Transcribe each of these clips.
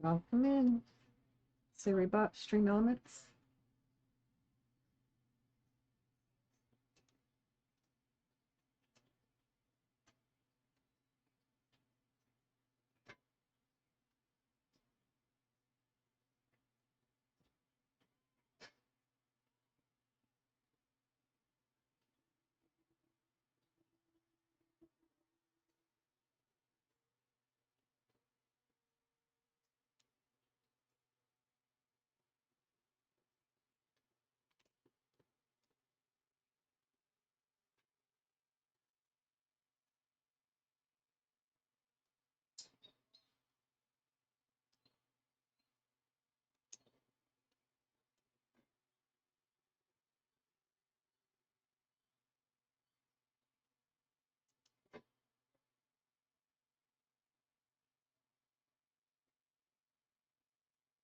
Welcome in, Siribot Stream Elements.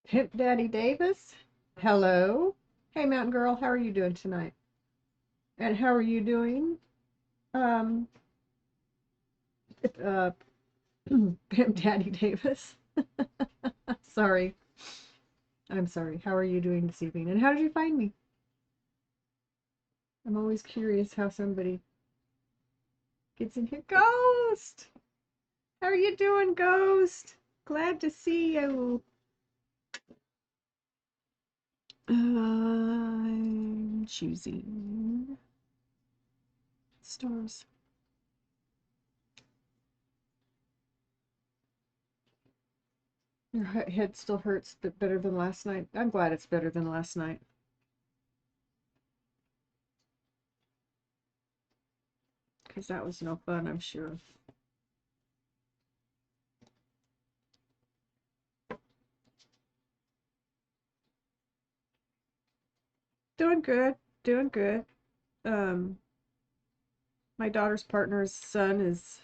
Pimp Daddy Davis, hello. Hey, Mountain Girl, how are you doing tonight? And how are you doing? Um, uh, Pimp Daddy Davis. Sorry. I'm sorry. How are you doing this evening? And how did you find me? I'm always curious how somebody gets in here. Ghost! How are you doing, Ghost? Glad to see you. I'm choosing stars. Your head still hurts, but better than last night. I'm glad it's better than last night. Because that was no fun, I'm sure. Doing good. Doing good. Um, my daughter's partner's son is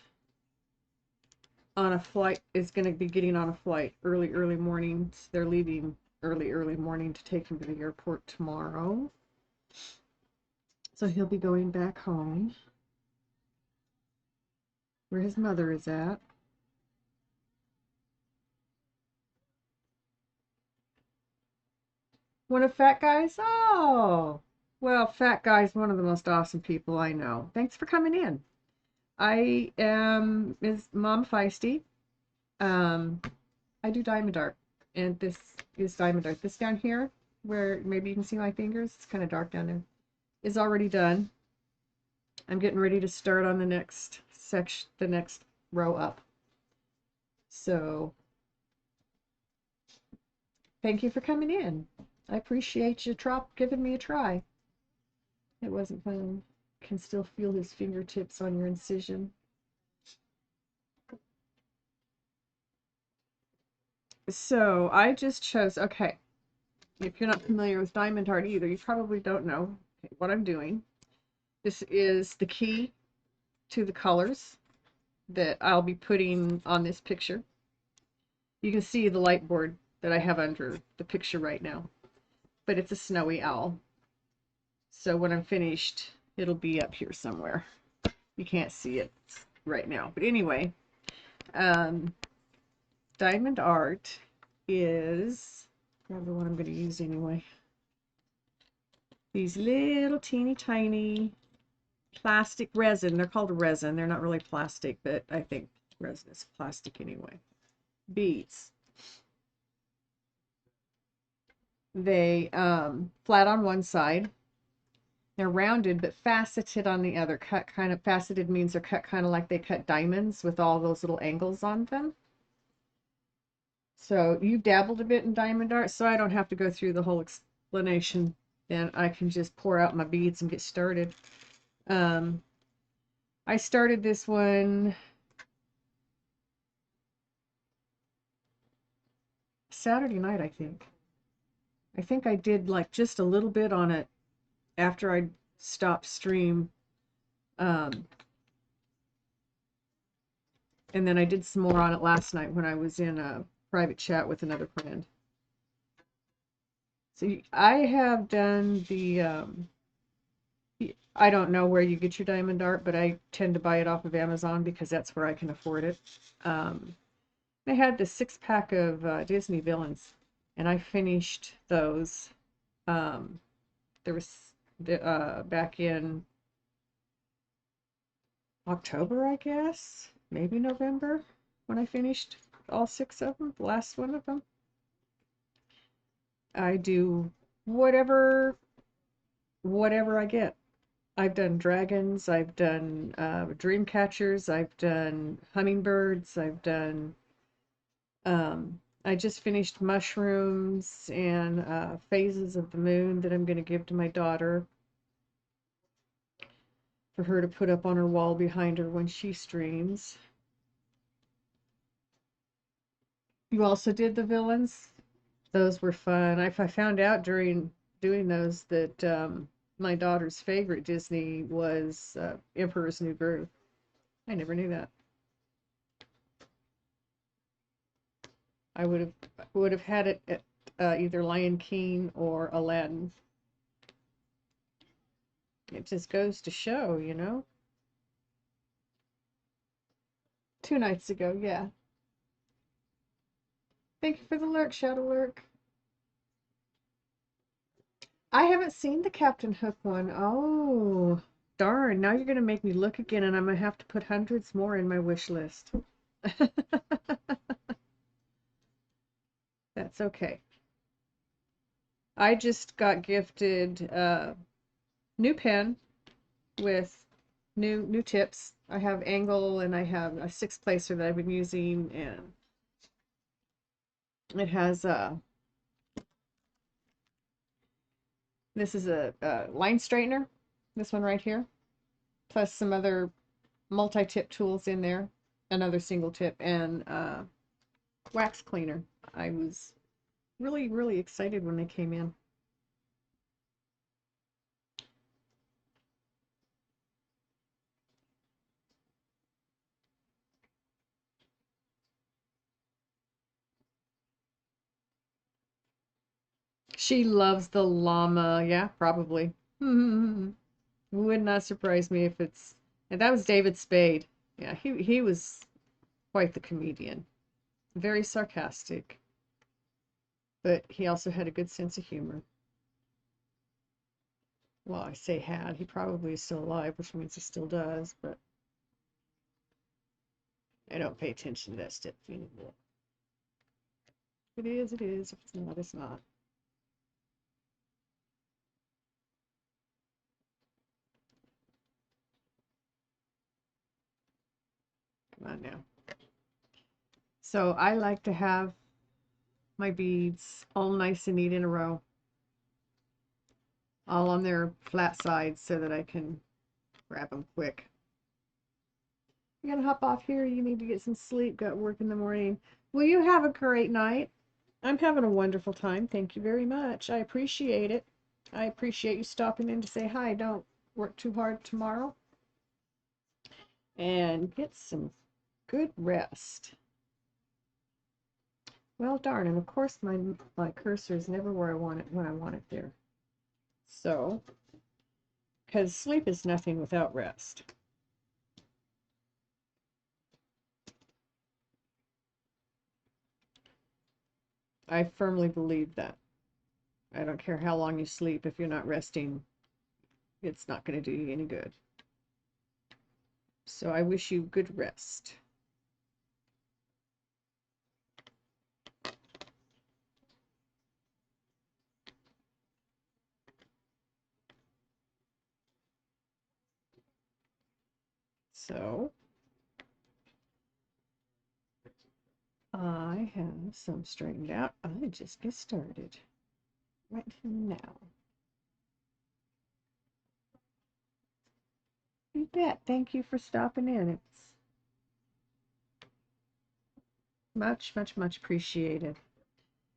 on a flight, is going to be getting on a flight early morning. They're leaving early morning to take him to the airport tomorrow. So he'll be going back home where his mother is at. One of Fat Guy's? Oh, well, Fat Guy's one of the most awesome people I know. Thanks for coming in. I am Ms. Mom Feisty. I do diamond art, and this is diamond art. This down here, where maybe you can see my fingers, it's kind of dark down there, is already done. I'm getting ready to start on the next section, the next row up. So, thank you for coming in. I appreciate you giving me a try. It wasn't fun. Can still feel his fingertips on your incision. So I just chose, okay, if you're not familiar with diamond art either, you probably don't know what I'm doing. This is the key to the colors that I'll be putting on this picture. You can see the light board that I have under the picture right now, but it's a snowy owl. So when I'm finished, it'll be up here somewhere. You can't see it right now, but anyway, diamond art is, grab the one I'm going to use anyway. These little teeny tiny plastic resin. They're called resin. They're not really plastic, but I think resin is plastic anyway. Beads. They flat on one side. They're rounded but faceted on the other. Cut kind of, faceted means they're cut kind of like they cut diamonds with all those little angles on them. So you've dabbled a bit in diamond art, so I don't have to go through the whole explanation. Then I can just pour out my beads and get started. I started this one Saturday night, I think. I think I did like just a little bit on it after I stopped stream. And then I did some more on it last night when I was in a private chat with another friend. So I have done the, I don't know where you get your diamond art, but I tend to buy it off of Amazon because that's where I can afford it. They had the 6-pack of Disney villains, and I finished those. Um, there was back in October, I guess, maybe November, when I finished all 6 of them, the last one of them. I do whatever I get. I've done dragons, I've done dream catchers, I've done hummingbirds, I've done I just finished mushrooms and phases of the moon that I'm going to give to my daughter for her to put up on her wall behind her when she streams. You also did the villains? Those were fun. I found out during doing those that my daughter's favorite Disney was Emperor's New Groove. I never knew that. I would have had it at either Lion King or Aladdin. It just goes to show, you know. 2 nights ago, yeah. Thank you for the lurk, Shadow Lurk. I haven't seen the Captain Hook one. Oh, darn. Now you're going to make me look again, and I'm going to have to put hundreds more in my wish list. That's okay. I just got gifted a new pen with new tips. I have angle and I have a 6 placer that I've been using, and it has this is a line straightener, this one right here, plus some other multi-tip tools in there, another single tip, and wax cleaner. I was really excited when they came in. She loves the llama. Yeah, probably. Would not surprise me if it's... And that was David Spade. Yeah, he was quite the comedian. Very sarcastic. But he also had a good sense of humor. Well, I say had. He probably is still alive, which means he still does, but I don't pay attention to that stuff anymore. If it is, it is. If it's not, it's not. Come on now. So I like to have my beads all nice and neat in a row, all on their flat sides so that I can grab them quick. You gotta hop off here. You need to get some sleep. Got work in the morning. Well, you have a great night. I'm having a wonderful time. Thank you very much. I appreciate it. I appreciate you stopping in to say hi. Don't work too hard tomorrow. And get some good rest. Well, darn, and of course my cursor is never where I want it when I want it there. So, because sleep is nothing without rest. I firmly believe that. I don't care how long you sleep, if you're not resting, it's not going to do you any good. So I wish you good rest. So I have some straightened out. I just get started right now. You bet. Thank you for stopping in. It's much appreciated.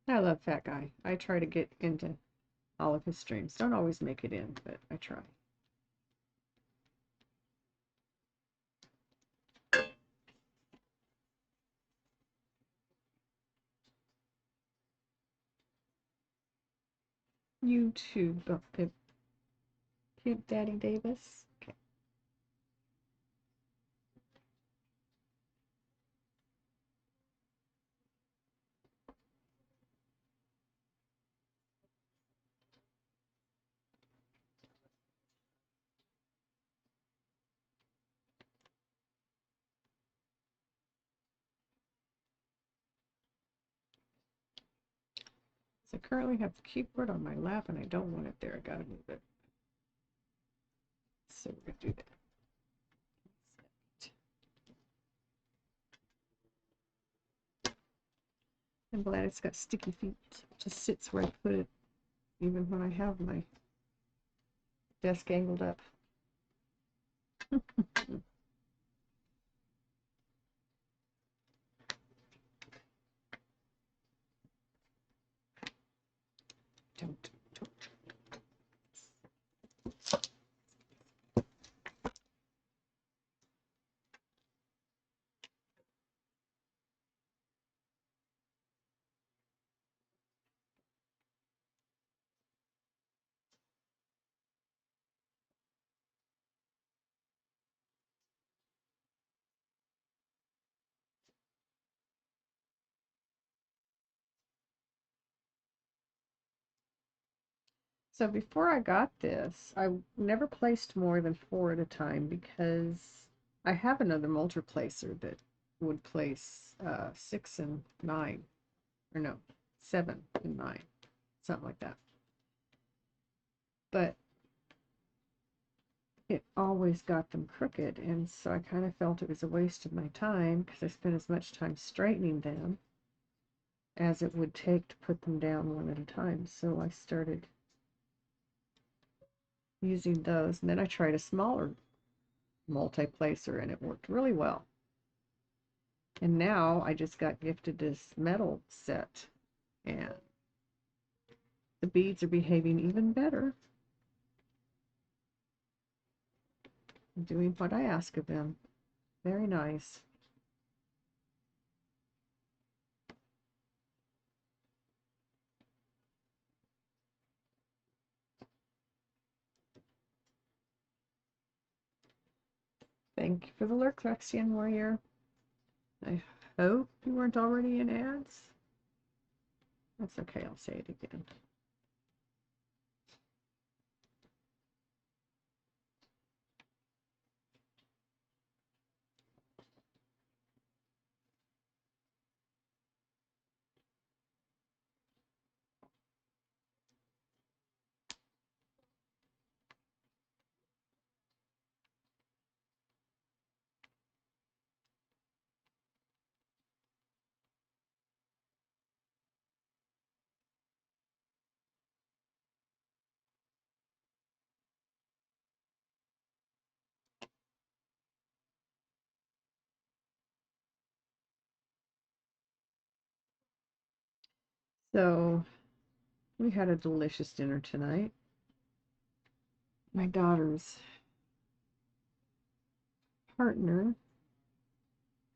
I love Fat Guy. I try to get into all of his streams. Don't always make it in, but I try. YouTube. Oh, Pimp Daddy Davis. Okay. So I currently have the keyboard on my lap and I don't want it there. I gotta move it. So we're gonna do that. I'm glad it's got sticky feet. It just sits where I put it, even when I have my desk angled up. Don't. So before I got this, I never placed more than 4 at a time because I have another multiplacer that would place 6 and 9, or no, 7 and 9, something like that. But it always got them crooked, and so I kind of felt it was a waste of my time because I spent as much time straightening them as it would take to put them down one at a time. So I started using those, and then I tried a smaller multi-placer and it worked really well. And now I just got gifted this metal set and the beads are behaving even better, doing what I ask of them. Very nice. Thank you for the lurk, Lexian Warrior. I hope you weren't already in ads. That's okay, I'll say it again. So we had a delicious dinner tonight. My daughter's partner,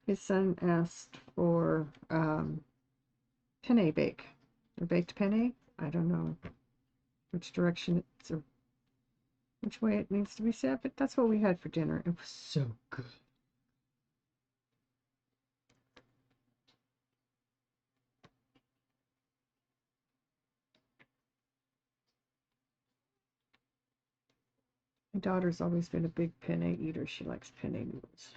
his son asked for penne bake, or baked penne. I don't know which direction it's, or which way it needs to be set, but that's what we had for dinner. It was so good. My daughter's always been a big penne eater. She likes penne noodles.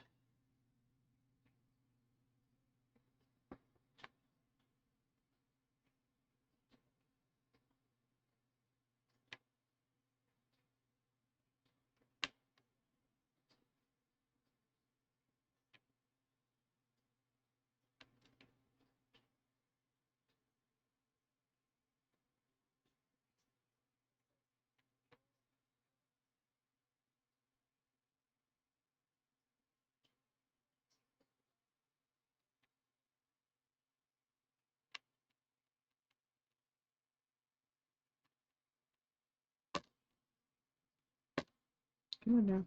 Come on now.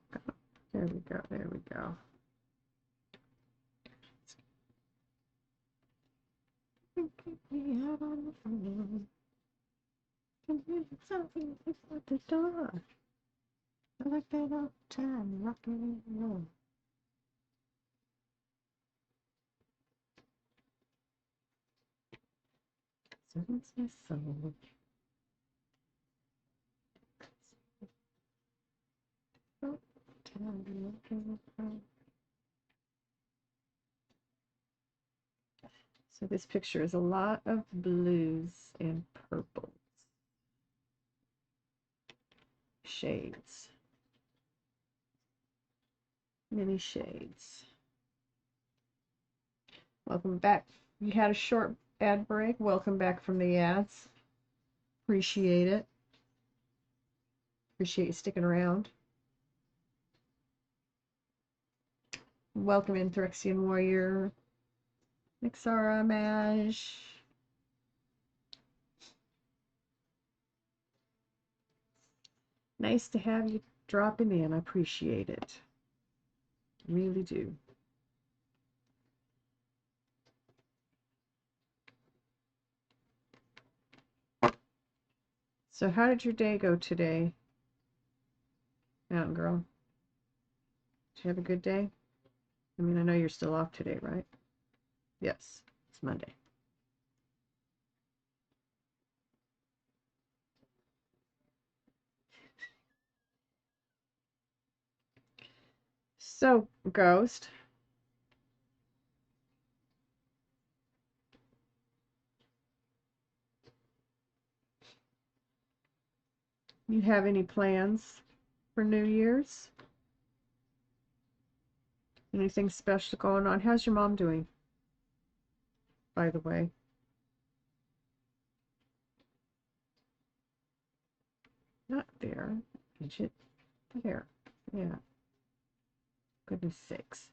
There we go. There we go. Keep me out on the phone. Can you do something before the door? I like that all the time, rocking and roll. Serves my soul. Oh, time rocking and roll. So this picture is a lot of blues and purples. Shades. Many shades. Welcome back. You had a short ad break. Welcome back from the ads. Appreciate it. Appreciate you sticking around. Welcome in, Phyrexian Warrior. Nixara, Maj. Nice to have you dropping in. I appreciate it. Really do. So how did your day go today, Mountain Girl? Did you have a good day? I mean, I know you're still off today, right? Yes, it's Monday. So, Ghost. You have any plans for New Year's? Anything special going on? How's your mom doing, by the way? Not there. Fidget. There. Yeah. Goodness sakes.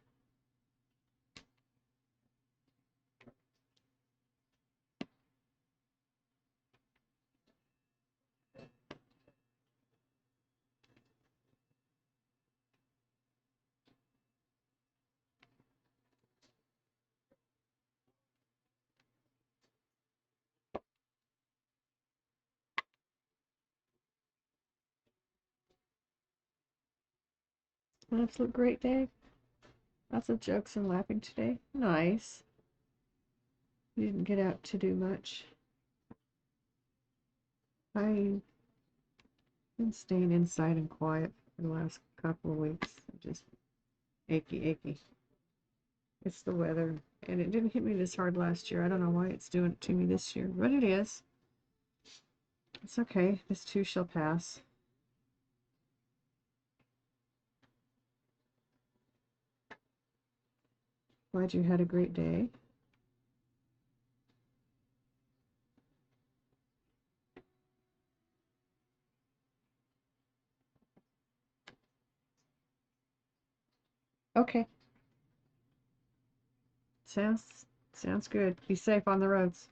An absolute great day. Lots of jokes and laughing today. Nice. You didn't get out to do much. I've been staying inside and quiet for the last couple of weeks. Just achy. It's the weather. And it didn't hit me this hard last year. I don't know why it's doing it to me this year, but it is. It's okay. This too shall pass. Glad you had a great day. Okay. Sounds good. Be safe on the roads.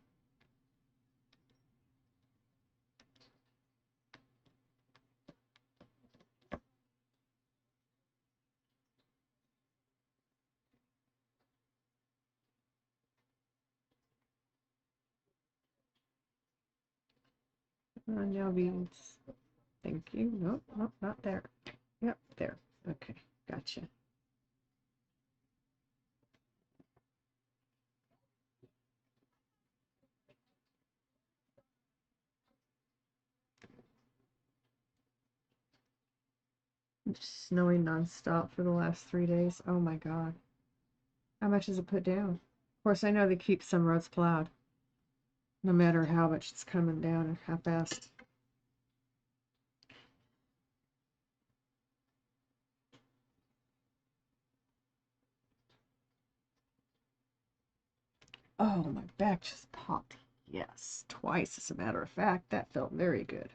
No beans. Thank you. Nope, not there. Yep, there. Okay, gotcha. It's snowing nonstop for the last 3 days. Oh my God. How much is it put down? Of course, I know they keep some roads plowed, no matter how much it's coming down and how fast. Oh, my back just popped. Yes, twice, as a matter of fact. That felt very good.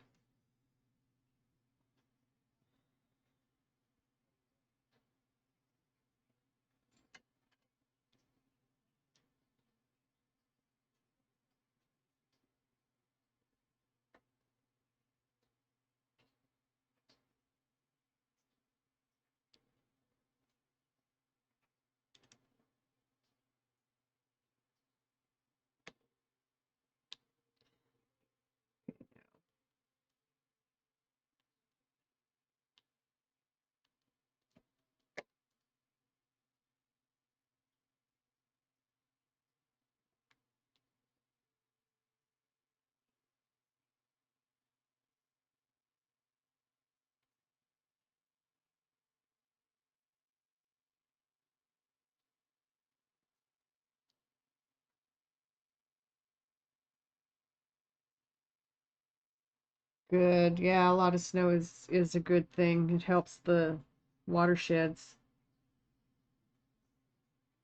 Good. Yeah, a lot of snow is a good thing. It helps the watersheds,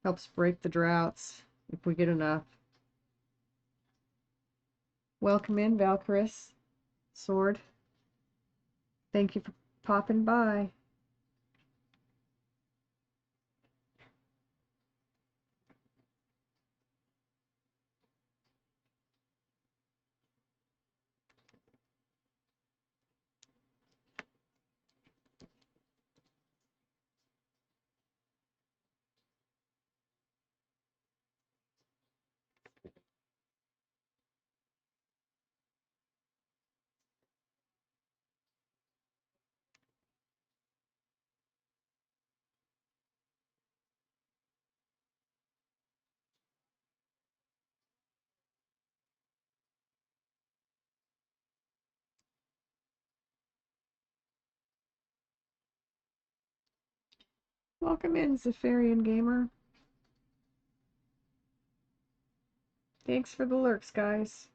helps break the droughts if we get enough. Welcome in, Valkyris. Sword. Thank you for popping by. Welcome in, Zephyrian Gamer. Thanks for the lurks, guys.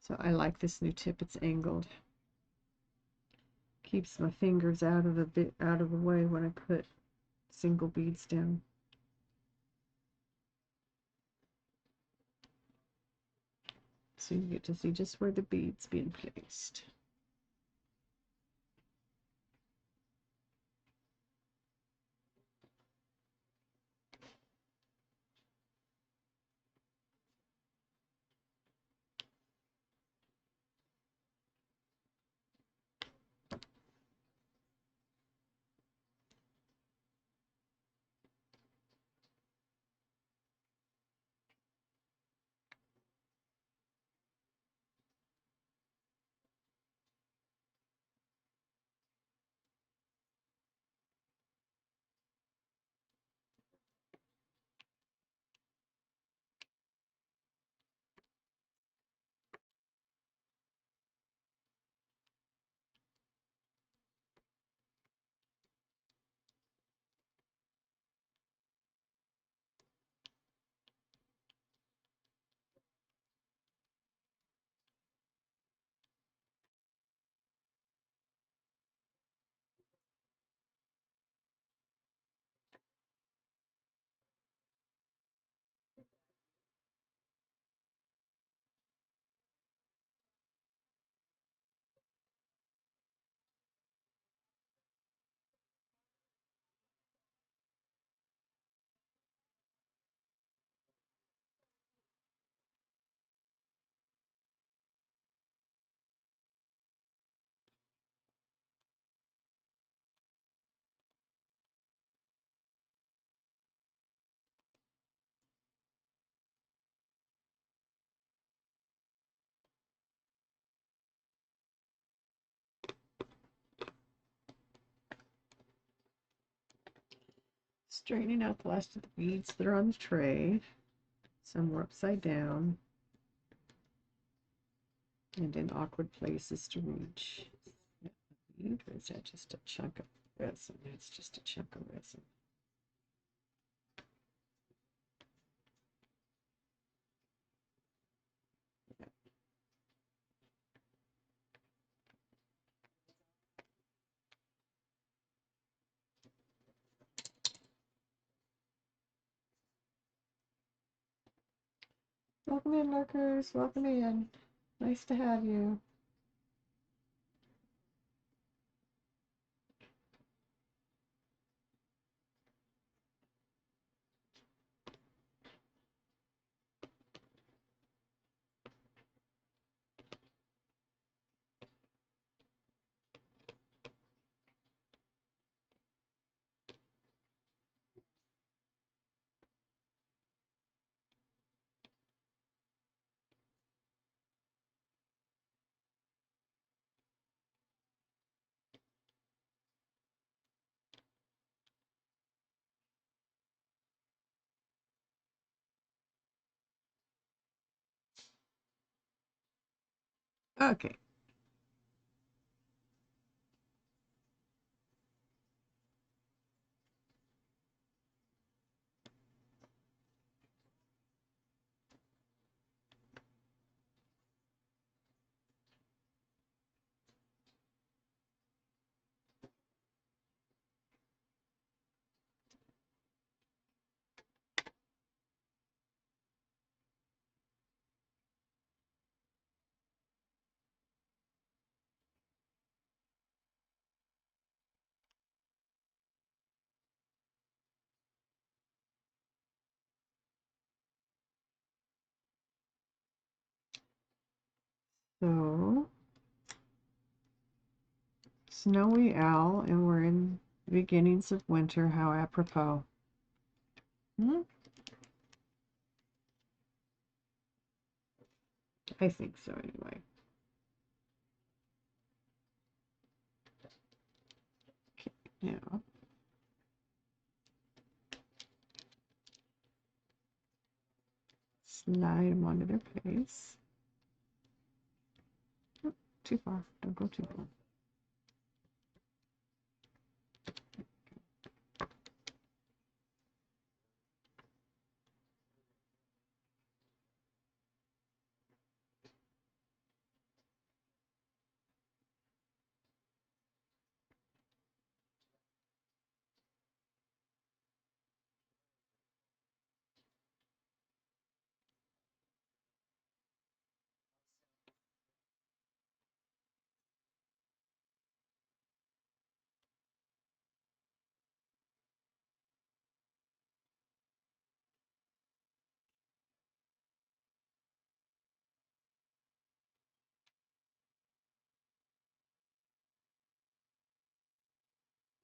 So I like this new tip. It's angled. Keeps my fingers out of the way when I put single beads down. So you get to see just where the bead's being placed. Straightening out the last of the beads that are on the tray. Some were upside down and in awkward places to reach. Bead, or is that just a chunk of resin? That's just a chunk of resin. Welcome in, lurkers. Welcome in. Nice to have you. Okay. So, Snowy Owl, and we're in the beginnings of winter. How apropos. Hmm? I think so, anyway. Okay, now, slide them onto their face. Oh, too far. Don't go too far.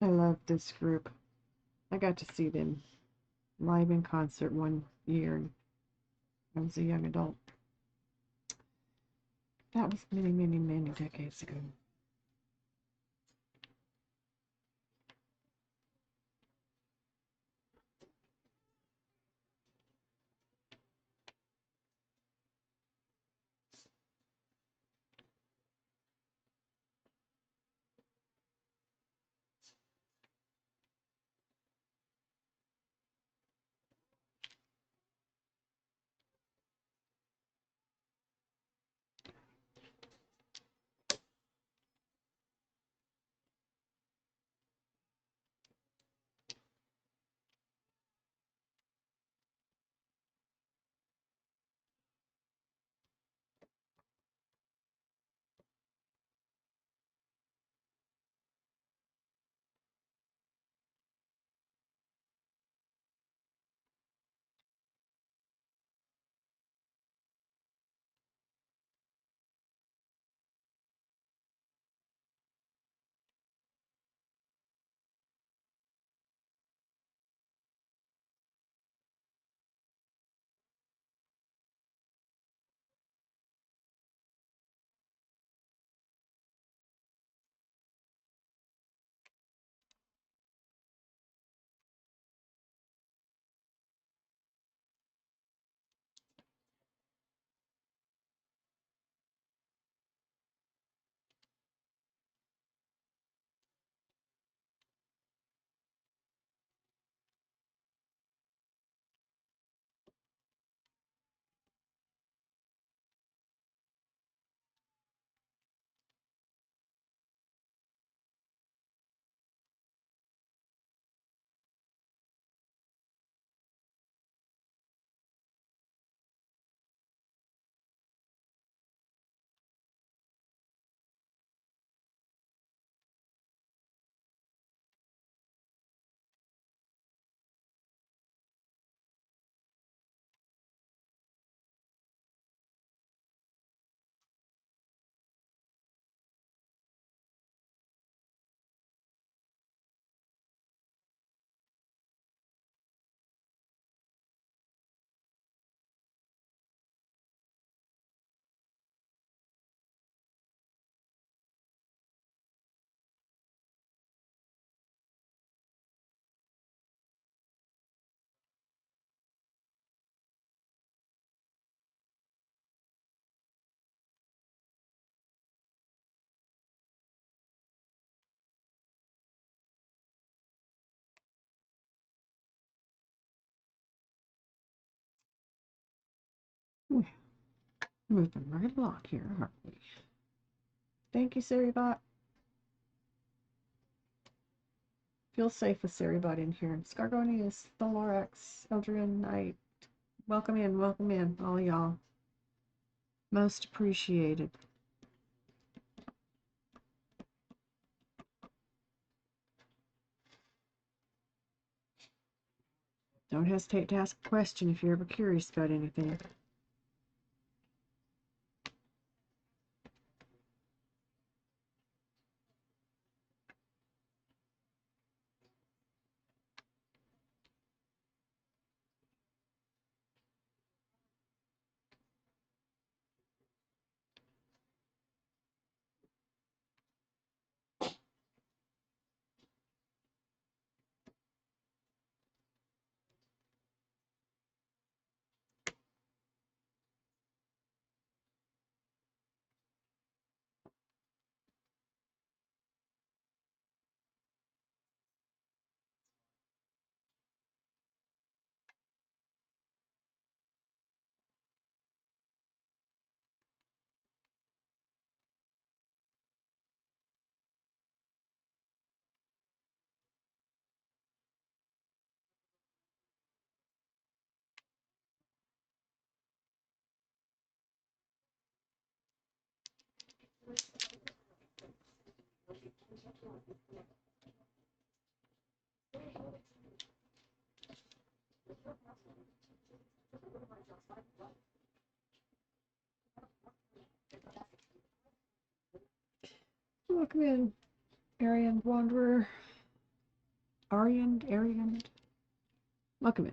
I love this group. I got to see them live in concert one year. I was a young adult. That was many, many, many decades ago. Moving right along here, aren't we? Thank you, Saribot. Feel safe with Saribot in here. Scargonius, Tholorax, Eldrian Knight. Welcome in, all y'all. Most appreciated. Don't hesitate to ask a question if you're ever curious about anything. Welcome in, Arian Wanderer. Arian. Welcome in.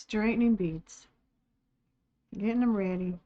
Straightening beads. Getting them ready.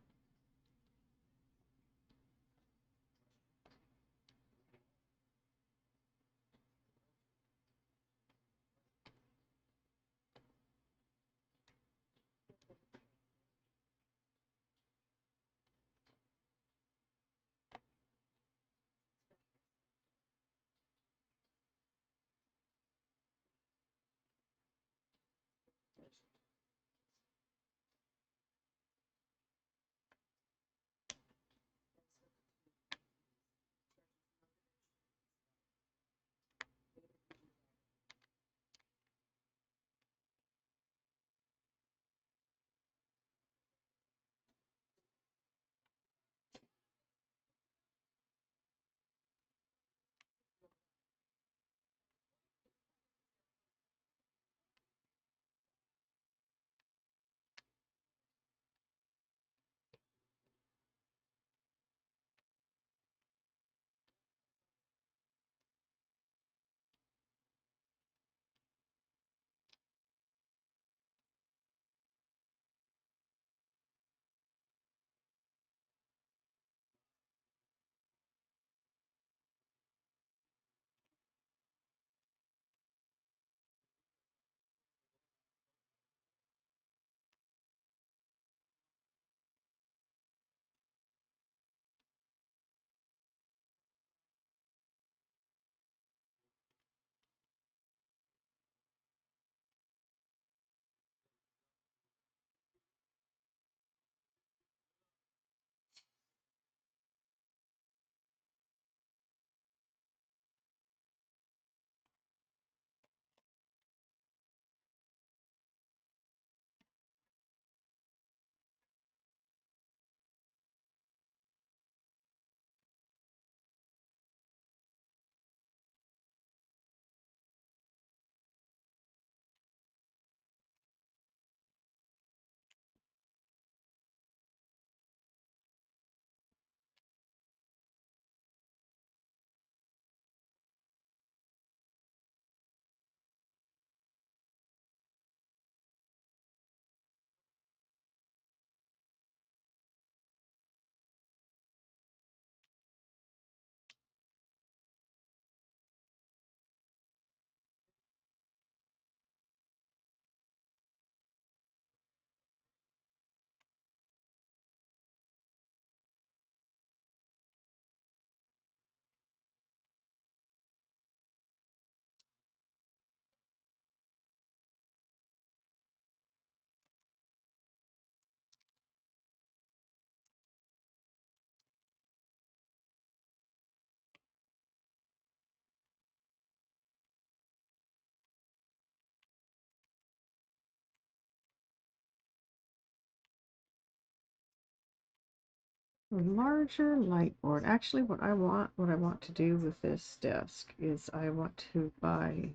A larger light board. Actually, what I want to do with this desk is I want to buy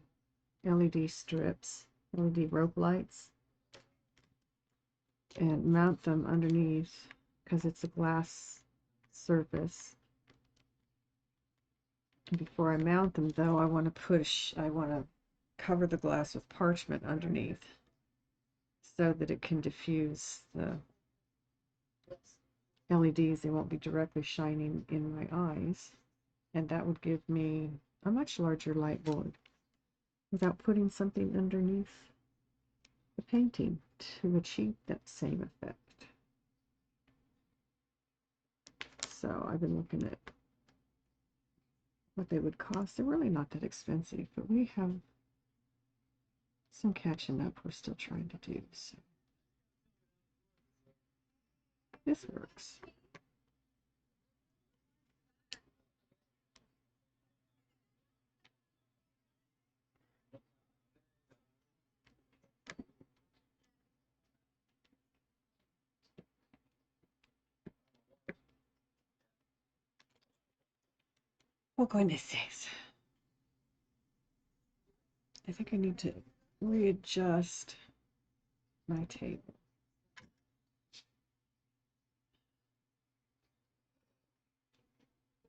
LED strips, LED rope lights, and mount them underneath because it's a glass surface. Before I mount them, though, I want to cover the glass with parchment underneath so that it can diffuse the LEDs. They won't be directly shining in my eyes, and that would give me a much larger light board without putting something underneath the painting to achieve that same effect. So I've been looking at what they would cost. They're really not that expensive, but we have some catching up we're still trying to do. So this works. Oh goodness sakes. I think I need to readjust my table.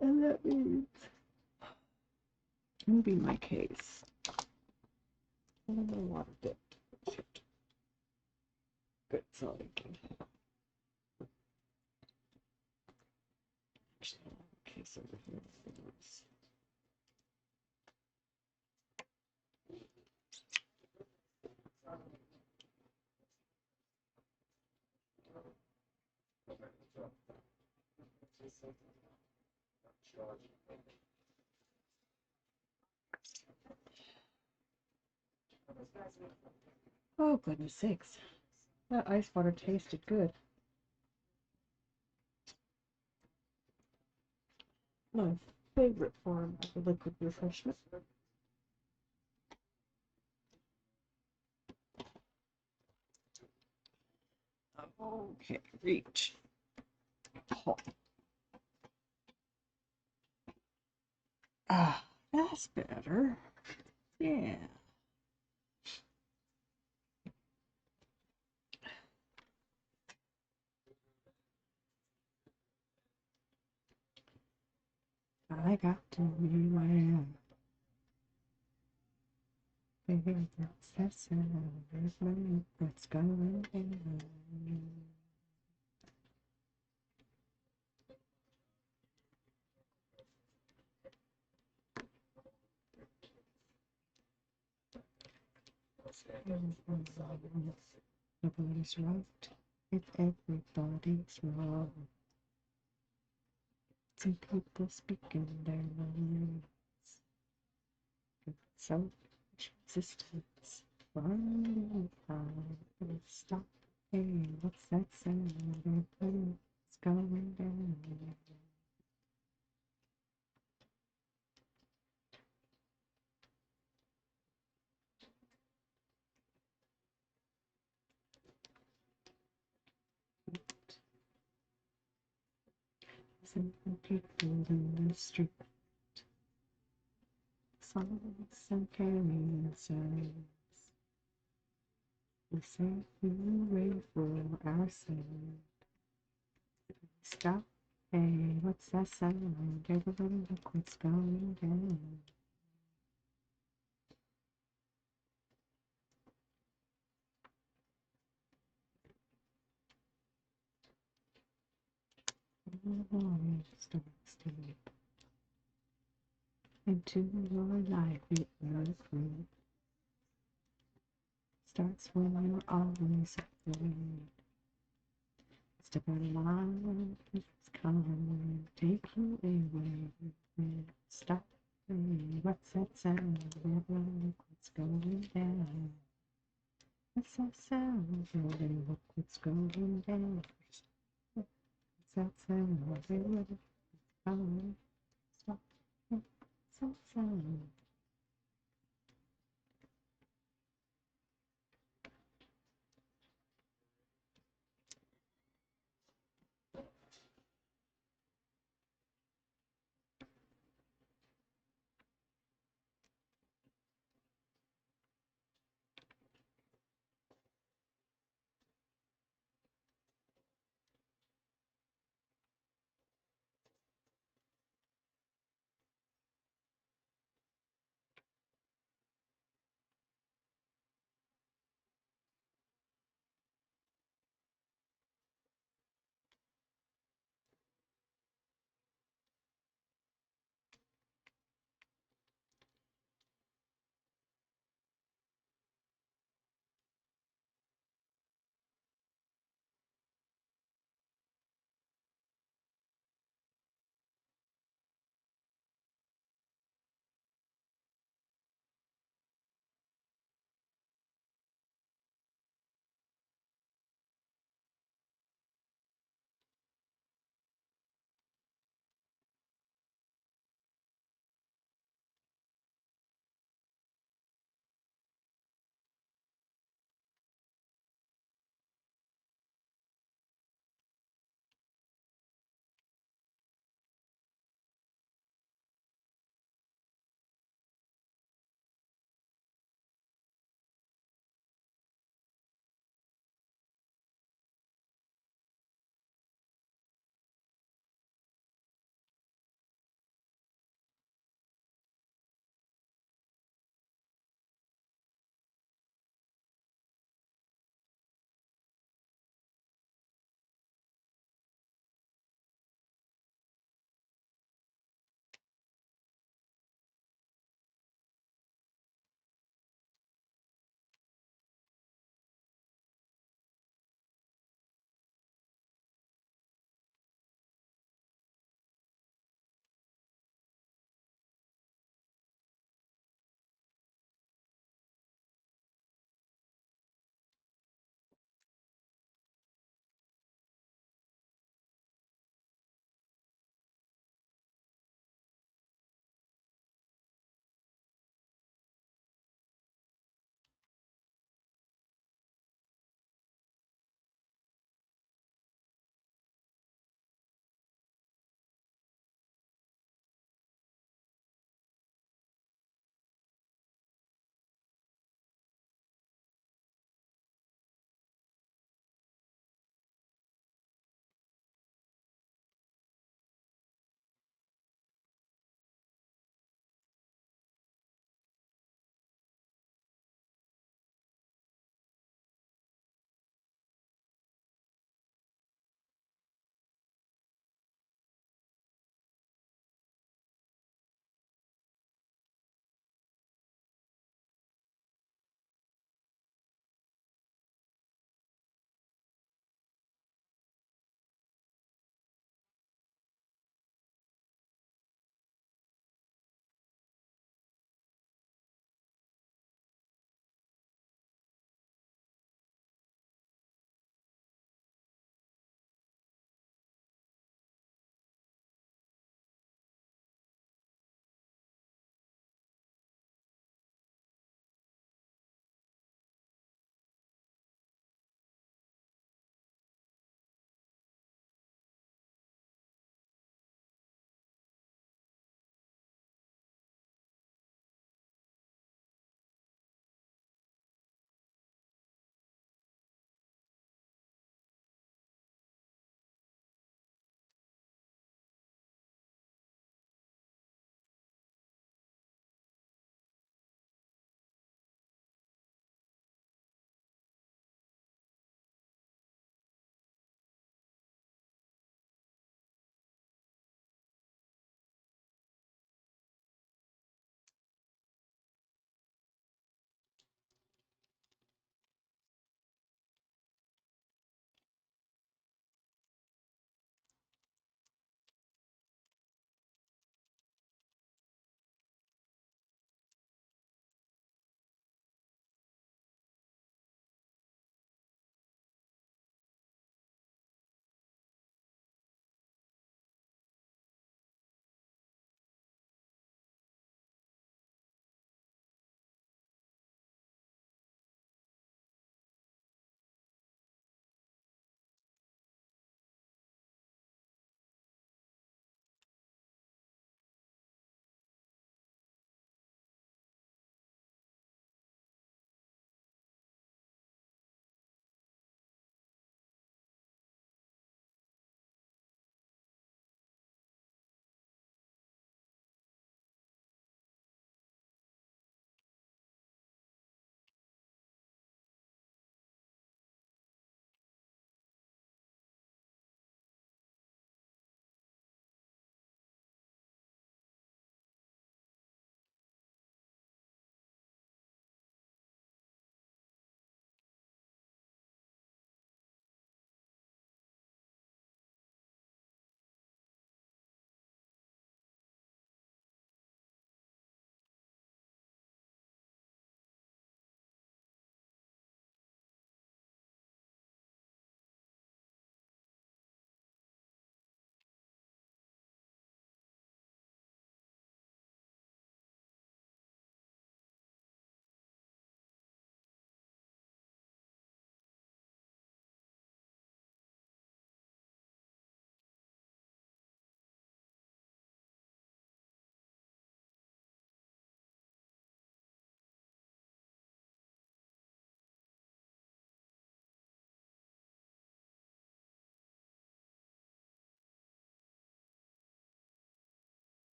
And that means moving my case. I don't know what I did. Shit. good. It's all leaking. Okay, so here it is. Oh, goodness sakes. That ice water tasted good. My favorite form of a liquid refreshment. Okay, reach. Oh. Ah, that's better. Yeah. I got to beware. Baby, that's that sound. There's no what's going on. Nobody's right. It's everybody's wrong. Some people speaking their minds. Selfish existence. Running out. Stop. Hey, what's that sound? It's going down. Some people in the street. Songs and carrying signs. We say we wait for our son. Stop. Hey, what's that sound? Everybody look what's going down. The morning starts to into your life it will creep. Starts when you're always afraid. Step out of line, it's coming, take you away. Stop. Hey, what's that sound? Everybody look what's going down. What's that sound? Everybody look what's going down. What's that sound? Everybody look what's going down. What's that sound?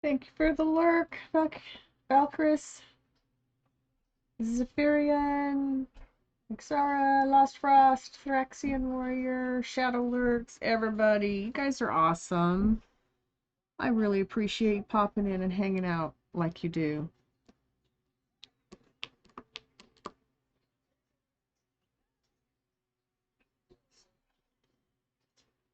Thank you for the lurk, Valkyris, Zephyrian, Xara, Lost Frost, Thraxian Warrior, Shadow Lurks, everybody. You guys are awesome. I really appreciate popping in and hanging out like you do.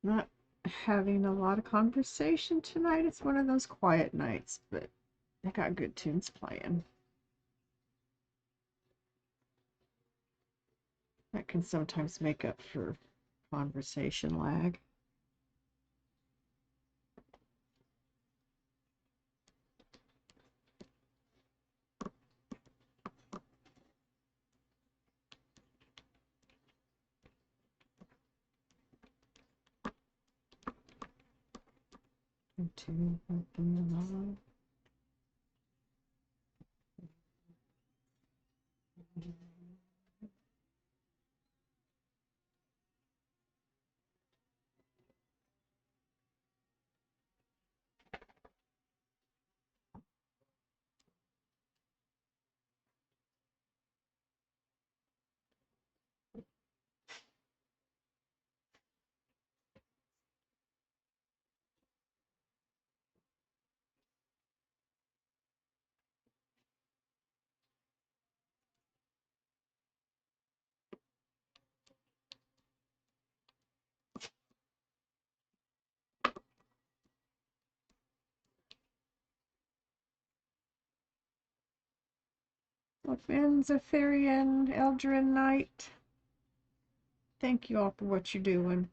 Not having a lot of conversation tonight. It's one of those quiet nights, but I got good tunes playing. That can sometimes make up for conversation lag. Continue moving along. Welcome, Zephyrian, Eldrin Knight. Thank you all for what you're doing.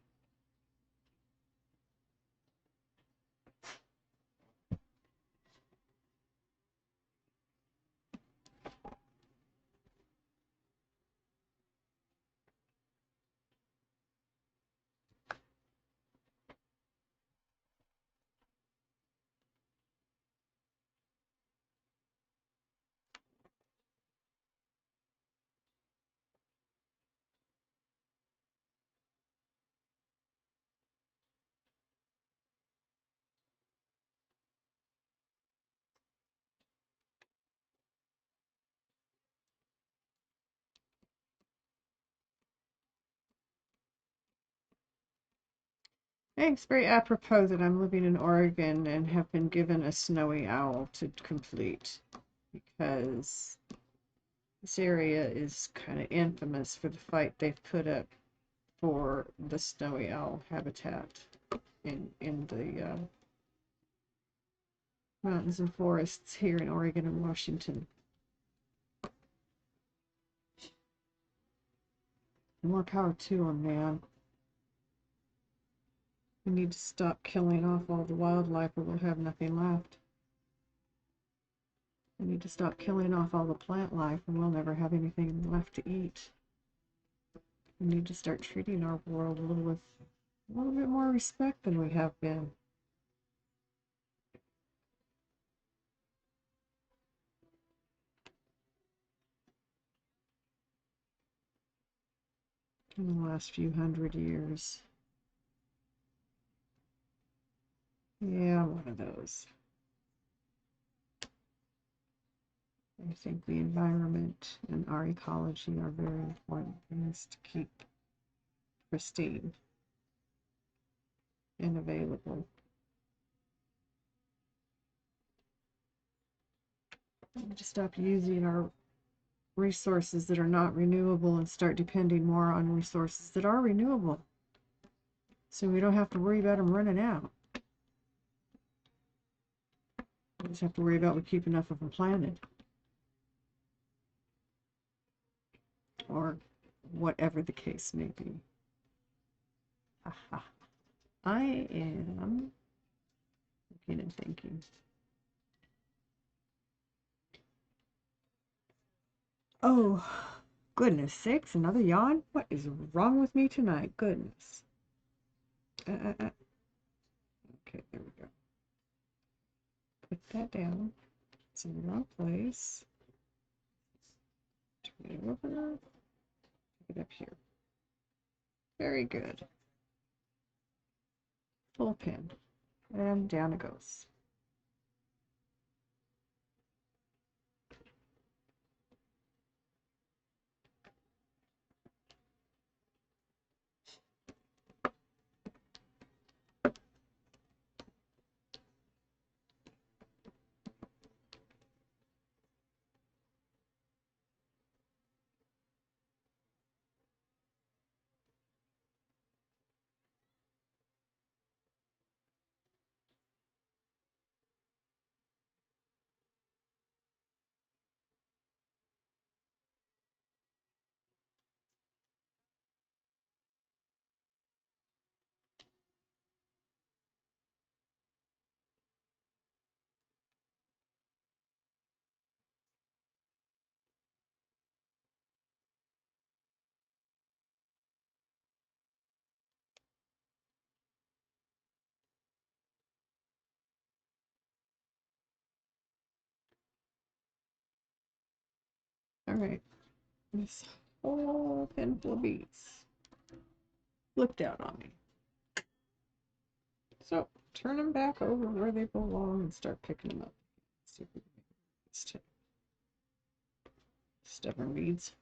It's very apropos that I'm living in Oregon and have been given a snowy owl to complete because this area is kind of infamous for the fight they've put up for the snowy owl habitat in the mountains and forests here in Oregon and Washington. More power to them, man. We need to stop killing off all the wildlife or we'll have nothing left. We need to stop killing off all the plant life and we'll never have anything left to eat. We need to start treating our world with a little bit more respect than we have been. In the last few hundred years. Yeah, I'm one of those. I think the environment and our ecology are very important things to keep pristine and available. We need to stop using our resources that are not renewable and start depending more on resources that are renewable. So we don't have to worry about them running out. We just have to worry about we keep enough of them planted. Or whatever the case may be. Aha. I am looking and thinking. Oh, goodness sakes, another yawn? What is wrong with me tonight? Goodness. Okay, there we go. Put that down. It's in the wrong place. Turn it over. Pick it up here. Very good. Full pin. And down it goes. All right. This whole pen full of beads flipped out on me. So turn them back over where they belong and start picking them up. See if we can make these two stubborn beads.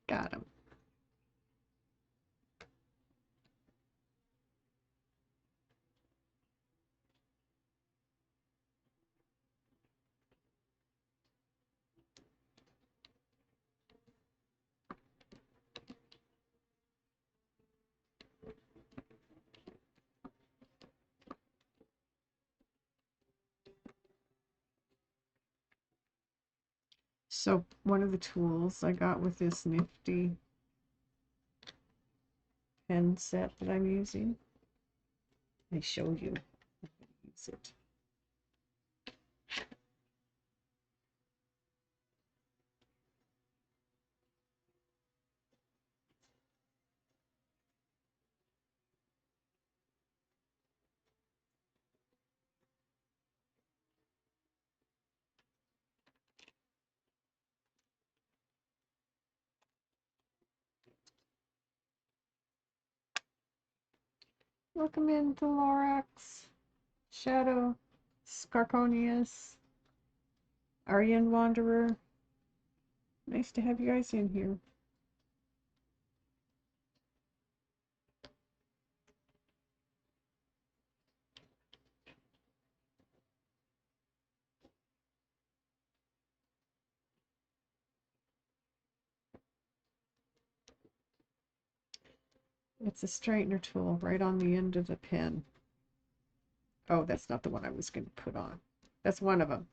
Got them. So one of the tools I got with this nifty pen set that I'm using, I show you how to use it. Welcome in, Lorax, Shadow, Scarconius, Aryan Wanderer. Nice to have you guys in here. It's a straightener tool right on the end of the pen. Oh, that's not the one I was going to put on. That's one of them.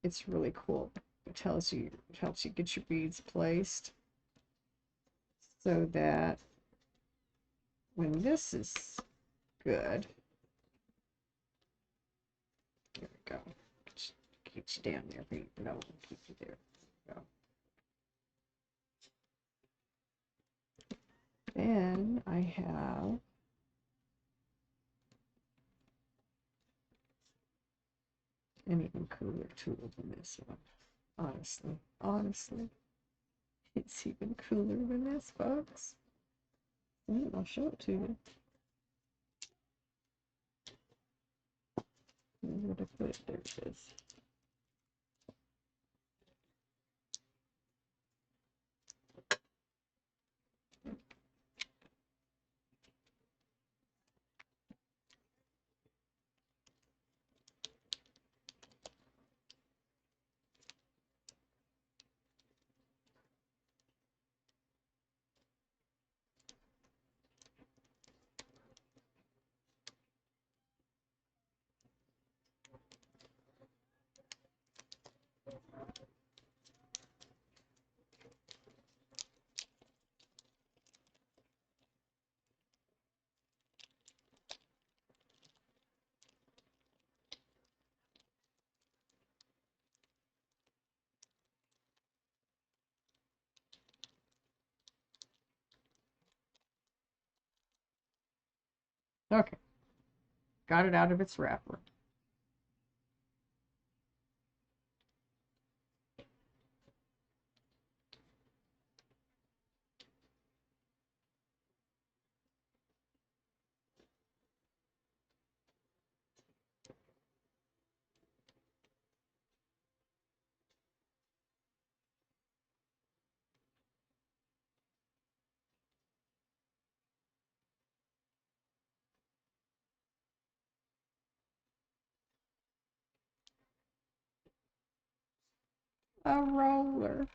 It's really cool. It helps you get your beads placed so that when this is good, there we go. Get you down there, no, keep you there. There we go. Then I have an even cooler tool than this one. Honestly, it's even cooler than this, folks. I'll show it to you. Where did I put it? There it is. Okay, got it out of its wrapper. A roller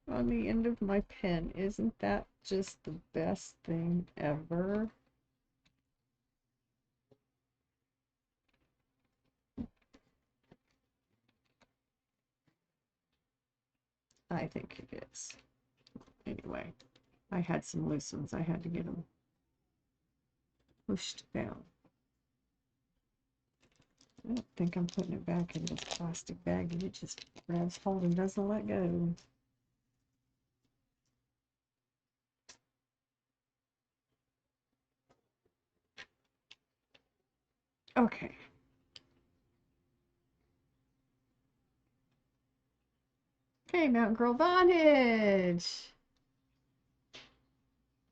on the end of my pen. Isn't that just the best thing ever? I think it is. Anyway, I had some loose ones. I had to get them pushed down. I don't think I'm putting it back in this plastic bag, and it just grabs hold and doesn't let go. Okay. Okay, Mountain Girl Vonage.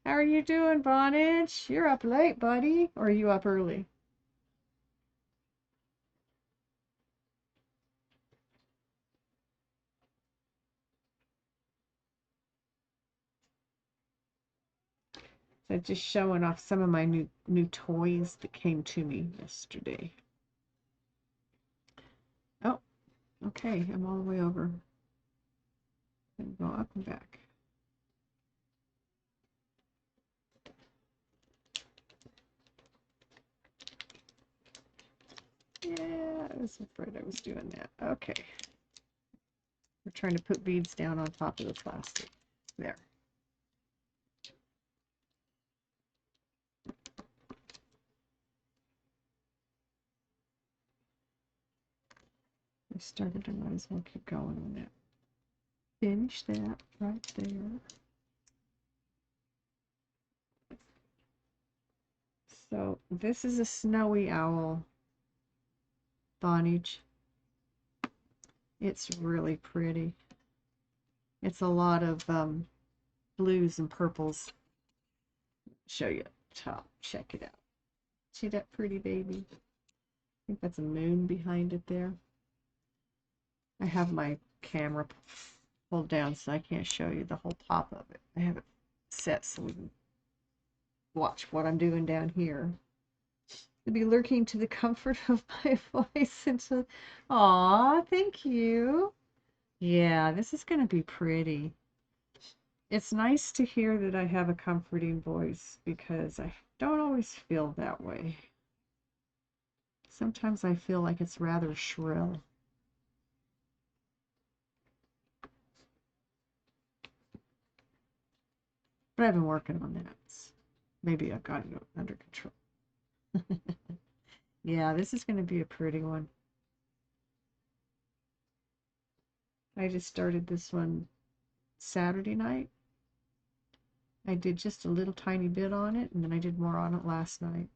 How are you doing, Vonage? You're up late, buddy. Or are you up early? So just showing off some of my new toys that came to me yesterday. Oh, okay, I'm all the way over. And go up and back. Yeah, I was afraid I was doing that. Okay. We're trying to put beads down on top of the plastic. There. I started, I might as well keep going on that. Finish that right there. So this is a snowy owl, Vonage. It's really pretty. It's a lot of blues and purples. Show you top. Check it out. See that pretty baby? I think that's a moon behind it there. I have my camera pulled down so I can't show you the whole top of it. I have it set so we can watch what I'm doing down here. To be lurking to the comfort of my voice and to, aw, thank you. Yeah, this is going to be pretty. It's nice to hear that I have a comforting voice because I don't always feel that way. Sometimes I feel like it's rather shrill. But I've been working on that. Maybe I've got it under control. Yeah, this is going to be a pretty one. I just started this one Saturday night. I did just a little tiny bit on it, and then I did more on it last night.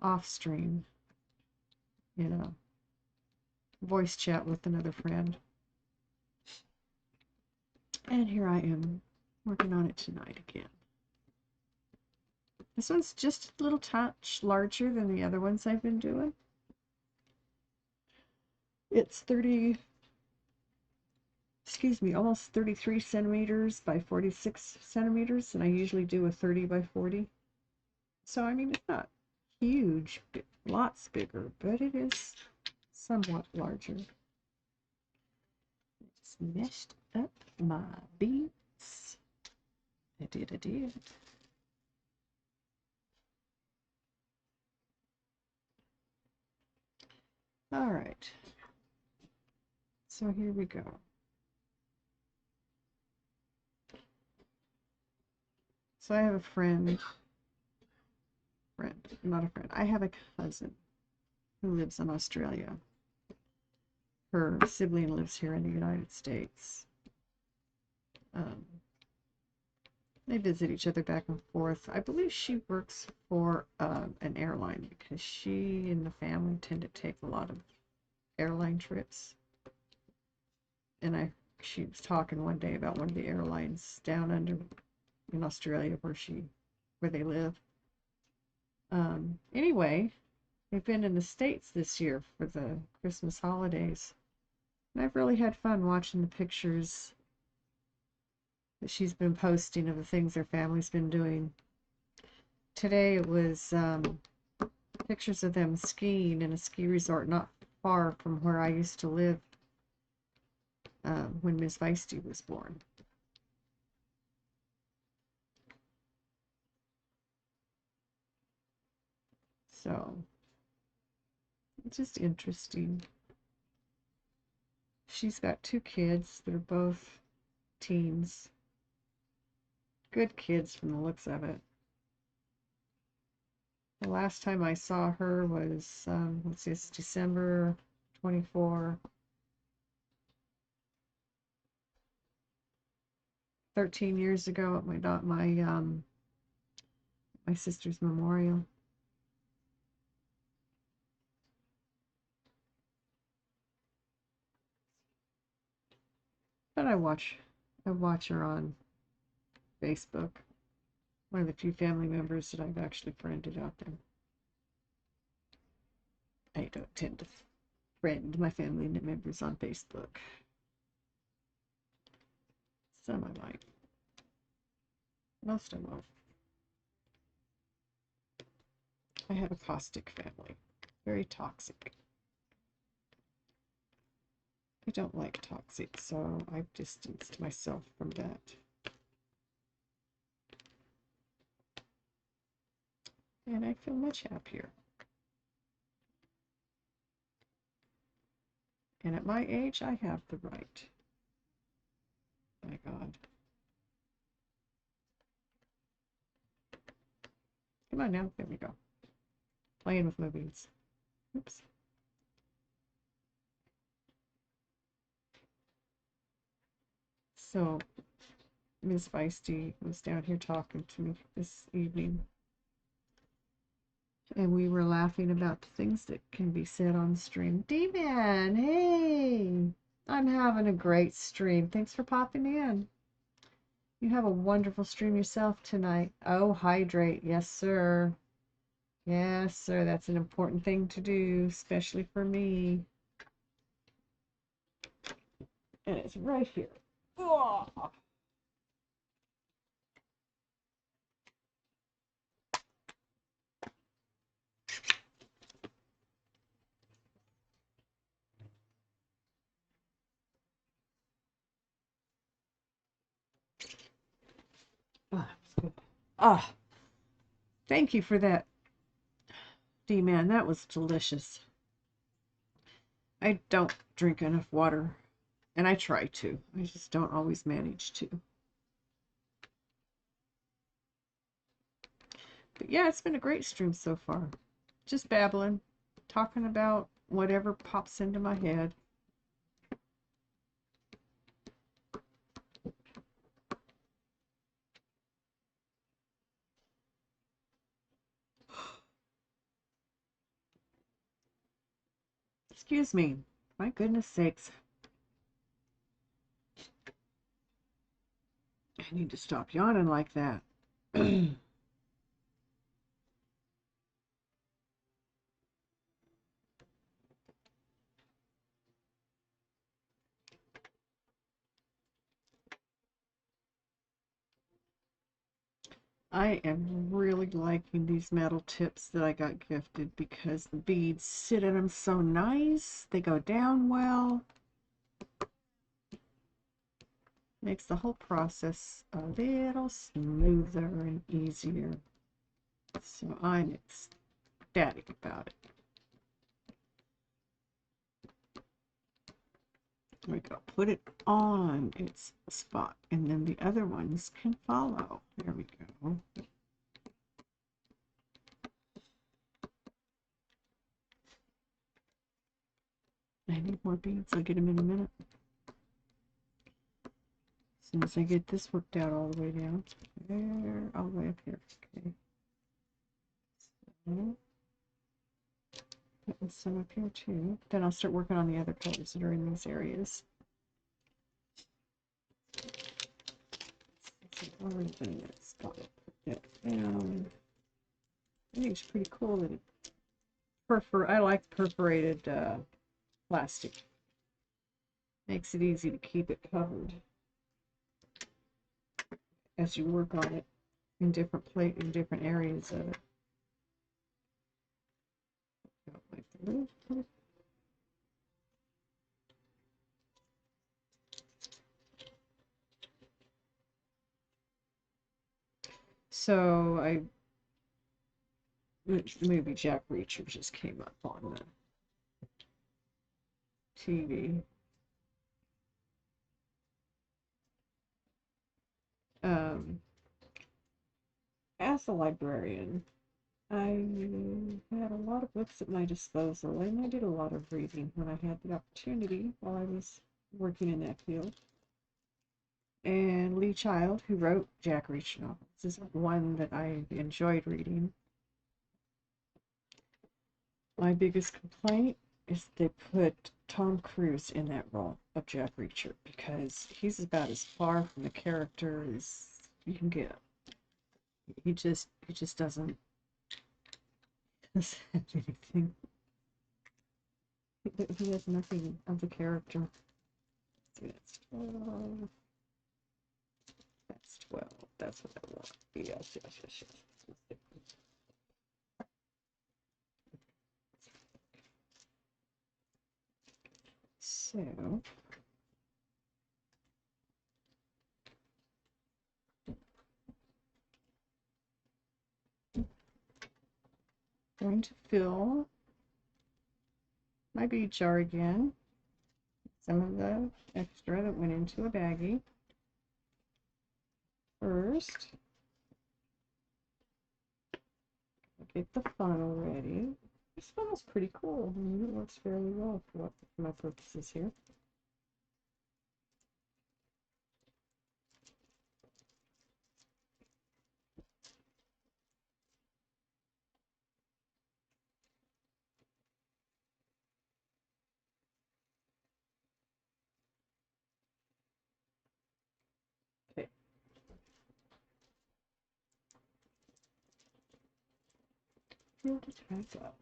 Off stream. You know, voice chat with another friend. And here I am working on it tonight again. This one's just a little touch larger than the other ones I've been doing. It's almost 33 centimeters by 46 centimeters, and I usually do a 30 by 40. So, I mean, it's not huge, lots bigger, but it is somewhat larger. It's meshed up my beads. I did. All right. So here we go. So I have a friend, not a friend. I have a cousin who lives in Australia. Her sibling lives here in the United States. They visit each other back and forth. I believe she works for an airline because she and the family tend to take a lot of airline trips. And she was talking one day about one of the airlines down under in Australia where they live. Anyway, they've been in the States this year for the Christmas holidays. And I've really had fun watching the pictures that she's been posting of the things their family's been doing. Today it was pictures of them skiing in a ski resort not far from where I used to live when Miss Feisty was born. So, it's just interesting. She's got 2 kids. They're both teens. Good kids from the looks of it. The last time I saw her was, let's see, it's December 24, 13 years ago at my sister's memorial. But I watch her on Facebook. One of the few family members that I've actually friended out there. I don't tend to friend my family members on Facebook. Some I might. Most I won't. I have a caustic family. Very toxic. I don't like toxic, so I've distanced myself from that. And I feel much happier. And at my age, I have the right. My God. Come on now. There we go. Playing with my beads. Oops. So, Ms. Feisty was down here talking to me this evening. And we were laughing about the things that can be said on stream. D-Man, hey! I'm having a great stream. Thanks for popping in. You have a wonderful stream yourself tonight. Oh, hydrate. Yes, sir. Yes, sir. That's an important thing to do, especially for me. And it's right here. Oh. Ah, that's good. Ah, thank you for that, D-Man. That was delicious. I don't drink enough water, and I try to. I just don't always manage to. But yeah, it's been a great stream so far. Just babbling, talking about whatever pops into my head. Excuse me. My goodness sakes. I need to stop yawning like that. I am really liking these metal tips that I got gifted because the beads sit in them so nice. They go down well. Makes the whole process a little smoother and easier. So I'm ecstatic about it. We go put it on its spot, and then the other ones can follow. There we go. I need more beads. I'll get them in a minute. As soon as I get this worked out all the way down. There, all the way up here. Okay. So, putting some up here too. Then I'll start working on the other colors that are in these areas. I think it's pretty cool that it I like perforated plastic. Makes it easy to keep it covered as you work on it in different areas of it. Like the little. So the movie Jack Reacher just came up on the TV. As a librarian, I had a lot of books at my disposal, and I did a lot of reading when I had the opportunity while I was working in that field. And Lee Child, who wrote Jack Reacher novels, is one that I enjoyed reading. My biggest complaint is they put Tom Cruise in that role of Jack Reacher because he's about as far from the character as you can get. He just doesn't have anything. He has nothing of the character. See, that's 12. That's 12. That's what I want. Yes. So, going to fill my bead jar again. Some of the extra that went into a baggie. First, get the funnel ready. This funnel's pretty cool. I mean, it works fairly well for my purposes here. Okay. Fill it back up.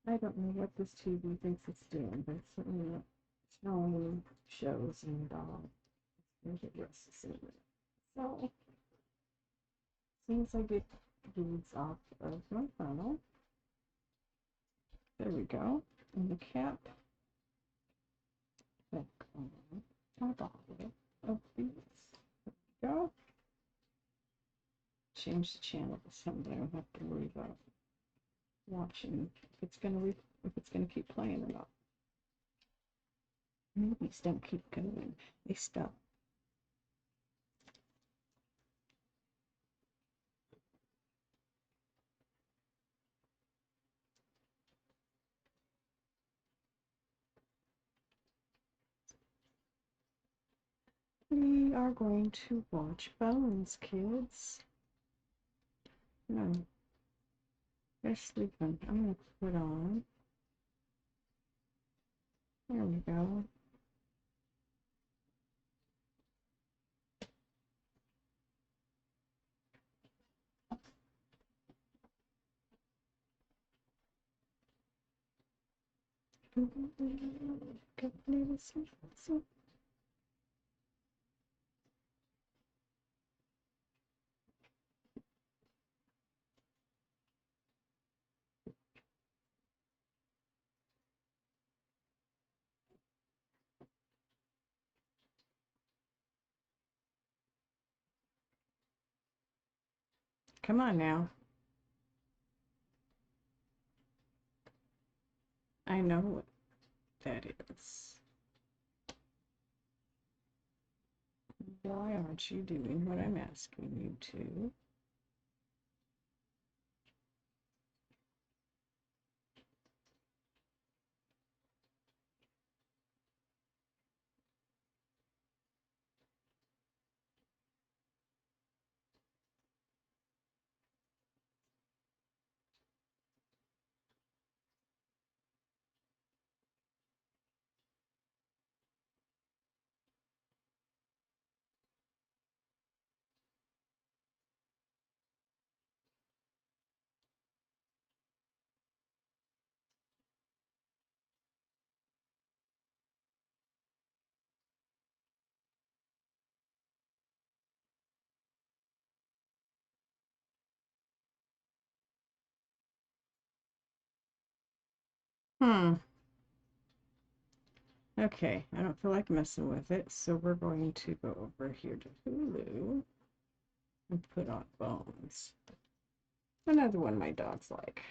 I don't know what this TV thinks it's doing, but it's certainly showing shows and there's a rest in it. So, as soon as I get beads off of my funnel, there we go. And the cap back on my bottle of beads. There we go. Change the channel to something I don't have to worry about watching if it's gonna keep playing or not. Movies don't keep going; they stop. We are going to watch Bones, kids. No, they're sleeping. I'm gonna put on. There we go. Come on now. I know what that is. Why aren't you doing what I'm asking you to? Hmm. Okay, I don't feel like messing with it, so we're going to go over here to Hulu and put on Bones. Another one my dogs like.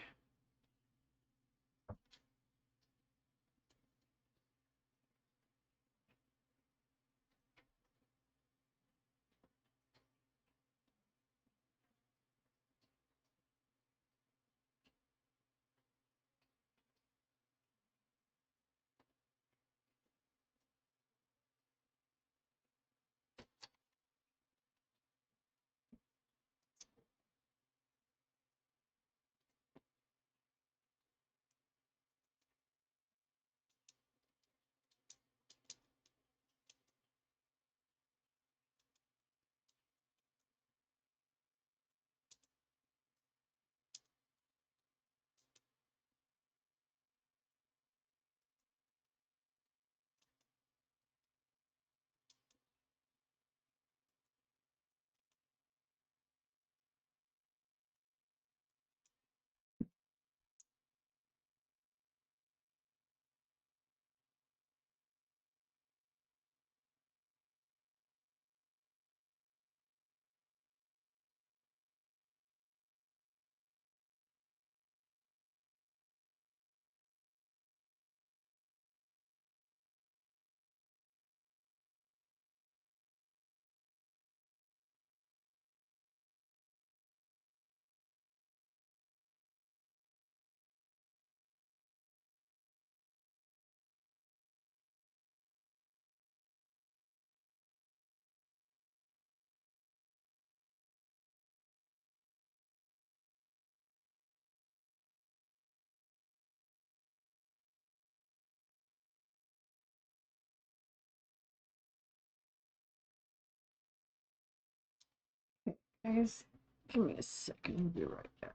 Guys, give me a second. I'll be right back.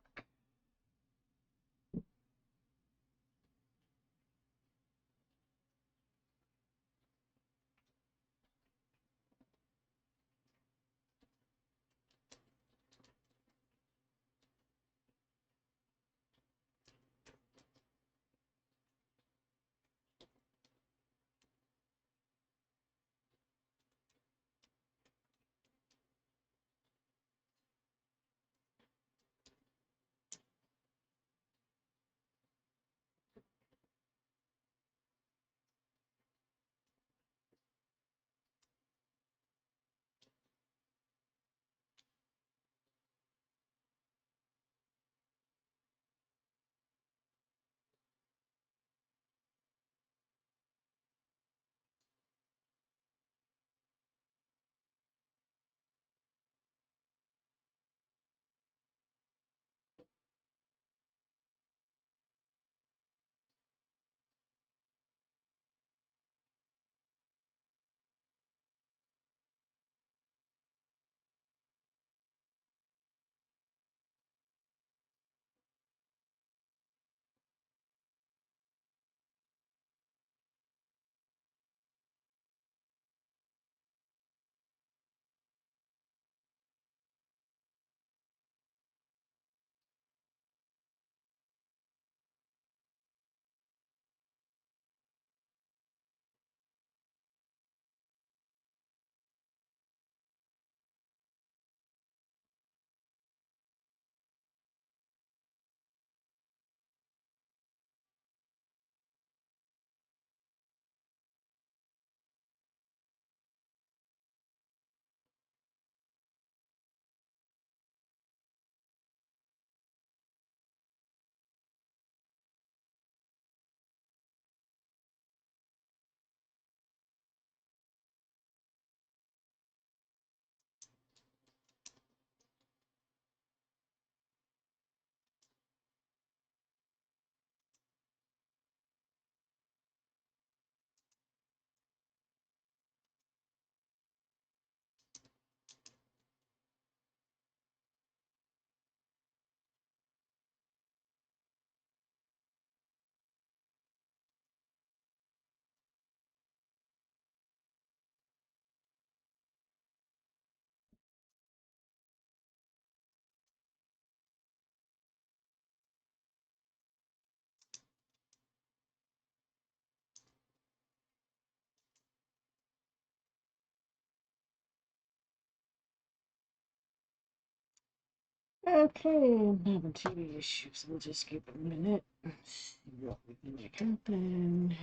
Okay, I'm having TV issues. We'll just give it a minute. See what we can make happen.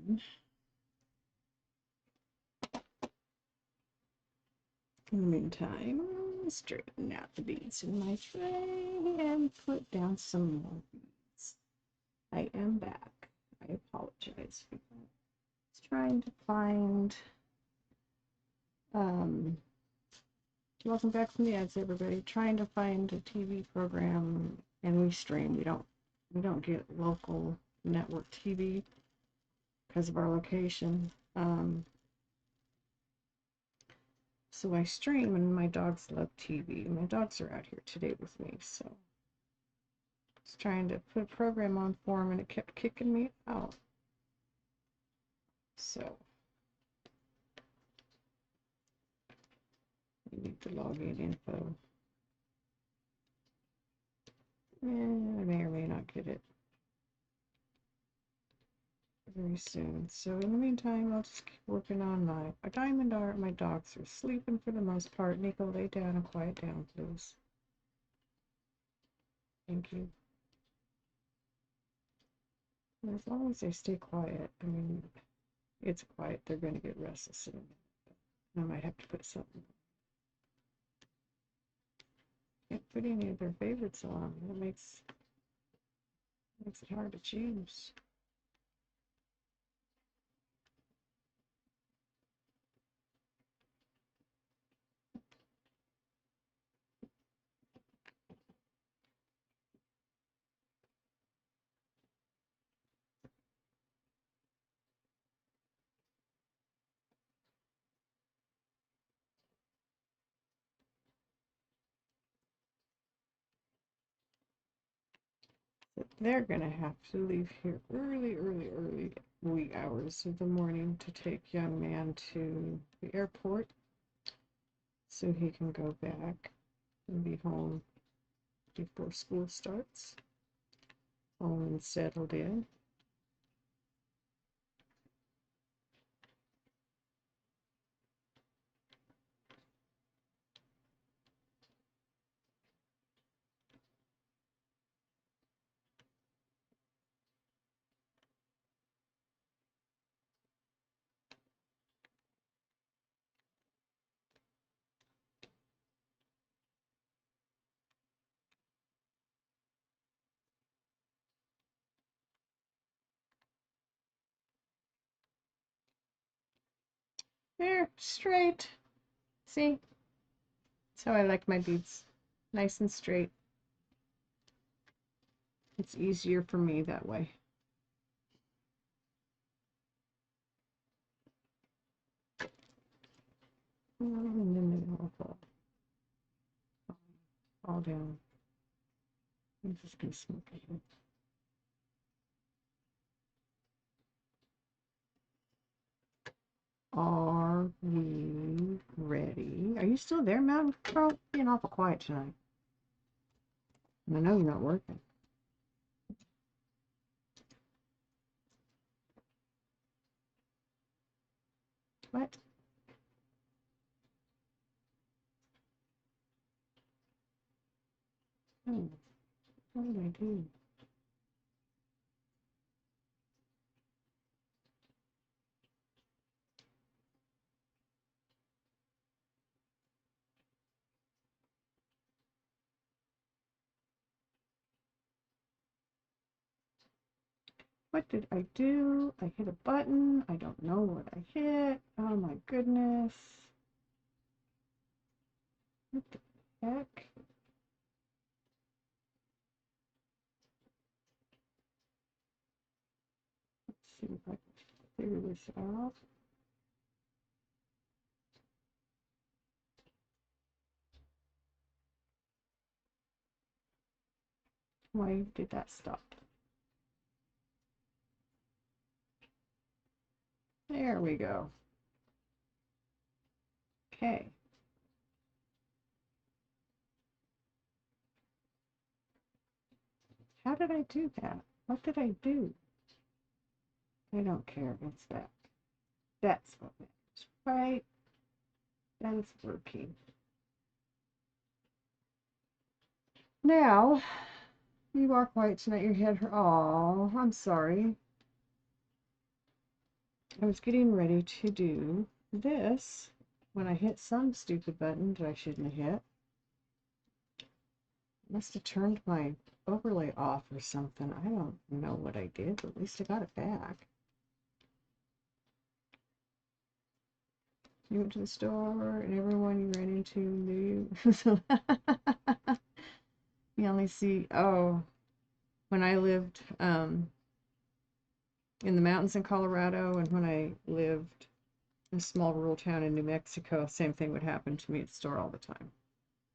And in the meantime, straighten out the beads in my tray and put down some more beads. I am back. I apologize for that. I was trying to find welcome back from the ads, everybody. Trying to find a TV program, and we stream. We don't get local network TV because of our location. So I stream, and my dogs love TV. My dogs are out here today with me, so I was trying to put a program on for them, and it kept kicking me out. So you need the login info. And I may or may not get it very soon. So in the meantime, I'll just keep working on my diamond art. My dogs are sleeping for the most part. Nico, lay down and quiet down, please. Thank you. And as long as they stay quiet, I mean, it's quiet. They're going to get restless in a minute. I might have to put something. Can't put any of their favorites on. That makes it hard to choose. They're gonna have to leave here early wee hours of the morning to take young man to the airport so he can go back and be home before school starts. Home and settled in. There, straight. See? That's how I like my beads. Nice and straight. It's easier for me that way. And then they all down. I'm just gonna smoke it. Are we ready? Are you still there, Mountain Girl? Being awful quiet tonight. And I know you're not working. What? Oh, what did I do? What did I do? I hit a button. I don't know what I hit. Oh my goodness. What the heck? Let's see if I can figure this out. Why did that stop? There we go. Okay. How did I do that? What did I do? I don't care. It's that. That's what matters, right? That is working. Now, you are quiet tonight. Your head hurt. Oh, I'm sorry. I was getting ready to do this when I hit some stupid button that I shouldn't have hit. Must have turned my overlay off or something. I don't know what I did, but at least I got it back. You went to the store and everyone you ran into knew you. You only see, oh, when I lived in the mountains in Colorado and when I lived in a small rural town in New Mexico, same thing would happen to me at the store all the time.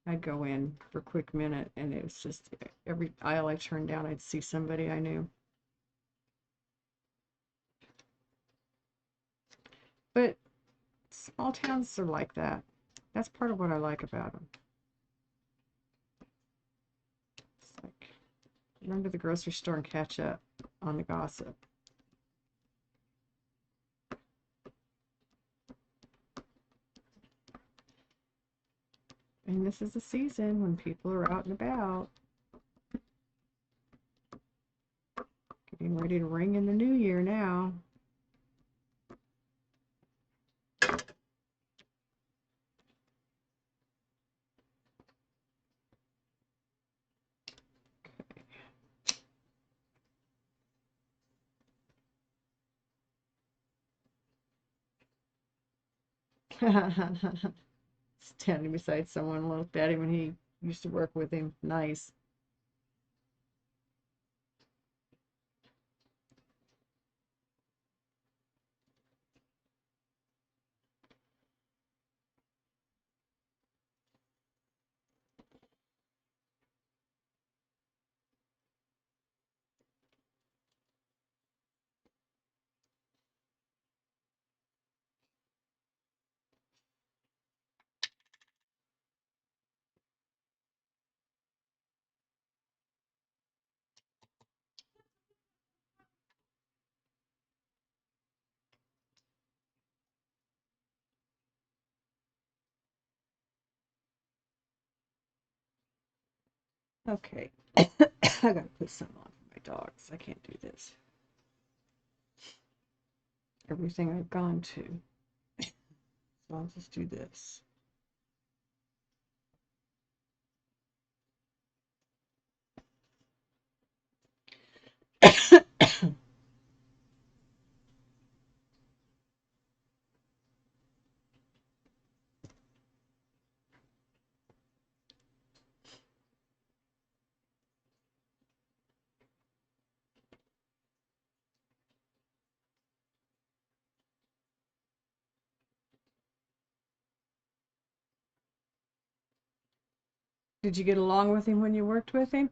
I'd go in for a quick minute and it was just every aisle I turned down, I'd see somebody I knew. But small towns are like that. That's part of what I like about them. It's like run to the grocery store and catch up on the gossip. And this is the season when people are out and about. Getting ready to ring in the new year now. Standing beside someone looked at him when he used to work with him. Nice. Okay. I gotta put some on for my dogs. I can't do this. Everything I've gone to. So I'll just do this. Did you get along with him when you worked with him?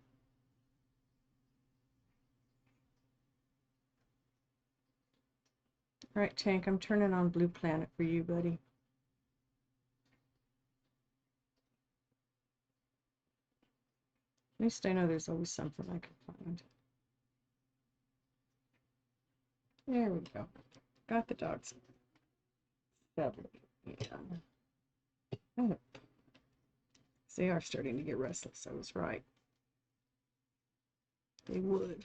All right, Tank, I'm turning on Blue Planet for you, buddy. At least I know there's always something I can find. There we go. Got the dogs. Lovely. Yeah. Oh, they are starting to get restless. I was right. They would.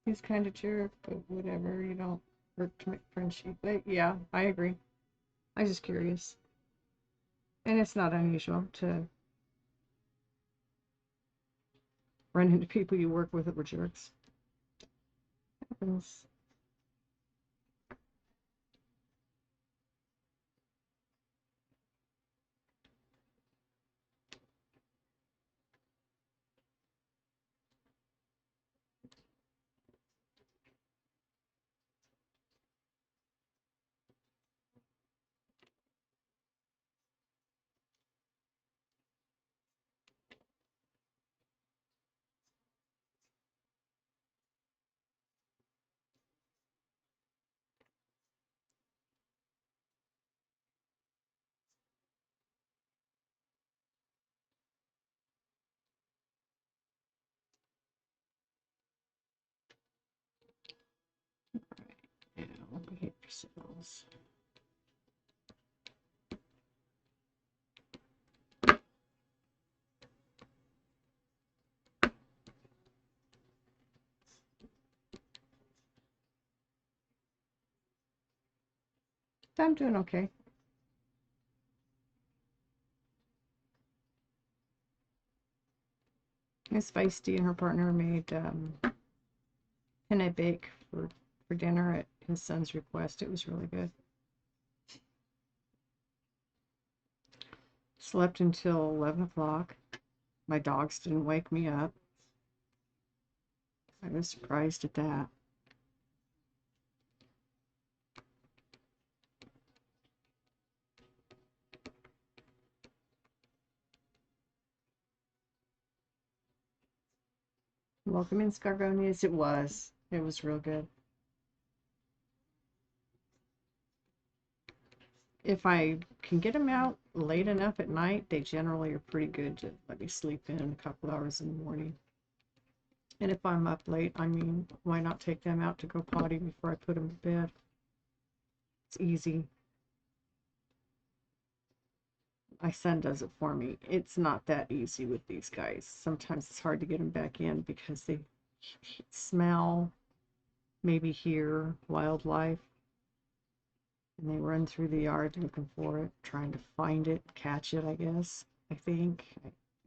He's kind of jerk, but whatever. You don't work to make friendship. But yeah, I agree. I'm just curious. And it's not unusual to run into people you work with that were jerks. Happens. Yeah, behavior signals. I'm doing okay. Miss Feisty and her partner made penne bake for dinner at his son's request. It was really good. Slept until 11 o'clock. My dogs didn't wake me up. I was surprised at that. Welcome in, Scargonias. It was. It was real good. If I can get them out late enough at night, they generally are pretty good to let me sleep in a couple hours in the morning. And if I'm up late, I mean, why not take them out to go potty before I put them to bed? It's easy. My son does it for me. It's not that easy with these guys. Sometimes it's hard to get them back in because they smell, maybe hear wildlife, and they run through the yard looking for it, trying to find it, catch it, I guess. I think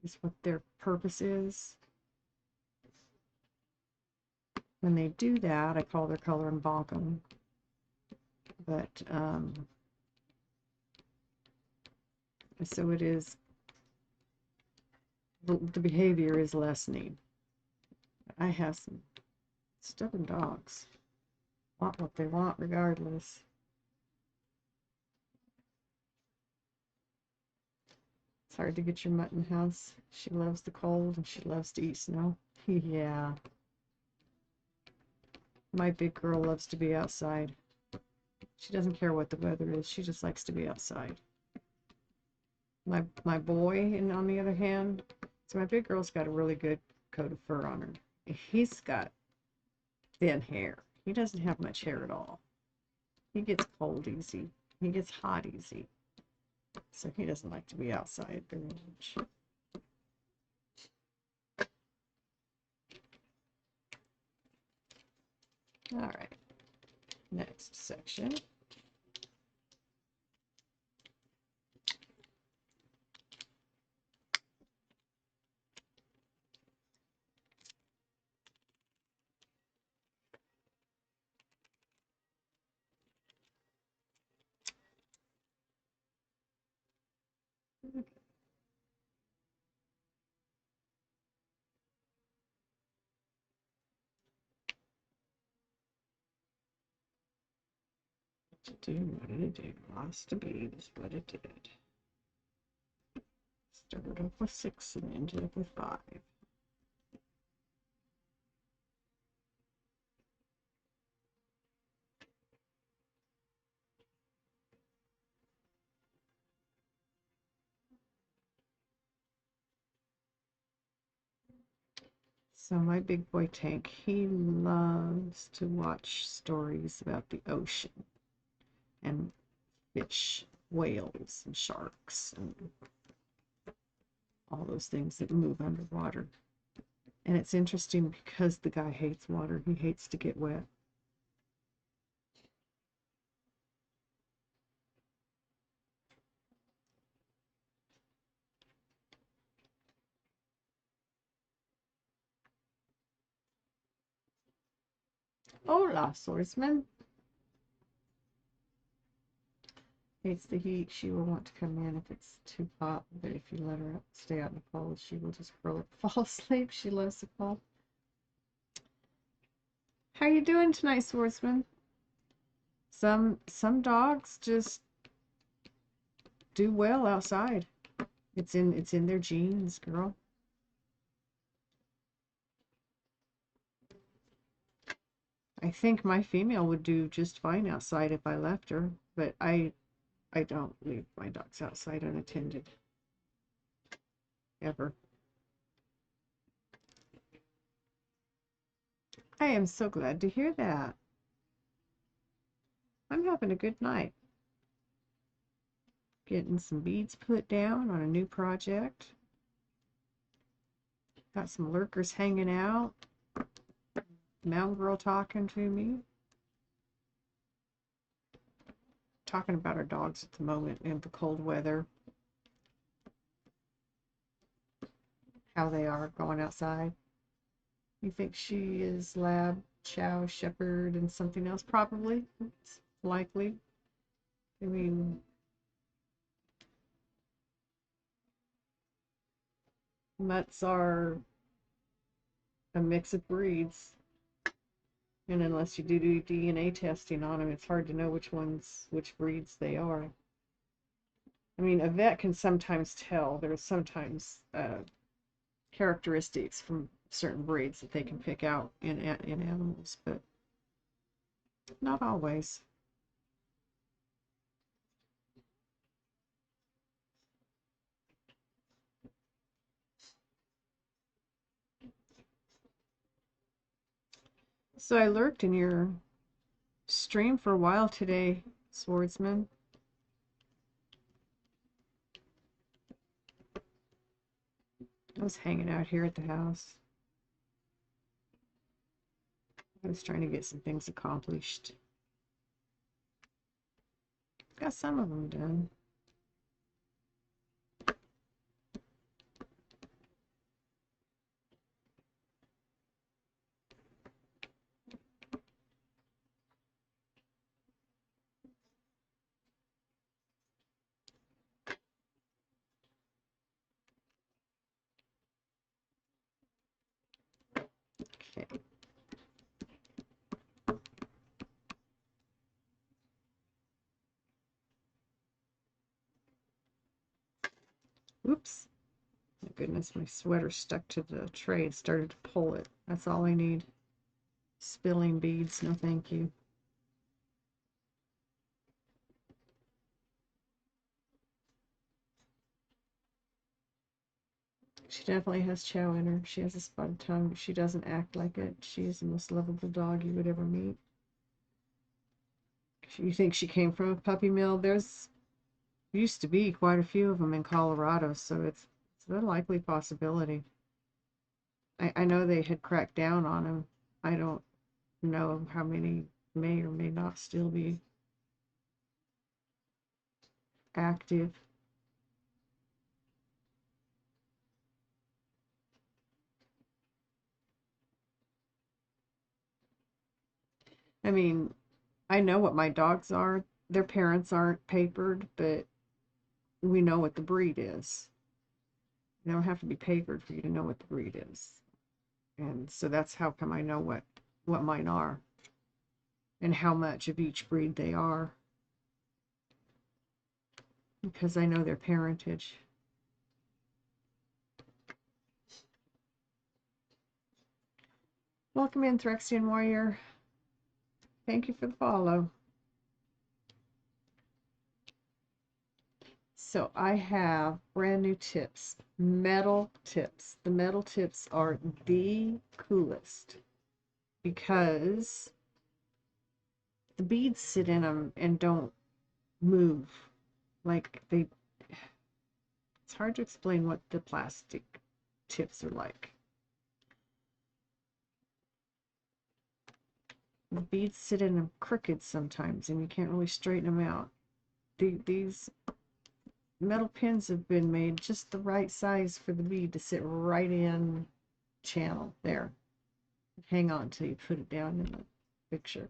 is what their purpose is. When they do that, I call their color and bonk them. But, so it is, the behavior is lessening. I have some stubborn dogs. Want what they want regardless. It's hard to get your mutt in the house. She loves the cold and she loves to eat snow. Yeah. My big girl loves to be outside. She doesn't care what the weather is. She just likes to be outside. My boy, and on the other hand, so my big girl's got a really good coat of fur on her. He's got thin hair. He doesn't have much hair at all. He gets cold easy. He gets hot easy. So he doesn't like to be outside very much. All right, next section. Okay. What did it do? Lost a bead is what it did. Started off with 6 and ended up with 5. So my big boy tank, he loves to watch stories about the ocean and fish, whales and sharks and all those things that move underwater. And it's interesting because the guy hates water. He hates to get wet. Hola, swordsman. Hates the heat. She will want to come in if it's too hot, but if you let her stay out in the cold, she will just curl up, fall asleep. She loves the cold. How you doing tonight, swordsman? Some dogs just do well outside. It's in their genes, girl. I think my female would do just fine outside if I left her, but I don't leave my dogs outside unattended. Ever. I am so glad to hear that. I'm having a good night. Getting some beads put down on a new project. Got some lurkers hanging out. Mountain girl talking to me. Talking about our dogs at the moment in the cold weather. How they are going outside. You think she is lab, chow, shepherd, and something else? Probably. It's likely. I mean, mutts are a mix of breeds. And unless you do DNA testing on them, it's hard to know which breeds they are. I mean, a vet can sometimes tell. There's sometimes characteristics from certain breeds that they can pick out in animals, but not always. So I lurked in your stream for a while today, Swordsman. I was hanging out here at the house. I was trying to get some things accomplished. Got some of them done. Okay. Oops. My goodness, my sweater stuck to the tray and started to pull it. That's all I need. Spilling beads, no thank you. She definitely has chow in her. She has a spotted tongue, but she doesn't act like it. She is the most lovable dog you would ever meet. You think she came from a puppy mill? There's used to be quite a few of them in Colorado, so it's a likely possibility. I know they had cracked down on them. I don't know how many may or may not still be active. I mean, I know what my dogs are. Their parents aren't papered, but we know what the breed is. You don't have to be papered for you to know what the breed is. And so that's how come I know what mine are and how much of each breed they are, because I know their parentage. Welcome in, Threxian Warrior. Thank you for the follow. So I have brand new tips, metal tips. The metal tips are the coolest because the beads sit in them and don't move. Like it's hard to explain what the plastic tips are like. The beads sit in them crooked sometimes and you can't really straighten them out. These metal pins have been made just the right size for the bead to sit right in channel there. Hang on till you put it down in the picture.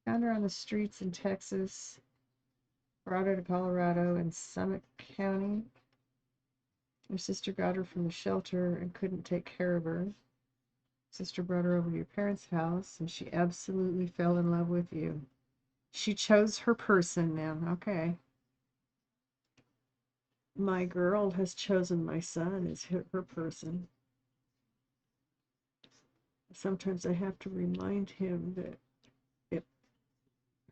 Found her on the streets in Texas, brought her to Colorado and Summit County. Her sister got her from the shelter and couldn't take care of her. Sister brought her over to your parents' house and she absolutely fell in love with you. She chose her person then. Okay. My girl has chosen my son as her person. Sometimes I have to remind him that it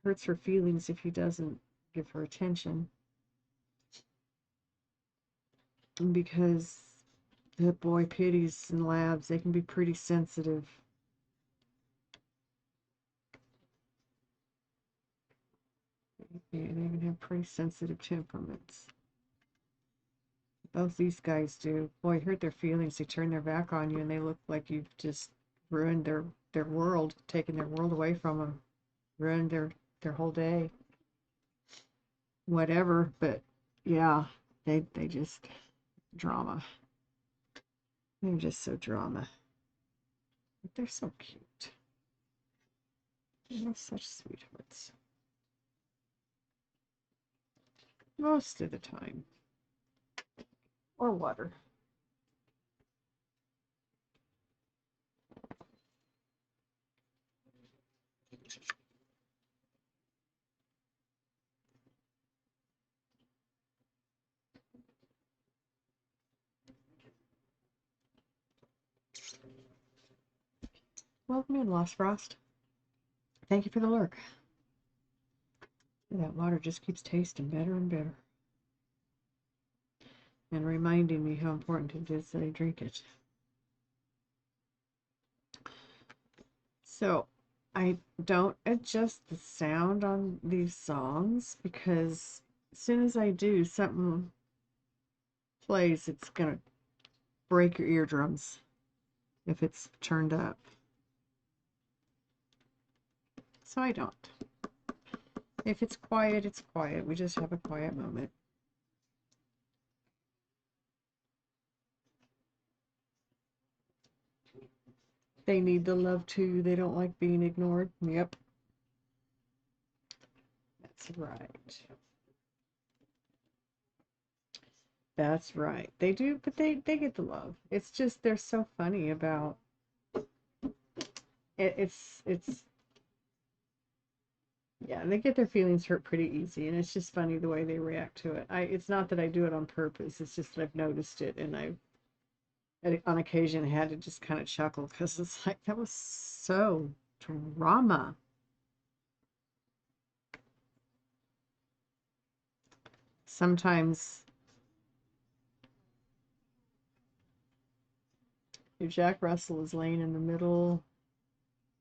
hurts her feelings if he doesn't give her attention. Because the boy pitties and labs, they can be pretty sensitive. Yeah, they even have pretty sensitive temperaments. Both these guys do. Boy, hurt their feelings. They turn their back on you and they look like you've just ruined their world, taken their world away from them, ruined their whole day. Whatever, but yeah, they just drama. They're just so drama. But they're so cute. They're such sweethearts. Most of the time. Or water. Welcome in, Lost Frost. Thank you for the lurk. That water just keeps tasting better and better. And reminding me how important it is that I drink it. So, I don't adjust the sound on these songs because as soon as I do, something plays, it's going to break your eardrums if it's turned up. So I don't. If it's quiet, it's quiet. We just have a quiet moment. They need the love too. They don't like being ignored. Yep. That's right. That's right. They do, but they get the love. It's just they're so funny about it. It's yeah, they get their feelings hurt pretty easy, and it's just funny the way they react to it. It's not that I do it on purpose. It's just that I've noticed it, and I've on occasion had to just kind of chuckle because it's like that was so drama. Sometimes if Jack Russell is laying in the middle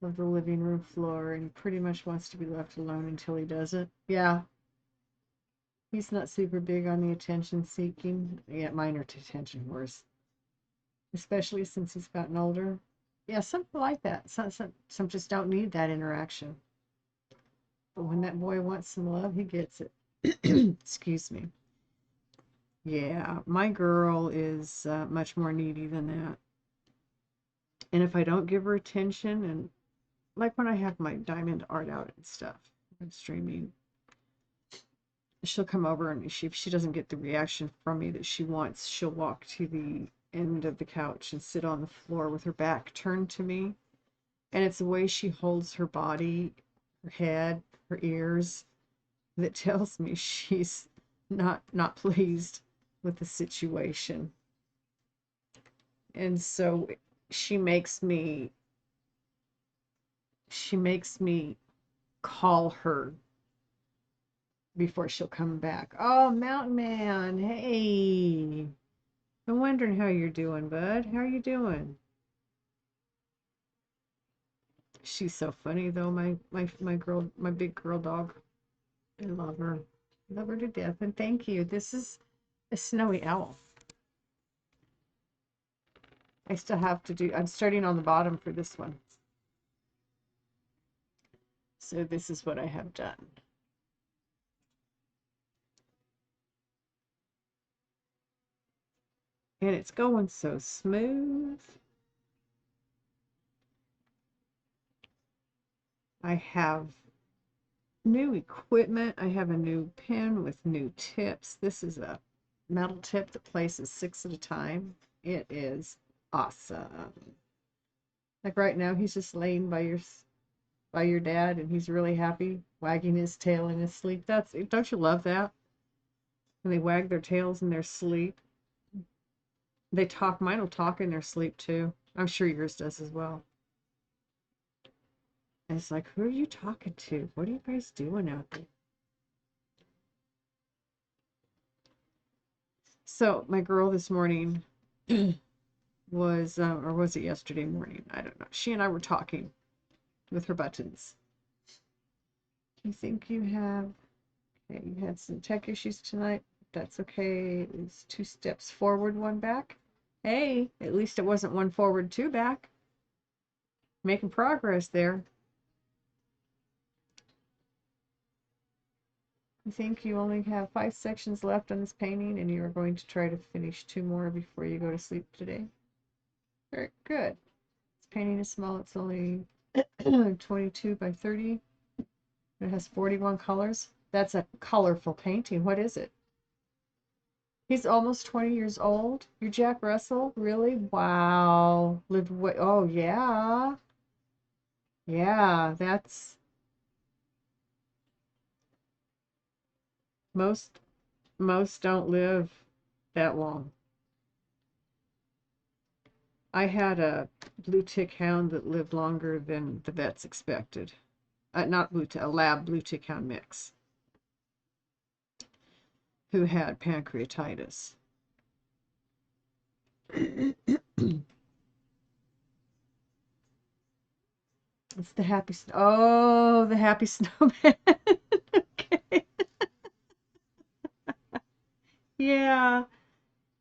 of the living room floor, and he pretty much wants to be left alone until he doesn't. Yeah, he's not super big on the attention seeking. Yeah, minor attention whores, especially since he's gotten older. Yeah, some people like that. Some just don't need that interaction. But when that boy wants some love, he gets it. Excuse me. Yeah, my girl is much more needy than that. And if I don't give her attention, and like when I have my diamond art out and stuff, I'm streaming, she'll come over and if she doesn't get the reaction from me that she wants, she'll walk to the end of the couch and sit on the floor with her back turned to me. And it's the way she holds her body, her head, her ears, that tells me she's not pleased with the situation. And so she makes me call her before she'll come back. Oh, Mountain Man, hey. I'm wondering how you're doing, bud. How are you doing? She's so funny though, my girl, my big girl dog. I love her. Love her to death. And thank you. This is a snowy owl. I still have to do, I'm starting on the bottom for this one. So this is what I have done. And it's going so smooth. I have new equipment. I have a new pen with new tips. This is a metal tip that places 6 at a time. It is awesome. Like right now, he's just laying by your dad, and he's really happy, wagging his tail in his sleep. Don't you love that? When they wag their tails in their sleep. They talk. Mine will talk in their sleep too. I'm sure yours does as well. And it's like, who are you talking to? What are you guys doing out there? So my girl this morning was, or was it yesterday morning? I don't know. She and I were talking with her buttons. You think you have, okay, you had some tech issues tonight. That's okay. It's 2 steps forward, 1 back. Hey, at least it wasn't 1 forward, 2 back. Making progress there. I think you only have 5 sections left on this painting, and you are going to try to finish 2 more before you go to sleep today. Very good. This painting is small. It's only 22 by 30. It has 41 colors. That's a colorful painting. What is it? He's almost 20 years old. You're Jack Russell? Really? Wow. Lived way. Oh, yeah. Yeah, that's most most don't live that long. I had a blue tick hound that lived longer than the vets expected. Not blue tick, a lab blue tick hound mix who had pancreatitis. It's the happy. Oh, the happy snowman. Okay. Yeah.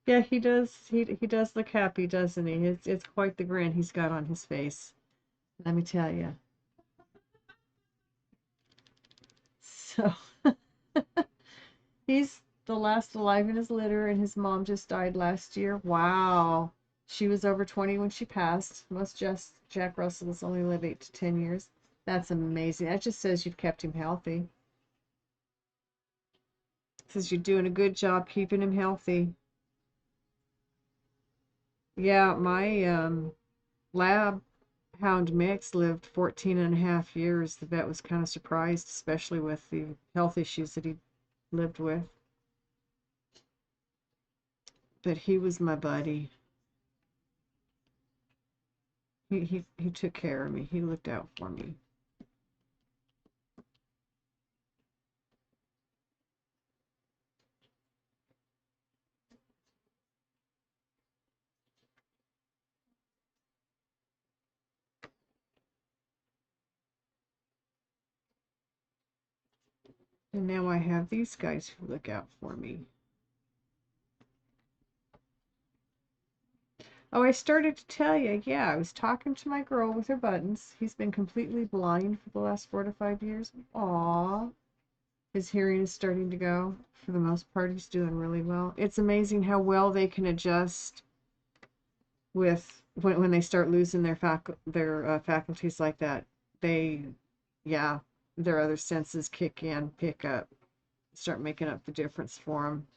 Yeah, he does. He does look happy, doesn't he? It's quite the grin he's got on his face. Let me tell you. So he's the last alive in his litter, and his mom just died last year. Wow. She was over 20 when she passed. Most just Jack Russells only live 8 to 10 years. That's amazing. That just says you've kept him healthy. It says you're doing a good job keeping him healthy. Yeah, my lab hound mix lived 14 and a half years. The vet was kind of surprised, especially with the health issues that he lived with. But he was my buddy. He took care of me. He looked out for me. And now I have these guys who look out for me. Oh, I started to tell you, yeah, I was talking to my girl with her buttons. He's been completely blind for the last 4 to 5 years. Aww. His hearing is starting to go. For the most part, he's doing really well. It's amazing how well they can adjust with when they start losing their faculties like that. They, yeah, their other senses kick in, pick up, start making up the difference for them.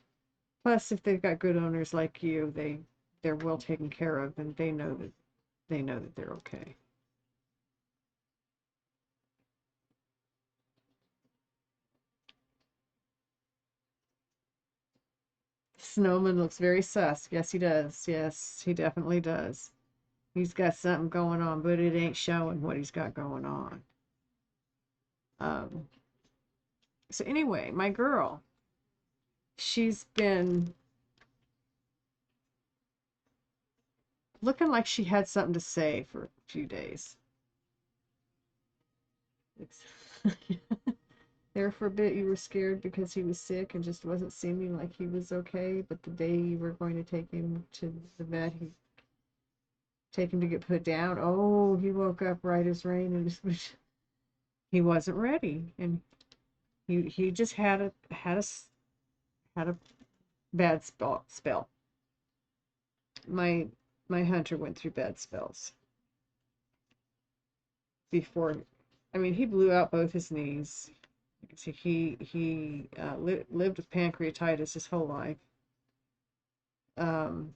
Plus, if they've got good owners like you, they're well taken care of, and they know that they're okay. Snowman looks very sus. Yes, he does. Yes, he definitely does. He's got something going on, but it ain't showing what he's got going on. Um, so anyway, my girl, she's been looking like she had something to say for a few days. It's there for a bit you were scared because he was sick and just wasn't seeming like he was okay, but the day you were going to take him to the vet, take him to get put down. Oh, he woke up right as rain and just, he wasn't ready, and he just had a bad spell. My my hunter went through bad spells before. I mean, he blew out both his knees. You can see he lived with pancreatitis his whole life. Um,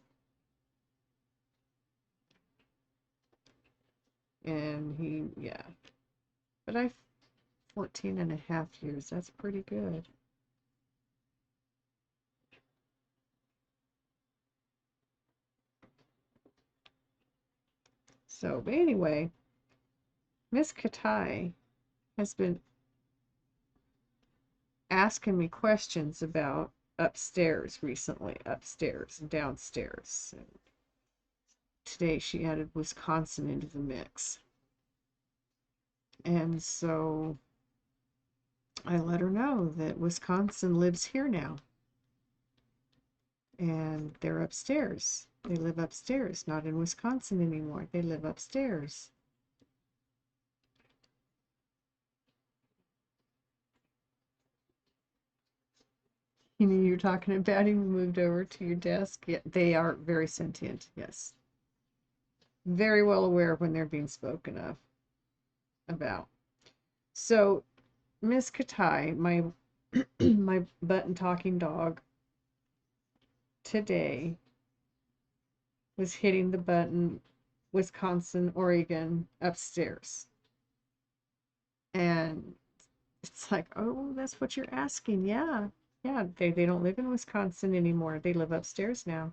and yeah. But I've 14 and a half years. That's pretty good. So, but anyway, Miss Katai has been asking me questions about upstairs recently, upstairs and downstairs. And today she added Wisconsin into the mix. And so I let her know that Wisconsin lives here now. And they're upstairs. They live upstairs, not in Wisconsin anymore. They live upstairs. You know, you're talking about him moved over to your desk. Yeah, they are very sentient, yes. Very well aware when they're being spoken of about. So Miss Katai, my my button talking dog, today was hitting the button Wisconsin, Oregon upstairs. And it's like, oh, that's what you're asking. Yeah. Yeah, they don't live in Wisconsin anymore. They live upstairs now.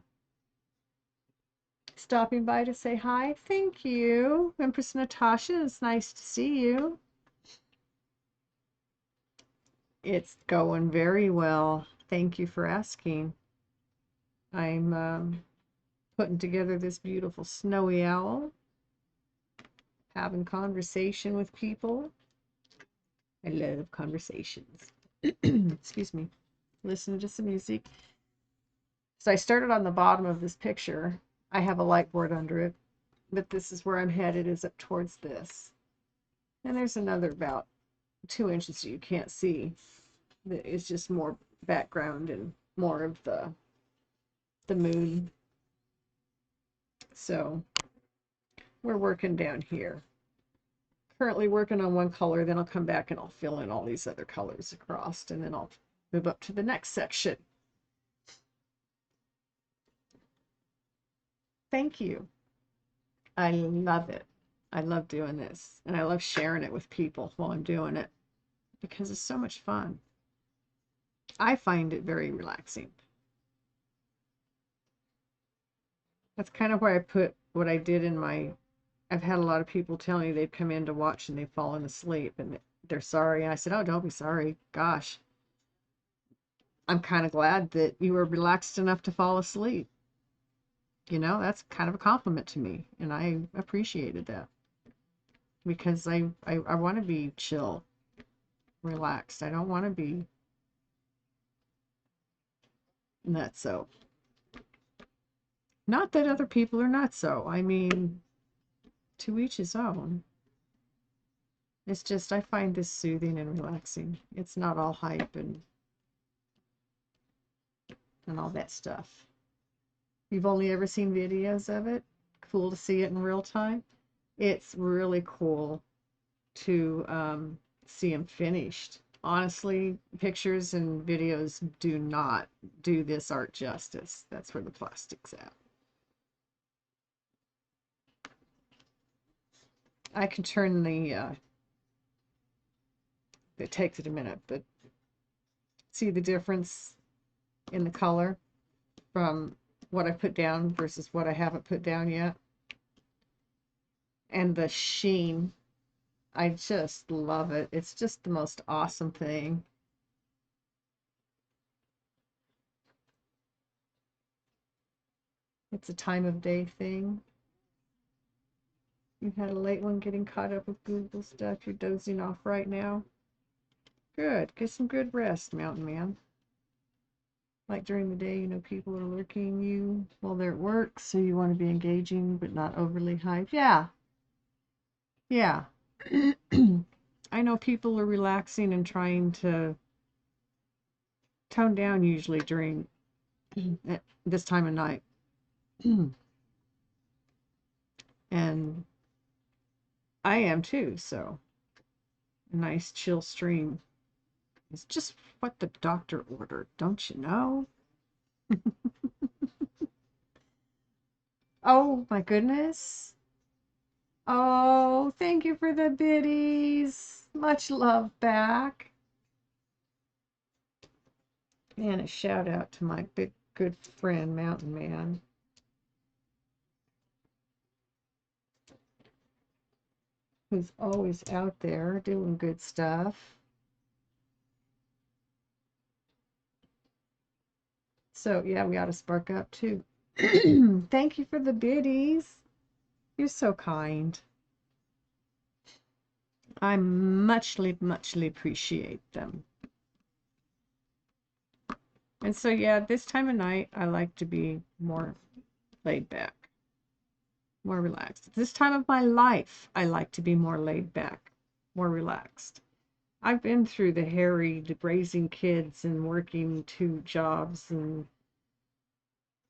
Stopping by to say hi. Thank you. Empress Natasha, it's nice to see you. It's going very well. Thank you for asking. I'm putting together this beautiful snowy owl, having conversation with people. I love conversations. Excuse me. Listen to some music. So I started on the bottom of this picture. I have a light board under it, but this is where I'm headed, is up towards this. And there's another about 2 inches you can't see. It's just more background and more of the moon. So we're working down here. Currently working on one color, then I'll come back and I'll fill in all these other colors across, and then I'll move up to the next section. Thank you. I love it. I love doing this, and I love sharing it with people while I'm doing it because it's so much fun. I find it very relaxing. That's kind of why I put what I did in my. I've had a lot of people tell me they've come in to watch and they've fallen asleep and they're sorry. And I said, oh, don't be sorry. Gosh, I'm kind of glad that you were relaxed enough to fall asleep. You know, that's kind of a compliment to me, and I appreciated that because I want to be chill, relaxed. I don't want to be nutso. Not that other people are not so. I mean, to each his own. It's just I find this soothing and relaxing. It's not all hype and all that stuff. You've only ever seen videos of it. Cool to see it in real time. It's really cool to see them finished. Honestly, pictures and videos do not do this art justice. That's where the plastic's at. I can turn the it takes it a minute, but see the difference in the color from what I put down versus what I haven't put down yet. And the sheen, I just love it. It's just the most awesome thing. It's a time of day thing. You had a late one getting caught up with Google stuff. You're dozing off right now. Good. Get some good rest, Mountain Man. Like during the day, you know, people are lurking you while they're at work, so you want to be engaging but not overly hyped. Yeah. Yeah. I know people are relaxing and trying to tone down usually during at this time of night. And I am too, so a nice chill stream is just what the doctor ordered, don't you know? Oh my goodness. Oh, thank you for the biddies. Much love back. And a shout out to my big good friend, Mountain Man. Who's always out there doing good stuff. So, yeah, we ought to spark up too. Thank you for the biddies. You're so kind. I muchly appreciate them. And so, yeah, this time of night, I like to be more laid back, more relaxed. This time of my life, I like to be more laid back, more relaxed. I've been through the harry raising kids and working 2 jobs and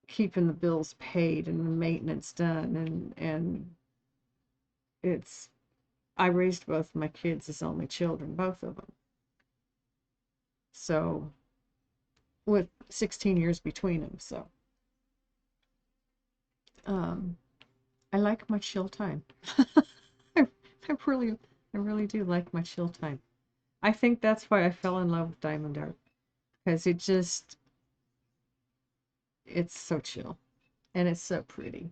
keeping the bills paid and the maintenance done, and it's I raised both my kids as only children, both of them. So with 16 years between them, so I like my chill time. I, I really do like my chill time. I think that's why I fell in love with Diamond Art, because it's so chill and it's so pretty.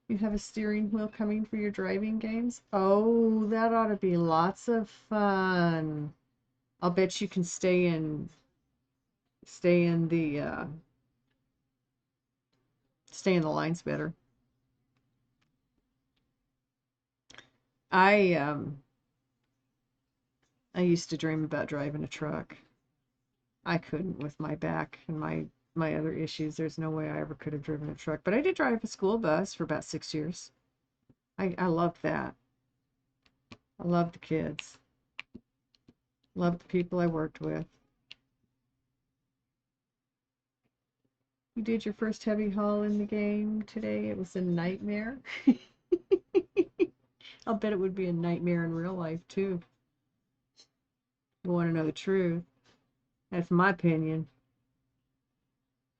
You have a steering wheel coming for your driving games? Oh, that ought to be lots of fun. I'll bet you can stay in the lines better. I used to dream about driving a truck. I couldn't with my back and my other issues. There's no way I ever could have driven a truck. But I did drive a school bus for about 6 years. I loved that. I loved the kids. Loved the people I worked with. You did your first heavy haul in the game today. It was a nightmare. I'll bet it would be a nightmare in real life too. You want to know the truth? That's my opinion.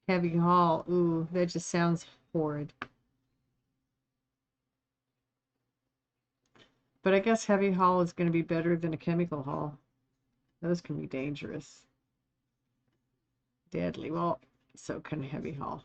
Heavy haul. Ooh, that just sounds horrid. But I guess heavy haul is going to be better than a chemical haul. Those can be dangerous. Deadly. Well, so can a heavy haul.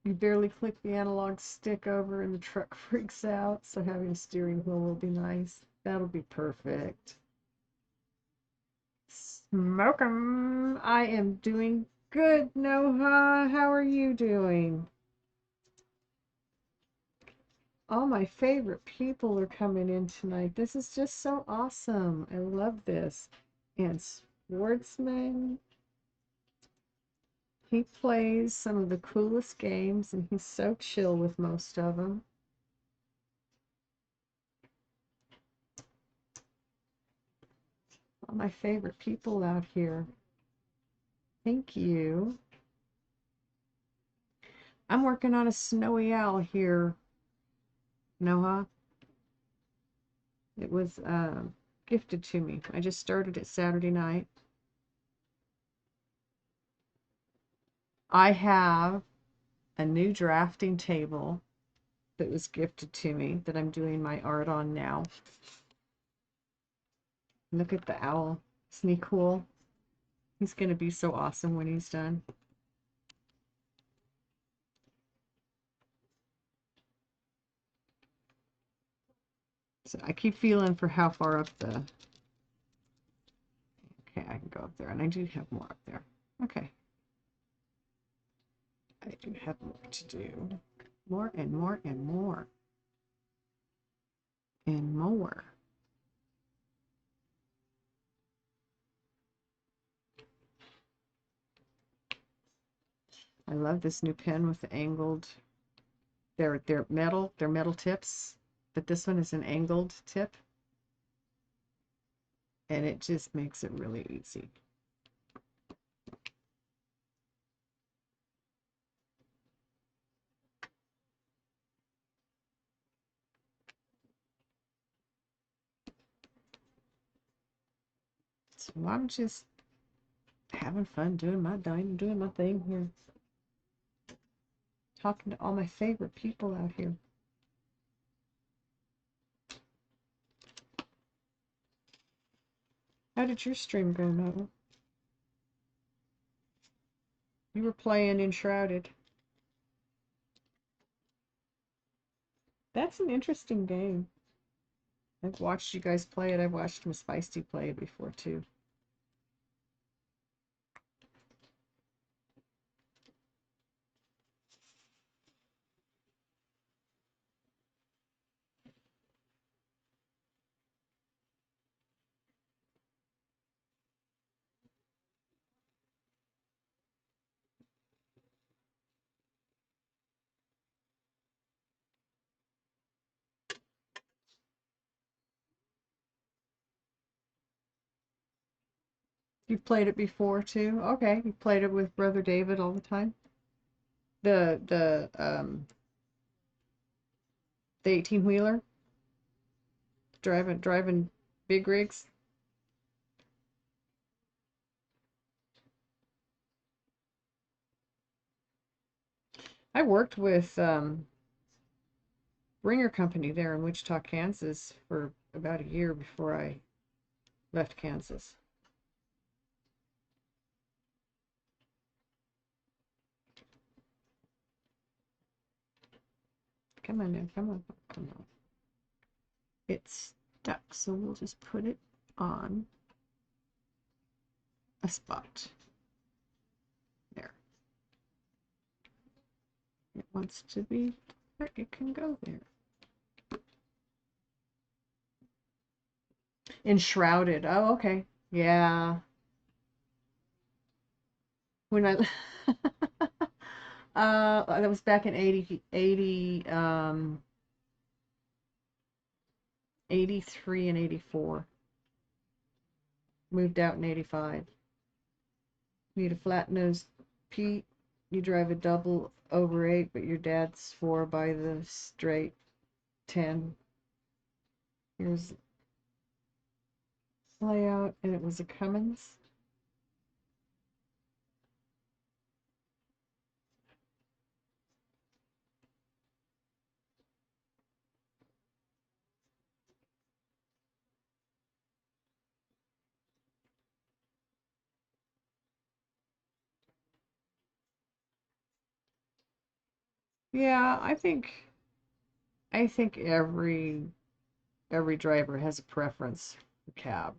You barely click the analog stick over and the truck freaks out, so having a steering wheel will be nice. That'll be perfect. Smoke 'em! I am doing Good, Noha. How are you doing? All my favorite people are coming in tonight. This is just so awesome. I love this. And Sportsman, he plays some of the coolest games, and he's so chill with most of them. All my favorite people out here. Thank you. I'm working on a snowy owl here, Noah. It was gifted to me. I just started it Saturday night. I have a new drafting table that was gifted to me that I'm doing my art on now. Look at the owl. Isn't he cool? He's going to be so awesome when he's done. So I keep feeling for how far up the... Okay, I can go up there, and I do have more up there. Okay. I do have more to do. More and more and more. And more. I love this new pen with the angled... They're metal tips, but this one is an angled tip. And it just makes it really easy. So I'm just having fun doing my thing here. Talking to all my favorite people out here. How did your stream go, Noah? You were playing Enshrouded. That's an interesting game. I've watched you guys play it. I've watched Miss Feisty play it before, too. You've played it before, too? Okay, you played it with Brother David all the time? The 18-wheeler? Driving big rigs? I worked with Ringer Company there in Wichita, Kansas for about a year before I left Kansas. Come on now, come on, come on. It's stuck, so we'll just put it on a spot. There. It wants to be there, it can go there. Enshrouded. Oh, okay. Yeah. When I that was back in 83 and 84. Moved out in 85. Need a flat nose Pete. You drive a double over 8, but your dad's 4 by the straight 10. Here's layout, and it was a Cummins. Yeah, I think every driver has a preference for cab.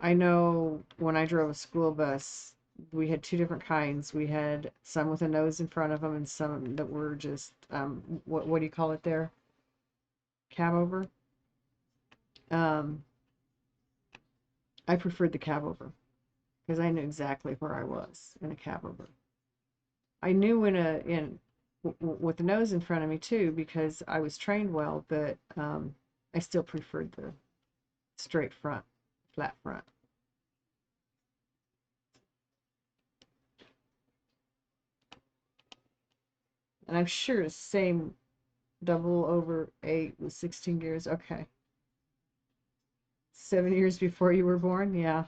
I know when I drove a school bus, We had two different kinds. We had some with a nose in front of them and some that were just, what do you call it there? Cab over. Um, I preferred the cab over because I knew exactly where I was in a cab over. I knew with the nose in front of me too because I was trained well, but I still preferred the straight front, flat front. And I'm sure the same 008 with 16 gears. Okay. 7 years before you were born? Yeah.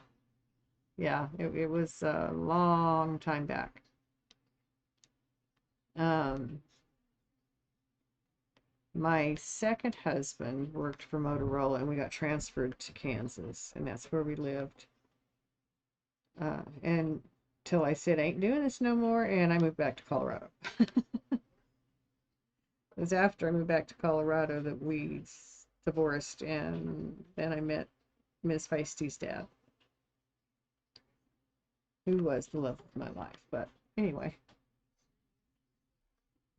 Yeah. It was a long time back. Um, my second husband worked for Motorola and we got transferred to Kansas, and that's where we lived. And till I said, ain't doing this no more, and I moved back to Colorado. It was after I moved back to Colorado that we divorced, and then I met Miss Feisty's dad, who was the love of my life. But anyway,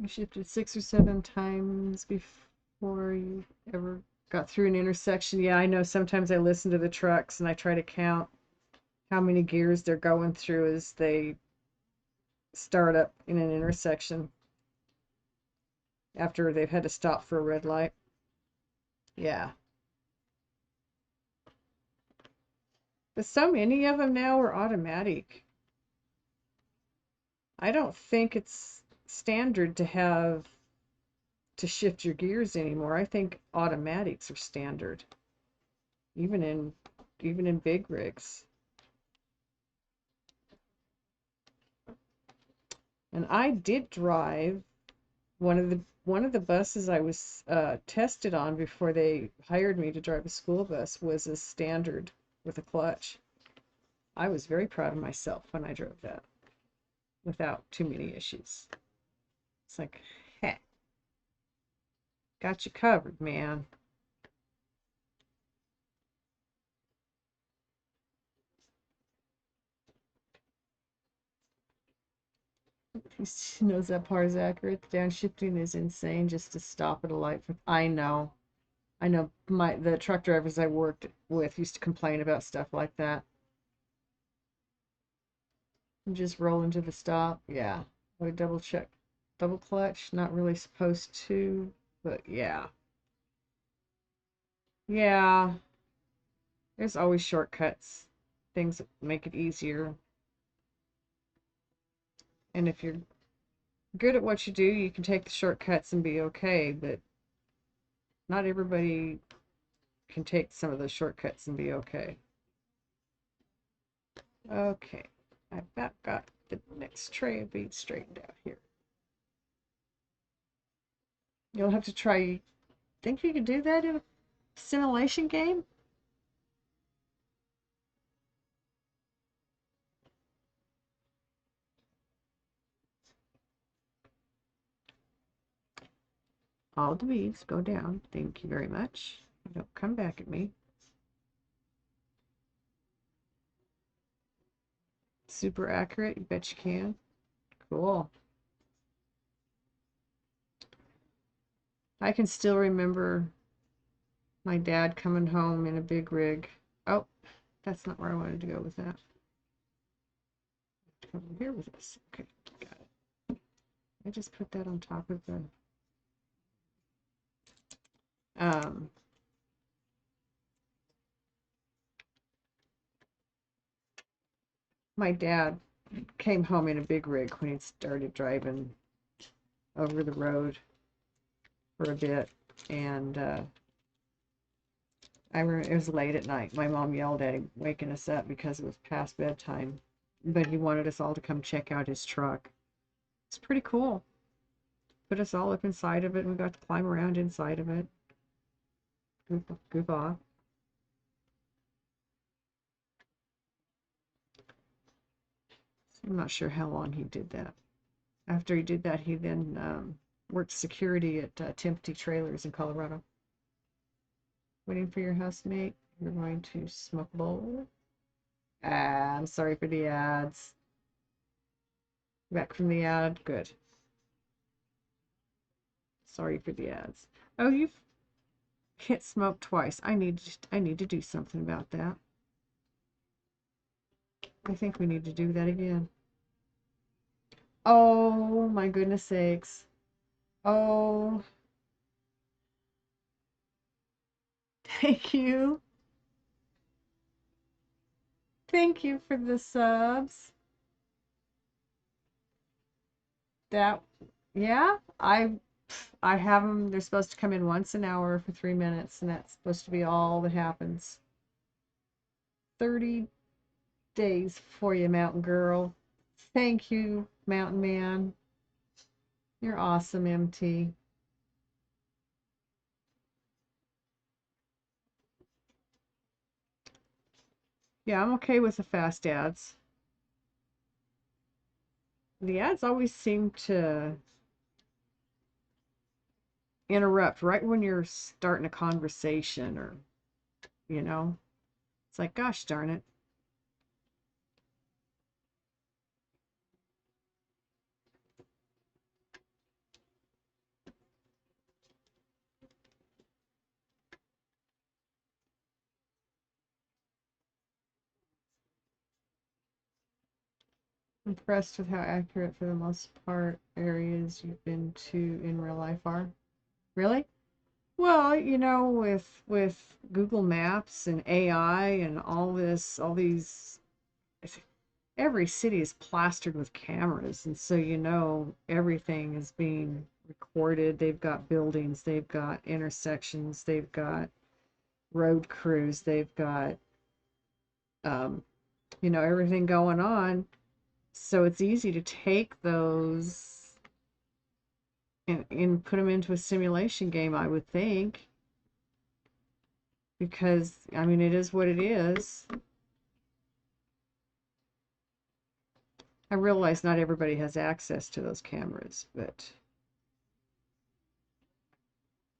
we shifted 6 or 7 times before you ever got through an intersection. Yeah, I know sometimes I listen to the trucks and I try to count how many gears they're going through as they start up in an intersection after they've had to stop for a red light. Yeah. But so many of them now are automatic. I don't think it's standard to shift your gears anymore. I think automatics are standard, even in big rigs. And I did drive one of the buses I was tested on before they hired me to drive a school bus was a standard with a clutch. I was very proud of myself when I drove that without too many issues. It's like, heck, got you covered, man. He knows that part is accurate. Downshifting is insane just to stop at a light. I know. I know the truck drivers I worked with used to complain about stuff like that. And just roll into the stop. Yeah. I would double check. Double clutch, not really supposed to, but yeah. Yeah. There's always shortcuts. Things that make it easier. And if you're good at what you do, you can take the shortcuts and be okay, but not everybody can take some of the shortcuts and be okay. Okay, I've about got the next tray of beads straightened out here. You'll have to try. Think you could do that in a simulation game? All the beads go down. Thank you very much. Don't come back at me. Super accurate. You bet you can. Cool. I can still remember my dad coming home in a big rig. Oh, that's not where I wanted to go with that. Over here with this. Okay, got it. I just put that on top of the um my dad came home in a big rig when he started driving over the road for a bit, and I remember it was late at night. My mom yelled at him, waking us up because it was past bedtime, but he wanted us all to come check out his truck. It's pretty cool. Put us all up inside of it, and we got to climb around inside of it. Goof off. I'm not sure how long he did that. After he did that, he then worked security at Tempty Trailers in Colorado. Waiting for your housemate. You're going to smoke a bowl. Ah, I'm sorry for the ads. Back from the ad. Good. Sorry for the ads. Oh, you've hit smoke twice. I need to do something about that. I think we need to do that again. Oh my goodness sakes. Oh, thank you. Thank you for the subs. That, yeah, I have them. They're supposed to come in once an hour for 3 minutes, and that's supposed to be all that happens. 30 days for you, Mountain Girl. Thank you, Mountain Man. You're awesome, MT. Yeah, I'm okay with the fast ads. The ads always seem to interrupt right when you're starting a conversation, or, you know, it's like, gosh darn it. Impressed with how accurate, for the most part, areas you've been to in real life are. Really? Well, with Google Maps and AI and all this, all these, every city is plastered with cameras, and so everything is being recorded. They've got buildings, they've got intersections, they've got road crews, they've got um, everything going on. So it's easy to take those and put them into a simulation game, I would think, because I mean it is what it is. I realize not everybody has access to those cameras, but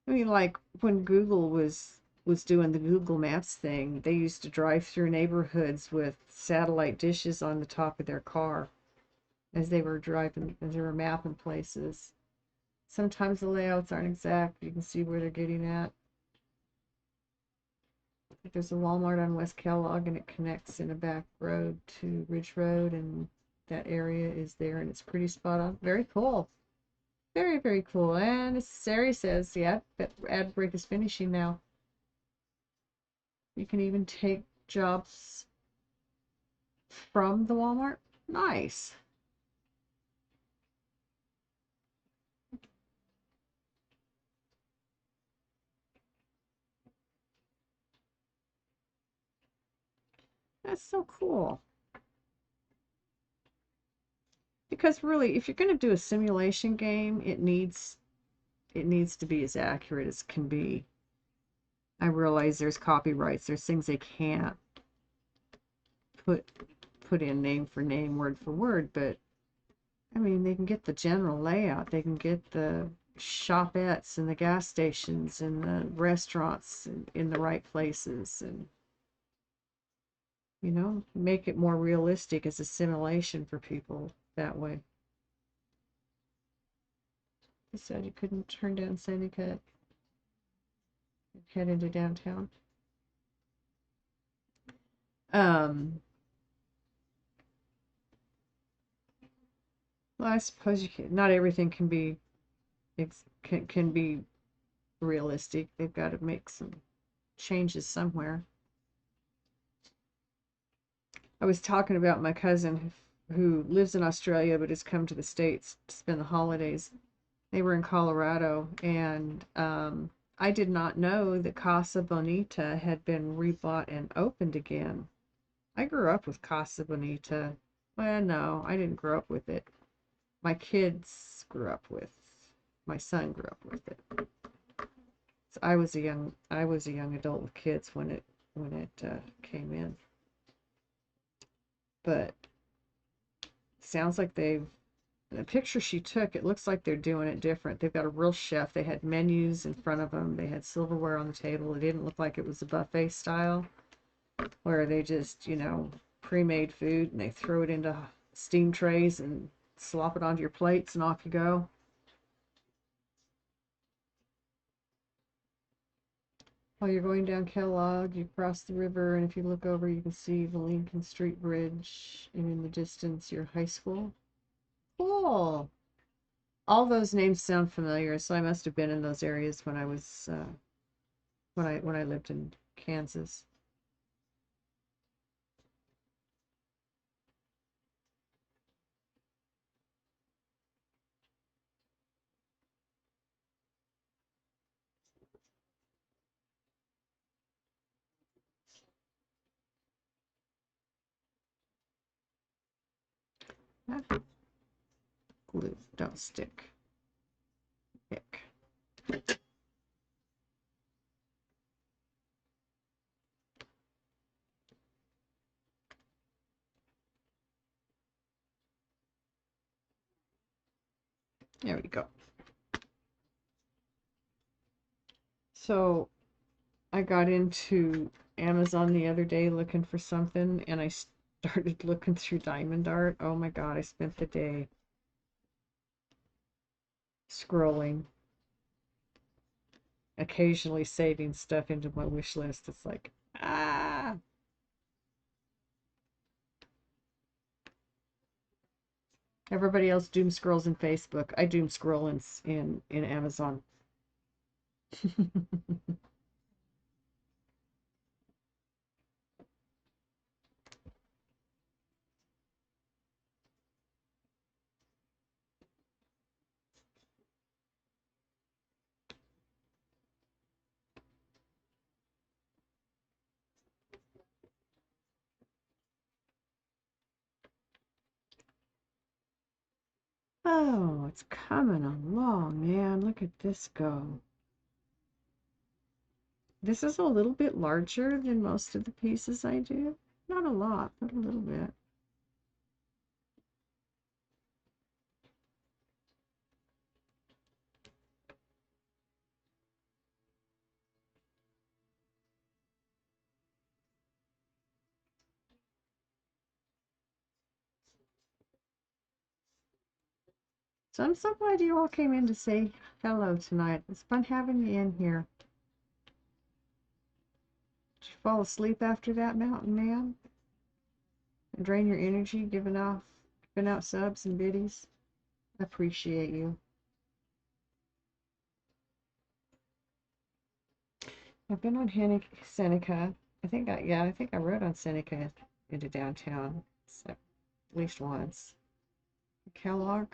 I mean, like when Google was doing the Google Maps thing, they used to drive through neighborhoods with satellite dishes on the top of their car as they were driving, as they were mapping places. Sometimes the layouts aren't exact, but you can see where they're getting at. There's a Walmart on West Kellogg, and it connects in a back road to Ridge Road, and that area is there, and it's pretty spot on. Very cool. Very, very cool. And as Sari says, the ad break is finishing now. You can even take jobs from the Walmart. Nice. That's so cool. Because really, if you're going to do a simulation game, it needs to be as accurate as can be. I realize there's copyrights, there's things they can't put in name for name, word for word, but I mean, they can get the general layout. They can get the shopettes and the gas stations and the restaurants in the right places, and make it more realistic as a simulation for people that way. You said you couldn't turn down Seneca and head into downtown. Well, I suppose you can. Not everything can be can be realistic. They've got to make some changes somewhere. I was talking about my cousin who lives in Australia but has come to the States to spend the holidays. They were in Colorado, and I did not know that Casa Bonita had been rebought and opened again. I grew up with Casa Bonita. Well, no, I didn't grow up with it. My kids grew up with. My son grew up with it. So I was a young adult with kids when it came in. But sounds like the picture she took, it looks like they're doing it different. They've got a real chef. They had menus in front of them. They had silverware on the table. It didn't look like it was a buffet style where they just, pre-made food and they throw it into steam trays and slop it onto your plates, and off you go. While you're going down Kellogg, you cross the river, and if you look over, you can see the Lincoln Street Bridge, and in the distance, your high school. Cool. All those names sound familiar, so I must have been in those areas when I was when I lived in Kansas. Ah, glue, don't stick. Pick. There we go. So I got into Amazon the other day looking for something, and I started looking through Diamond Art. Oh my God, I spent the day scrolling, occasionally saving stuff into my wish list. It's like, ah. Everybody else doom scrolls in Facebook. I doom scroll in Amazon. Oh, it's coming along, man. Look at this go. This is a little bit larger than most of the pieces I do. Not a lot, but a little bit. So I'm so glad you all came in to say hello tonight. It's fun having you in here. Did you fall asleep after that, Mountain Man? And drain your energy giving out subs and biddies? I appreciate you. I've been on Seneca. I think I rode on Seneca into downtown at least once. Kellogg,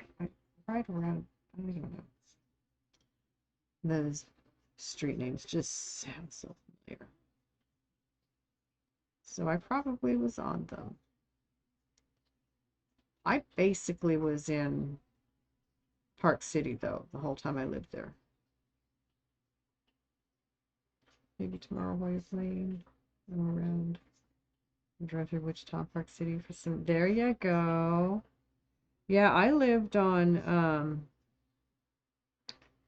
right around, I don't even know. Those street names just sound so familiar. So I probably was on them. I basically was in Park City, though, the whole time I lived there. Maybe tomorrow while you're playing, I'm around. Drive through Wichita, Park City for some. There you go. Yeah, I lived on,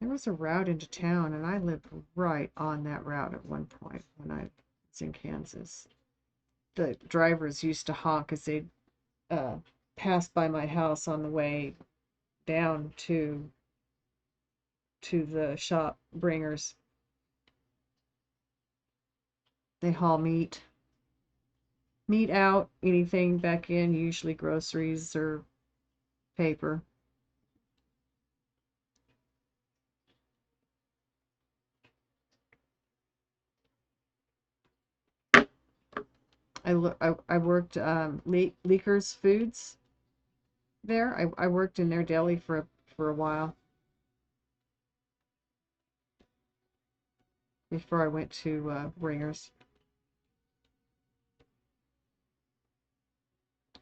there was a route into town, and I lived right on that route at one point when I was in Kansas. The drivers used to honk as they passed by my house on the way down to the shop bringers. They haul meat out, anything back in, usually groceries or paper. I worked Leakers Foods there. I worked in their deli for a while before I went to Bringers.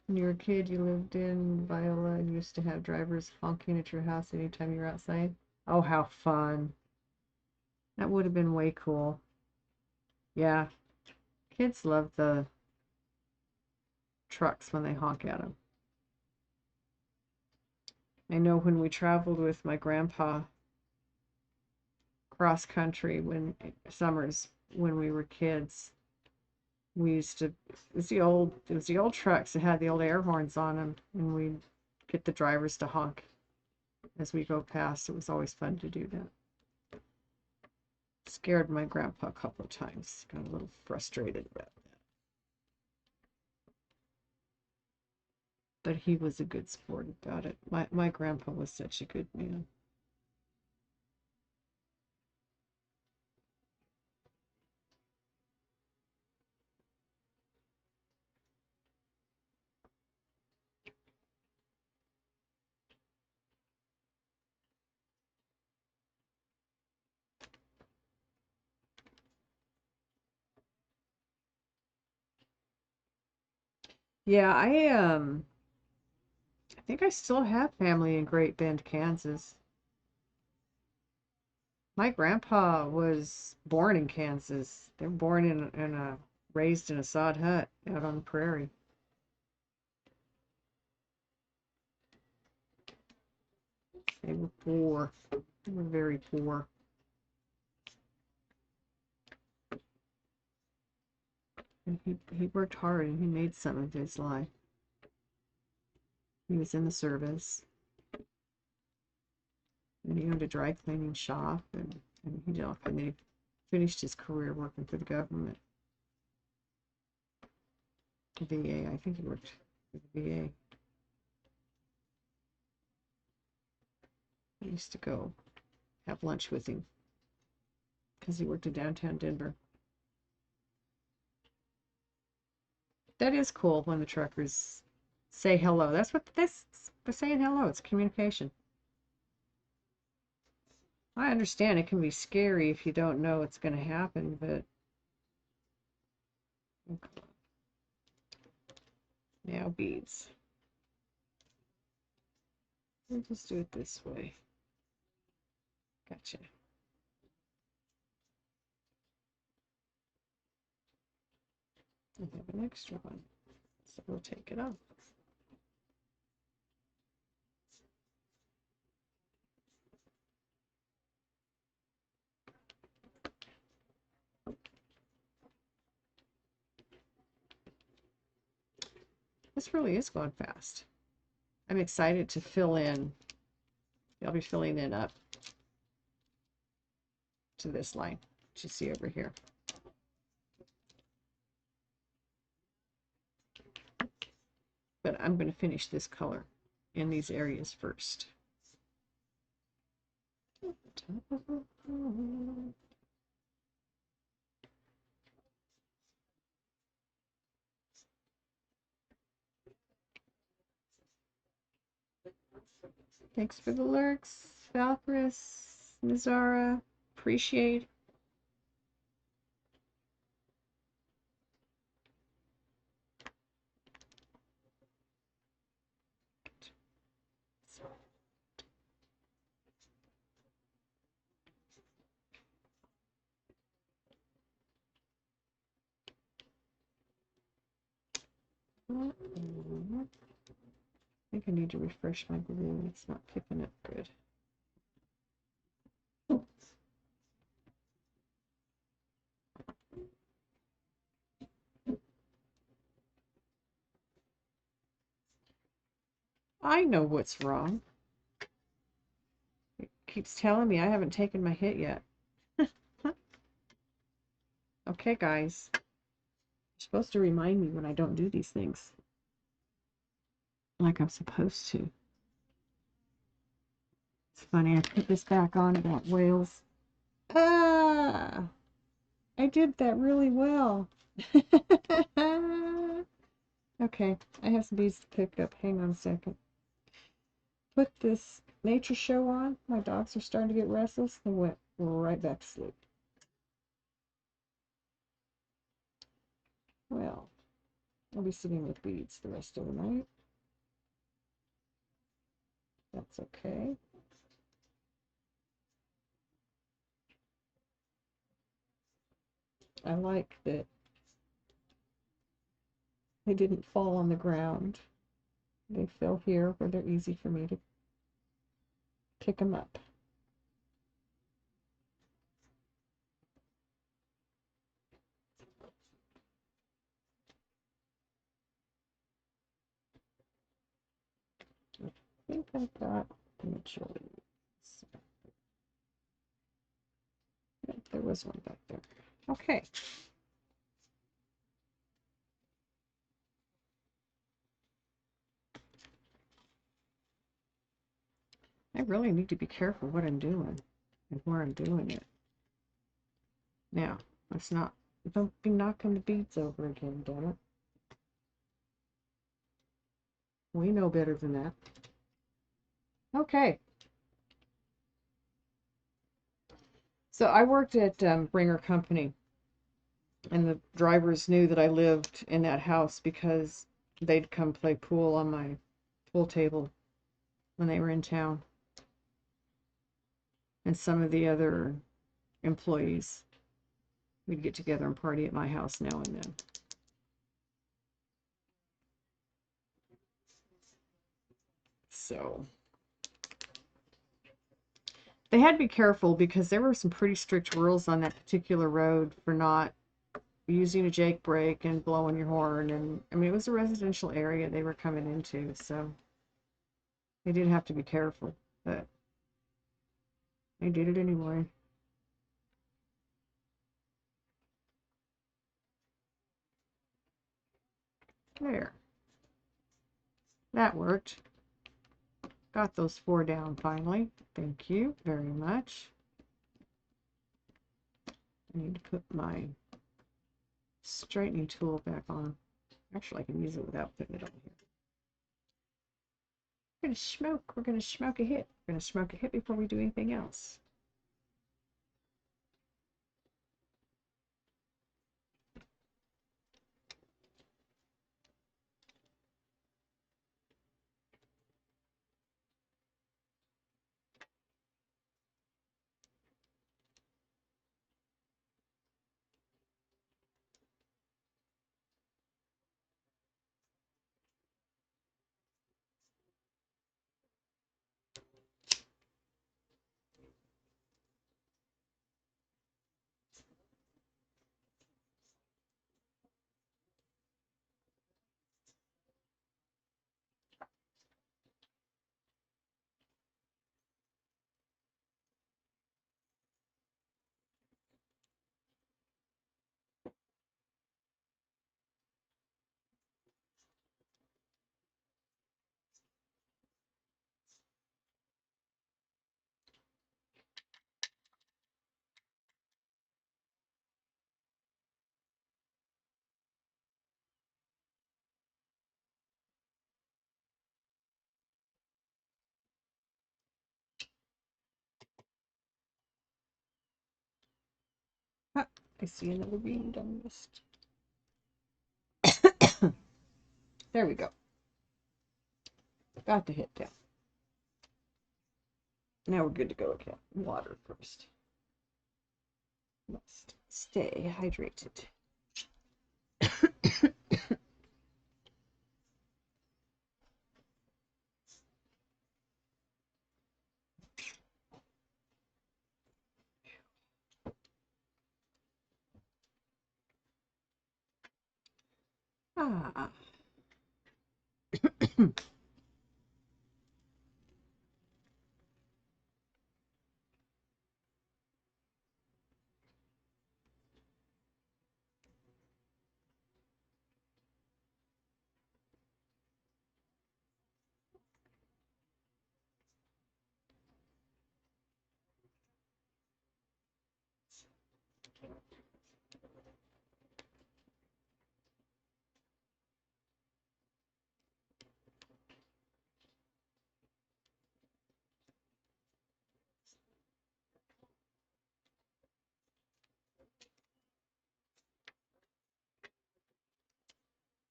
When you were a kid, you lived in Viola and used to have drivers honking at your house anytime you were outside. Oh, how fun. That would have been way cool. Yeah, kids love the trucks when they honk at them. I know when we traveled with my grandpa cross country when summers when we were kids, we used to, it was the old trucks that had the old air horns on them, and we'd get the drivers to honk as we go past. It was always fun to do that. Scared my grandpa a couple of times. Got a little frustrated about that. But he was a good sport about it. My grandpa was such a good man. Yeah, I think I still have family in Great Bend, Kansas. My grandpa was born in Kansas. They were born in a raised in a sod hut out on the prairie. They were poor. They were very poor. And he worked hard and he made some of his life. He was in the service. And he owned a dry cleaning shop and and he finished his career working for the government. The VA. I think he worked for the VA. I used to go have lunch with him because he worked in downtown Denver. That is cool when the truckers say hello. That's what this they're saying hello. It's communication. I understand it can be scary if you don't know what's going to happen, but okay. Now beads. We'll just do it this way. Gotcha. I have an extra one, so we'll take it off. This really is going fast. I'm excited to fill in. I'll be filling in up to this line that you see over here. But I'm going to finish this color in these areas first. Thanks for the lurks, Valkyris, Mizara. Appreciate. I think I need to refresh my glue. It's not picking up good. I know what's wrong. It keeps telling me I haven't taken my hit yet. Okay, guys. You're supposed to remind me when I don't do these things. Like I'm supposed to. It's funny, I put this back on about whales. Ah! I did that really well. Okay, I have some beads to pick up. Hang on a second. Put this nature show on. My dogs are starting to get restless. They went right back to sleep. Well, I'll be sitting with beads the rest of the night. That's okay. I like that they didn't fall on the ground. They fell here where they're easy for me to pick them up. I've got the majority. There was one back there. Okay. I really need to be careful what I'm doing and where I'm doing it. Now, let's not, don't be knocking the beads over again, damn it. We know better than that. Okay. So I worked at Bringer Company, and the drivers knew that I lived in that house because they'd come play pool on my pool table when they were in town. And some of the other employees, we'd get together and party at my house now and then. So they had to be careful because there were some pretty strict rules on that particular road for not using a Jake brake and blowing your horn. And I mean, it was a residential area they were coming into, so they did have to be careful, but they did it anyway. There. That worked. Got those 4 down finally. Thank you very much. I need to put my straightening tool back on. Actually, I can use it without putting it on here. We're gonna smoke. We're gonna smoke a hit. We're gonna smoke a hit before we do anything else. Ah, I see another bead I missed. There we go. Got the hit down. Now we're good to go again. Water first. Must stay hydrated. Ah.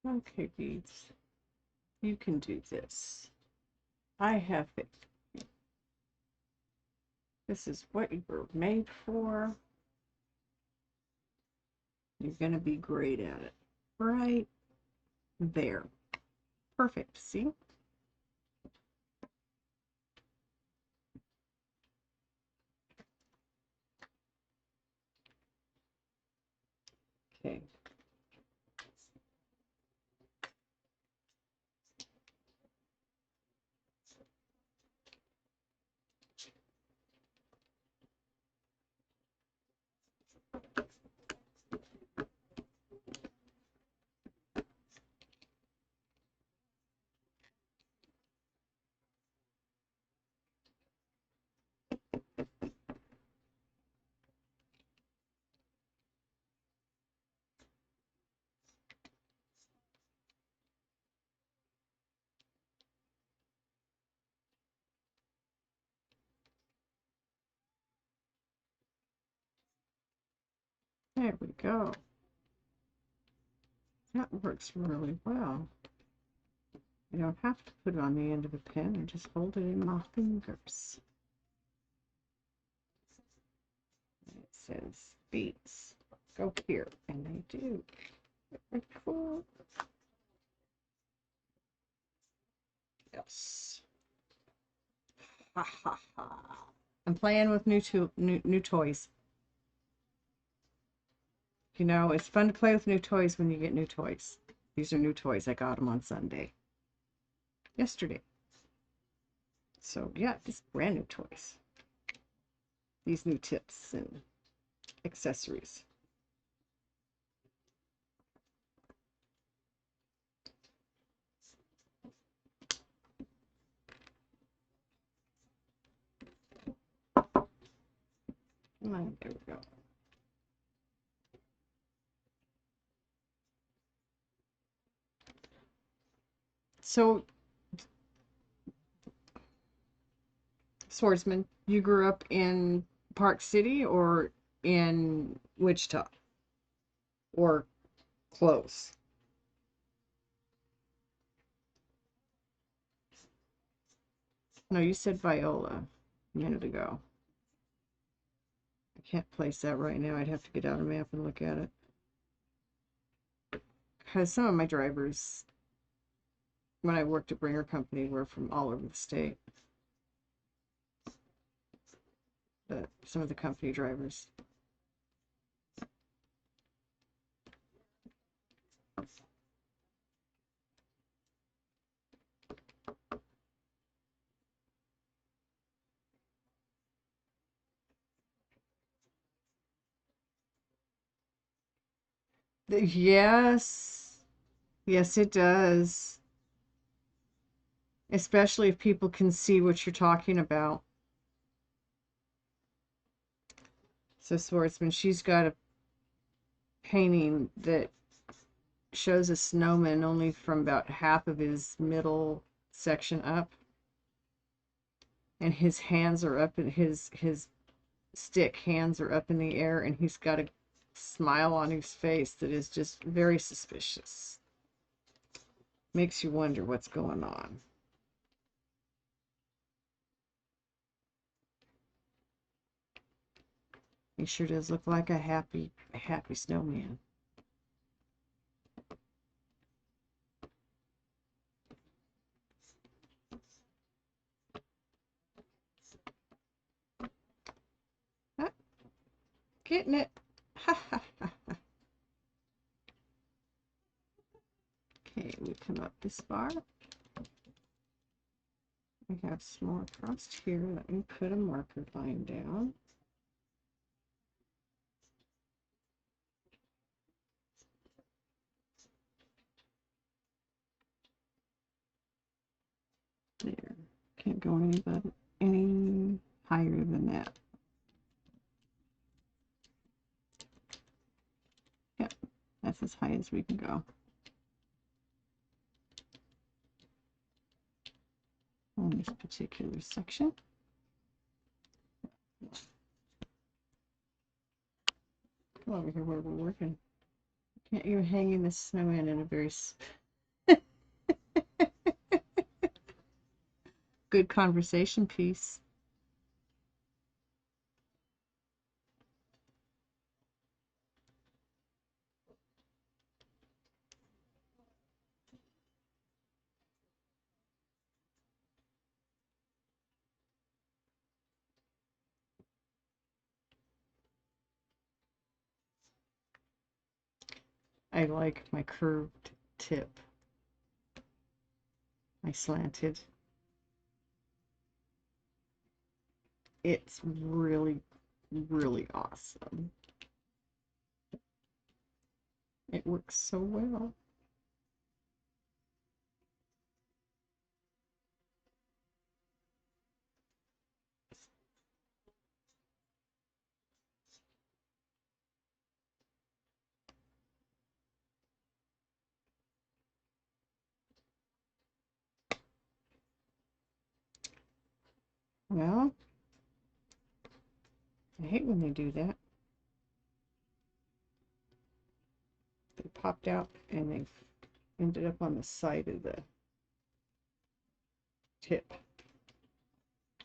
Okay, beads. You can do this. I have it. This is what you were made for. You're going to be great at it. Right there. Perfect. See? Okay. There we go. That works really well. I don't have to put it on the end of a pen. I just hold it in my fingers. It says beats. Go here. And they do. Very cool. Yes. Ha ha ha. I'm playing with new toys. You know, it's fun to play with new toys when you get new toys. These are new toys. I got them on Sunday. Yesterday. So, yeah, just brand new toys. These new tips and accessories. There we go. So, Swordsman, you grew up in Park City or in Wichita? Or close? No, you said Viola a minute ago. I can't place that right now. I'd have to get out a map and look at it. Because some of my drivers, when I worked at Bringer Company, were from all over the state. But some of the company drivers. Yes. Yes, it does. Especially if people can see what you're talking about. So Swordsman, she's got a painting that shows a snowman only from about half of his middle section up. And his hands are up, and his stick hands are up in the air, and he's got a smile on his face that is just very suspicious. Makes you wonder what's going on. He sure does look like a happy snowman. Ah, getting it. Okay, we come up this far. We have some more across here. Let me put a marker line down. There. Can't go any higher than that. Yep, that's as high as we can go. On this particular section. Come over here where we're working. Can't you hanging this snowman in a very good conversation piece. I like my curved tip. My slanted. It's really, really awesome. It works so well. Well, I hate when they do that. They popped out and they ended up on the side of the tip.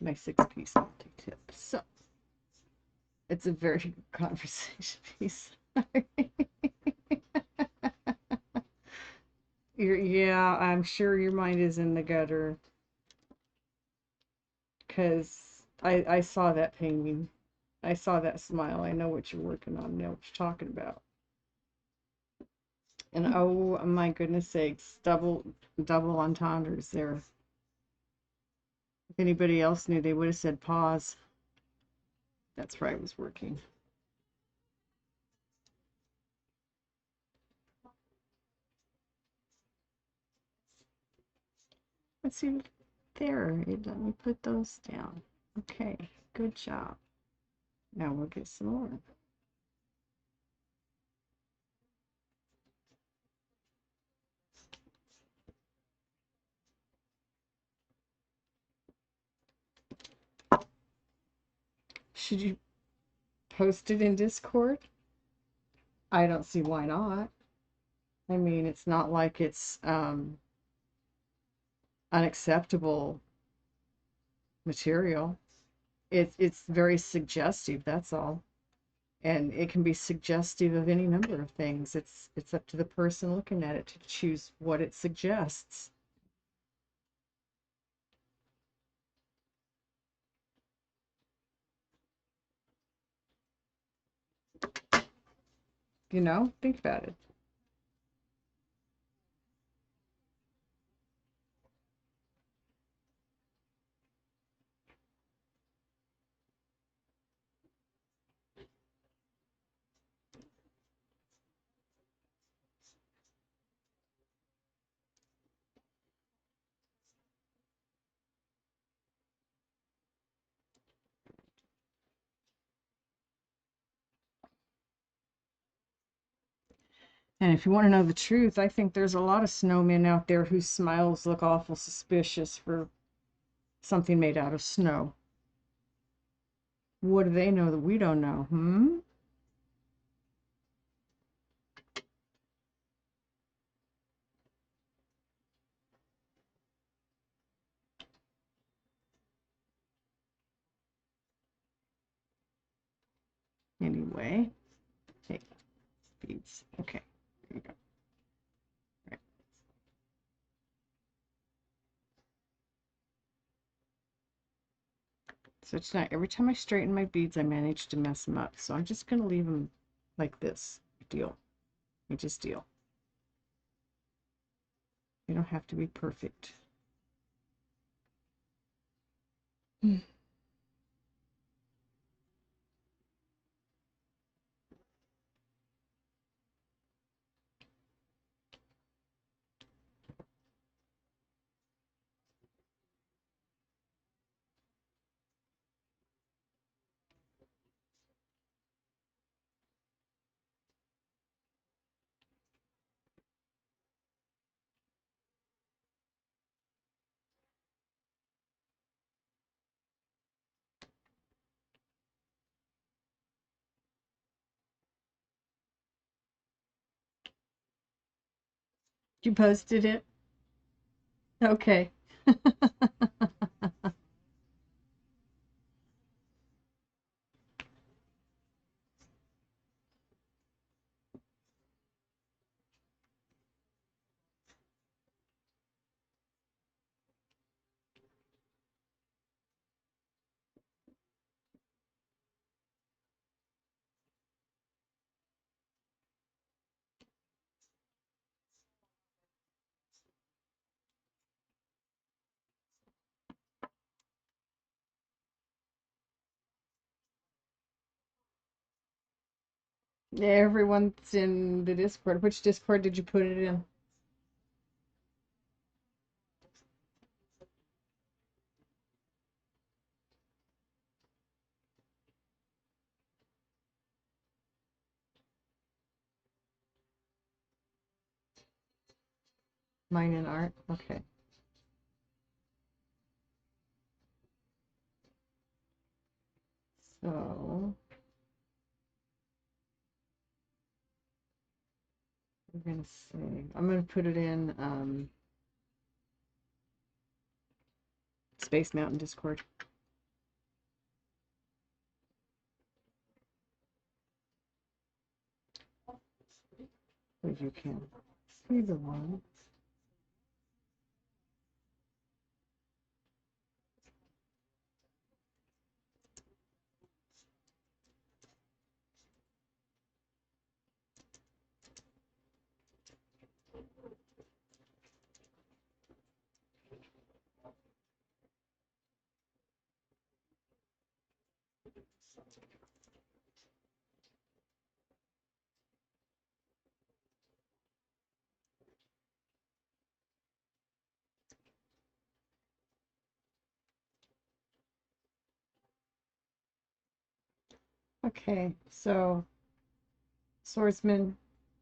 My 6-piece multi-tip. So it's a very good conversation piece. Yeah, I'm sure your mind is in the gutter. Because I saw that painting. I saw that smile. I know what you're working on. I know what you're talking about. And oh my goodness sakes, double entendres there. If anybody else knew, they would have said pause. That's where I was working. Let's see. There, it let me put those down. Okay, good job. Now we'll get some more. Should you post it in Discord? I don't see why not. I mean, it's not like it's unacceptable material. It's very suggestive, that's all. And it can be suggestive of any number of things. It's up to the person looking at it to choose what it suggests. You know, think about it. And if you want to know the truth, I think there's a lot of snowmen out there whose smiles look awful suspicious for something made out of snow. What do they know that we don't know? Anyway, hey, beads. Okay, there you go. Right. So it's not every time I straighten my beads, I manage to mess them up. So I'm just going to leave them like this. Deal. You just deal. You don't have to be perfect. You posted it? Okay. Everyone's in the Discord. Which Discord did you put it in? Mine and Art? Okay. So we're going to say, I'm going to put it in Space Mountain Discord. If you can see the one. Okay, so Swordsman,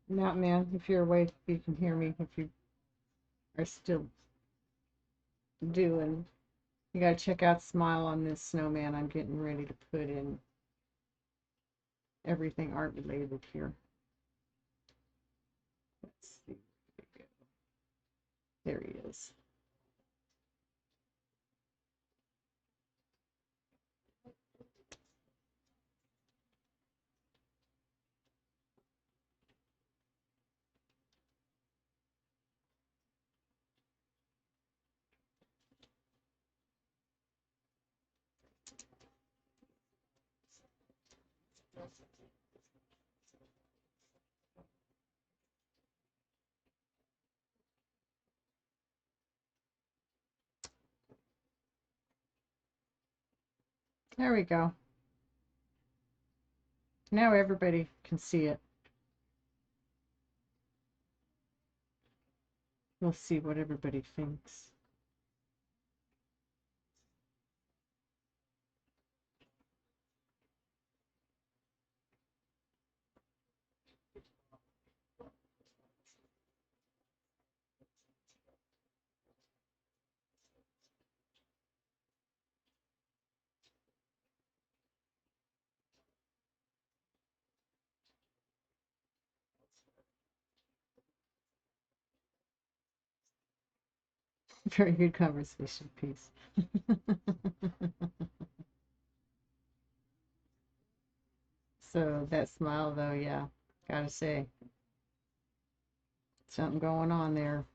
Mountain Man, if you're awake, you can hear me. If you are still doing, you gotta check out Smile on this snowman. I'm getting ready to put in everything art related here. Let's see. There he is. There we go. Now everybody can see it. We'll see what everybody thinks. Very good conversation piece. So that smile though, yeah, gotta say, something going on there.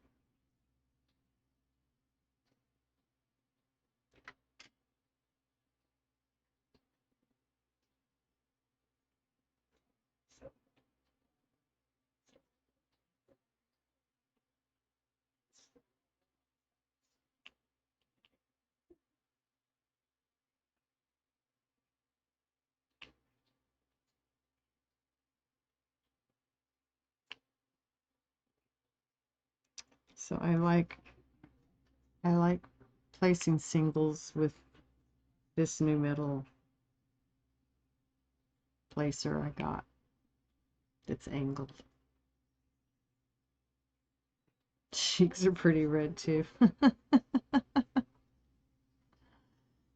So I like placing singles with this new metal placer I got that's angled. Cheeks are pretty red too.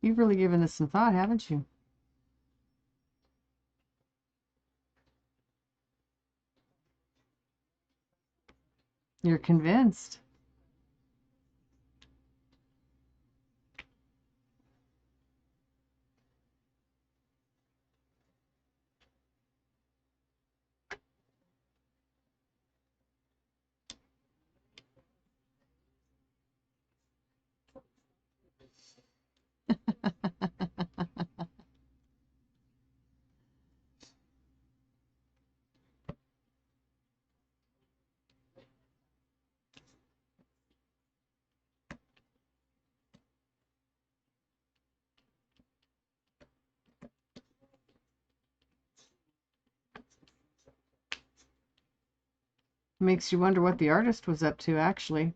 You've really given this some thought, haven't you? You're convinced. Makes you wonder what the artist was up to, actually.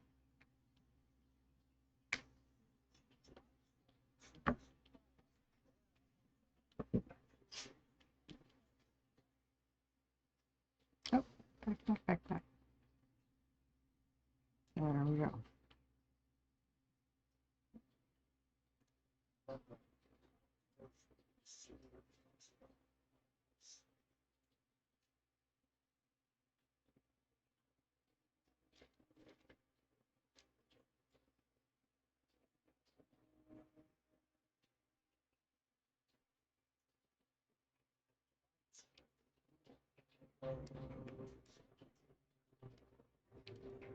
Oh, back. There we go.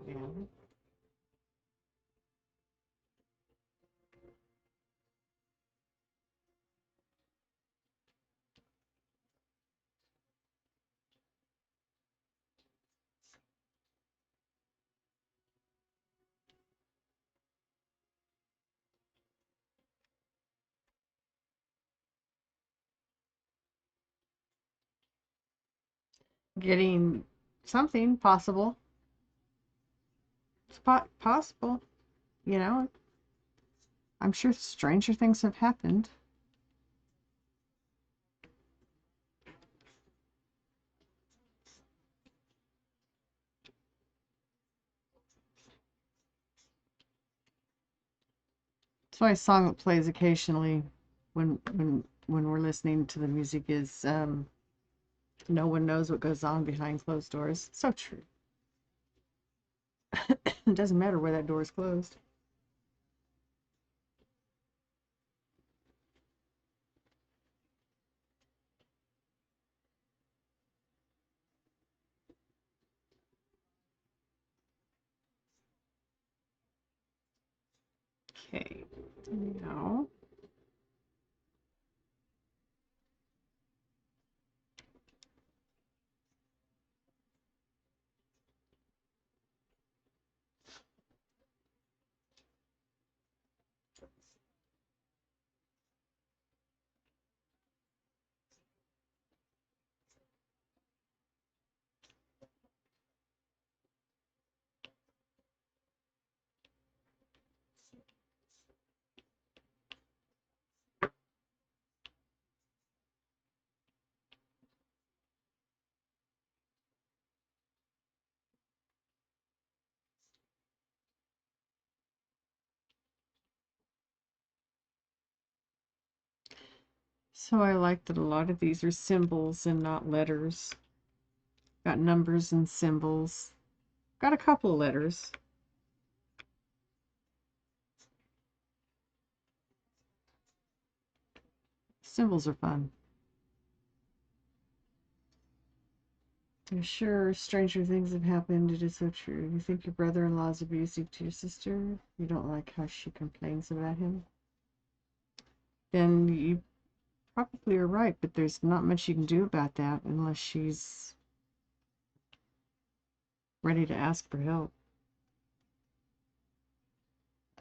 Yeah. Getting something possible. It's possible, you know. I'm sure stranger things have happened. That's why a song that plays occasionally when we're listening to the music is no one knows what goes on behind closed doors. So true. It doesn't matter where that door is closed. Okay, now so I like that a lot of these are symbols and not letters. Got numbers and symbols. Got a couple letters. Symbols are fun. I'm sure stranger things have happened. It is so true. You think your brother-in-law is abusive to your sister? You don't like how she complains about him? Then you probably are right, but there's not much you can do about that unless she's ready to ask for help.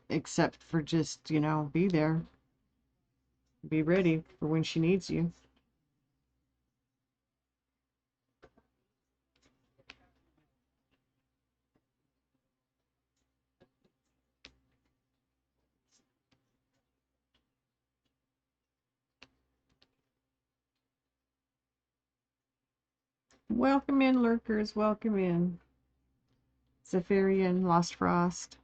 Except for just, be there. Be ready for when she needs you. Welcome in, lurkers. Welcome in. Zephyrian, Lost Frost.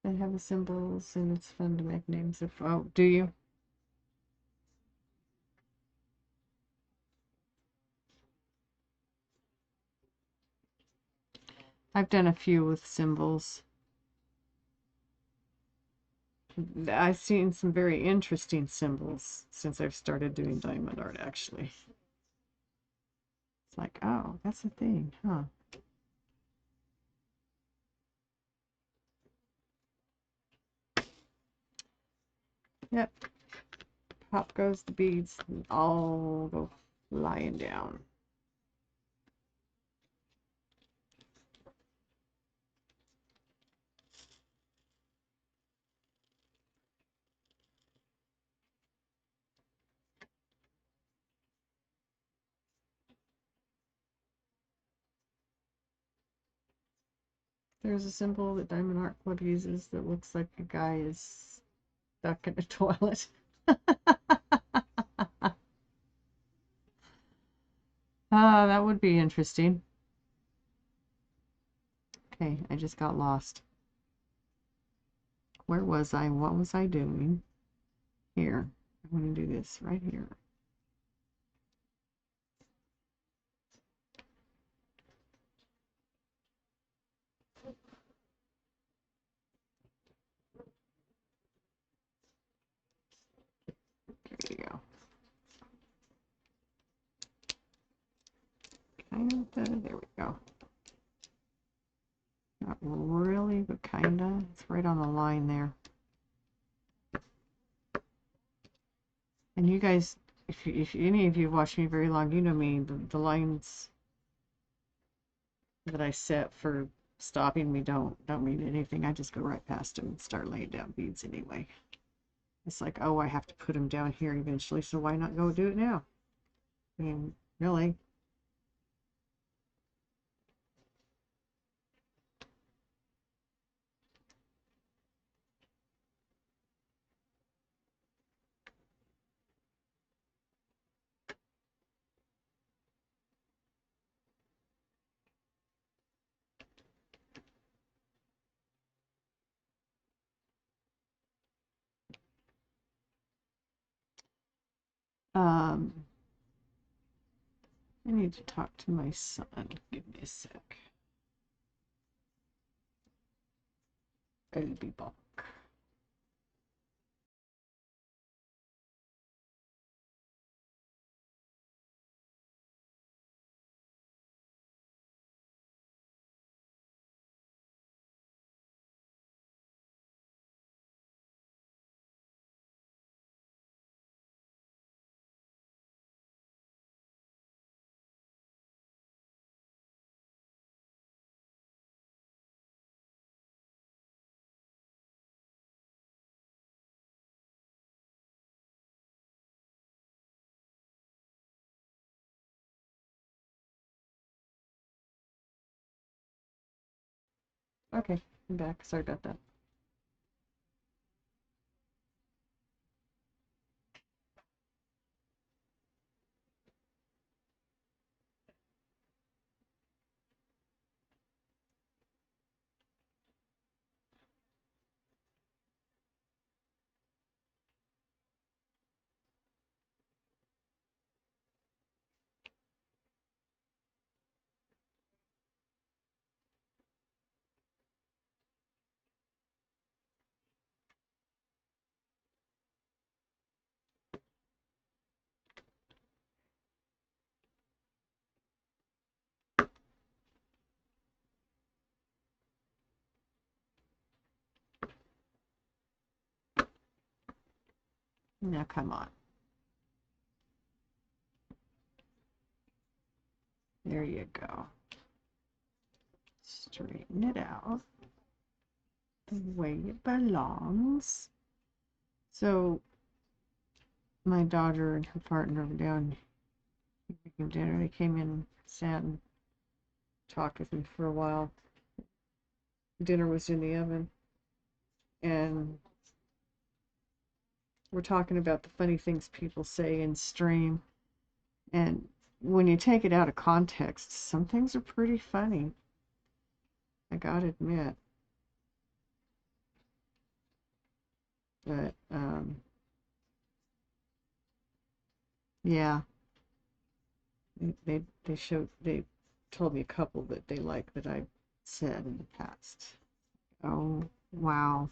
They have the symbols, and it's fun to make names of. Oh, do you? I've done a few with symbols. I've seen some very interesting symbols since I've started doing diamond art, actually. It's like, oh, that's a thing, huh? Yep. Pop goes the beads, and all go flying down. There's a symbol that Diamond Art Club uses that looks like a guy is stuck in a toilet. Ah, that would be interesting. Okay, I just got lost. Where was I? What was I doing? Here. I'm going to do this right here. There we go. Not really, but kinda. It's right on the line there. And you guys, if any of you watch me very long, you know me. The lines that I set for stopping me don't mean anything. I just go right past them and start laying down beads anyway. It's like, oh, I have to put them down here eventually, so why not go do it now? I mean, really. I need to talk to my son. Give me a sec. I'll be back. Okay, I'm back. Sorry about that. Now come on. There you go. Straighten it out the way it belongs. So my daughter and her partner were down making dinner. They came in, sat and talked with me for a while. Dinner was in the oven, and we're talking about the funny things people say in stream. And when you take it out of context, some things are pretty funny. I gotta admit. But yeah, they told me a couple that they like that I said in the past. Oh wow,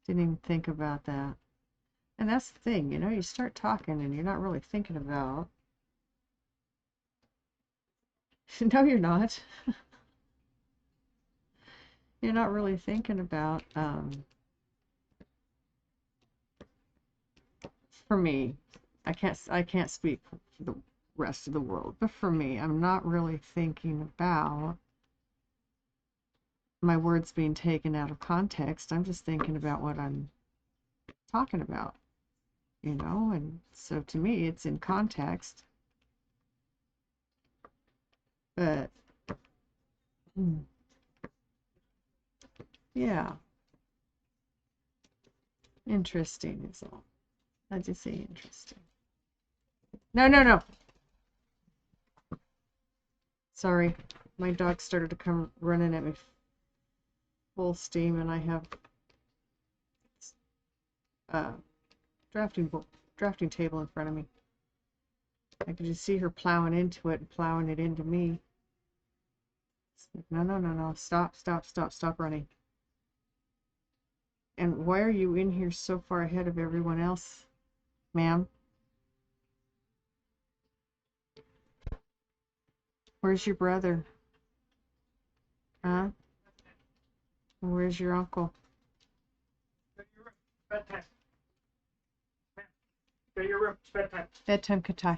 didn't even think about that. And that's the thing, you know, you start talking and you're not really thinking about. No, you're not. You're not really thinking about. For me, I can't speak for the rest of the world, but for me, I'm not really thinking about my words being taken out of context. I'm just thinking about what I'm talking about, you know? And so to me, it's in context. But, yeah, interesting is all. I just say interesting. No, no, no. Sorry. My dog started to come running at me full steam, and I have a drafting table in front of me. I could just see her plowing into it and plowing it into me. No, no, no, no. Stop, stop, stop, stop running. And why are you in here so far ahead of everyone else, ma'am? Where's your brother? Huh? Where's your uncle? Go to your room. Bedtime. Go to your room. It's bedtime. Bedtime, Katai.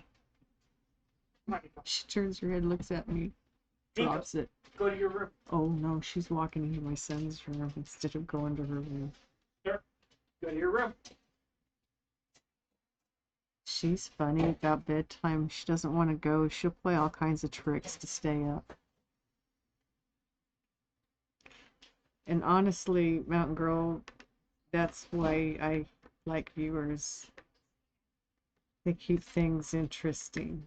Come on, Nico. She turns her head, looks at me, drops it. Go to your room. Oh no, she's walking into my son's room instead of going to her room. Sure. Go to your room. She's funny about bedtime. She doesn't want to go. She'll play all kinds of tricks to stay up. And honestly, Mountain Girl, that's why I like viewers. They keep things interesting.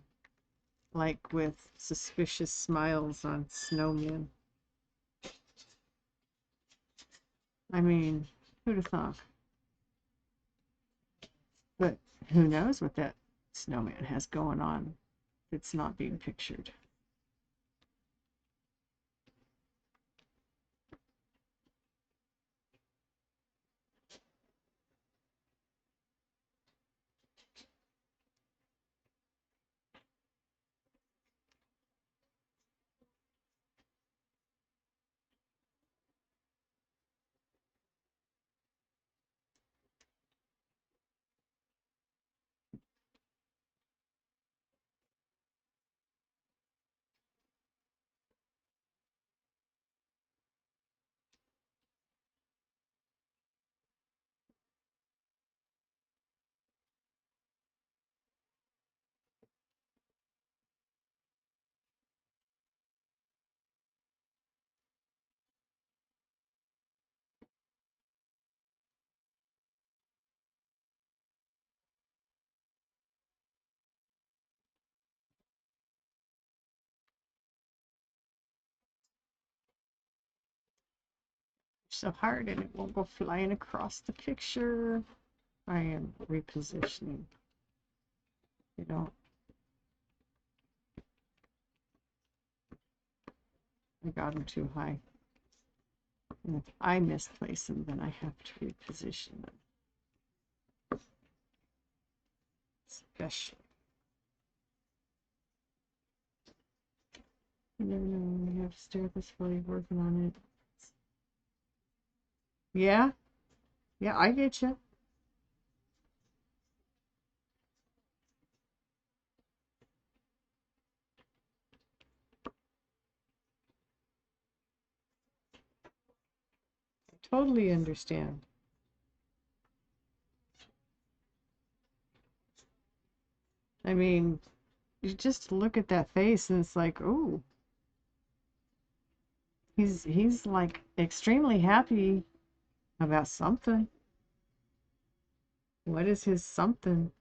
Like with suspicious smiles on snowmen. I mean, who'd have thought? But who knows what that snowman has going on that's not being pictured. So hard and it won't go flying across the picture. I am repositioning. You know, I got them too high. And if I misplace them, then I have to reposition them. Especially. You never know, you have to stare at this while you're working on it. Yeah? Yeah, I get you. Totally understand. I mean, you just look at that face and it's like, oh, he's like extremely happy about something. What is his something?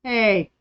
Hey,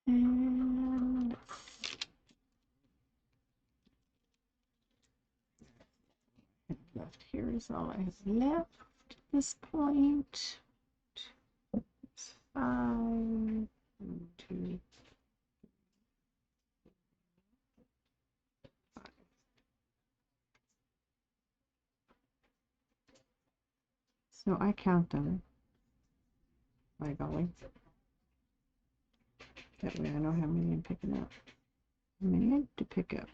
and left here is all I have left at this point. 1, 2, 5. So I count them by golly. That way I know how many I'm picking up. How many I have to pick up.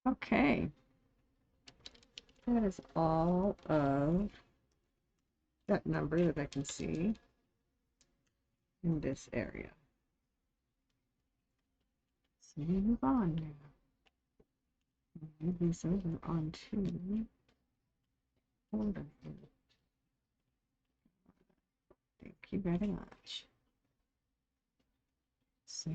Okay. That is all of that number that I can see in this area. So we move on now. Move these over onto folder. Thank you very much. So,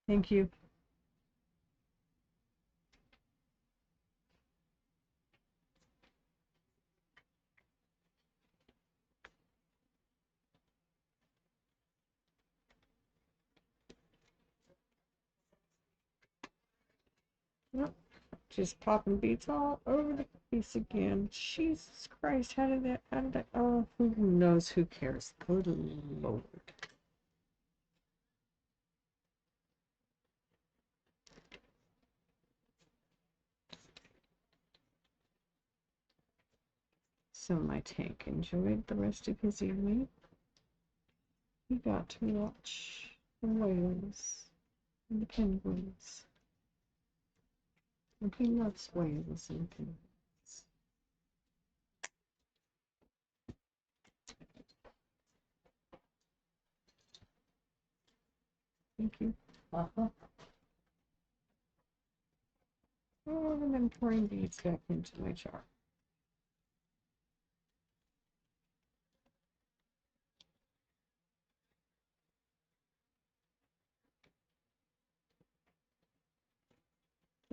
thank you. Yep. Just popping beads all over the piece again. Jesus Christ, how did that, oh, who knows, who cares? Good Lord. So my tank enjoyed the rest of his evening. He got to watch the whales and the penguins. And he loves whales and penguins. Thank you. Oh, and I'm pouring beads back into my jar.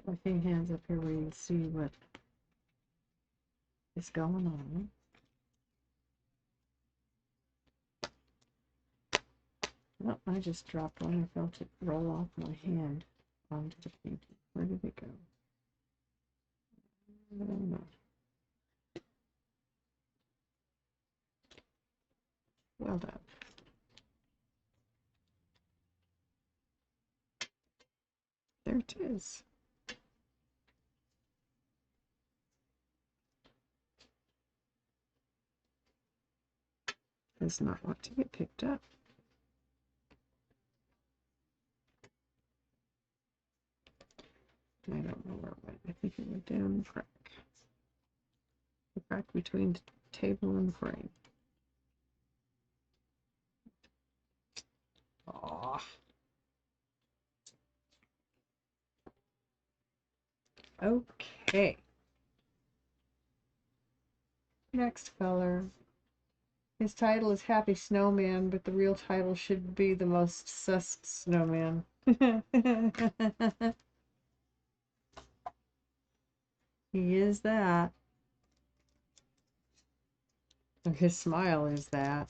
My few hands up here where you can see what is going on. Oh, I just dropped one. I felt it roll off my hand onto the painting. Where did it go? I don't know. Well done. There it is. Does not want to get picked up. I don't know where it went. I think it went down the crack. The crack between the table and the frame. Aw. Okay. Next color. His title is Happy Snowman, but the real title should be The Most Sussed Snowman. He is that. His smile is that.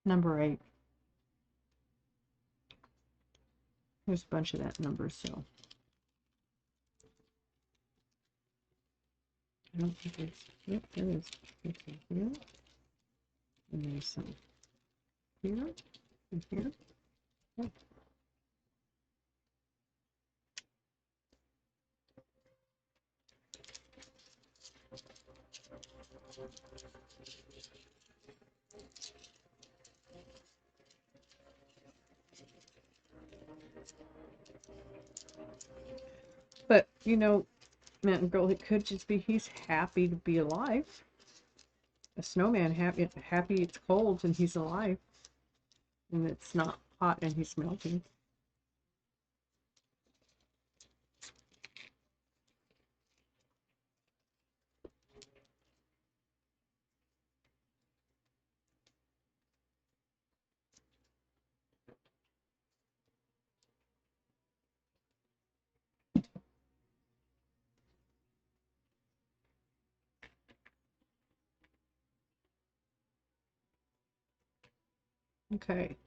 Number 8. There's a bunch of that number, so I don't think it's, yep, there is. Okay, here, and there's some here, and here. Oh. But, you know, Mountain Girl, it could just be he's happy to be alive. A snowman happy it's cold and he's alive. And it's not hot and he's melting. Okay.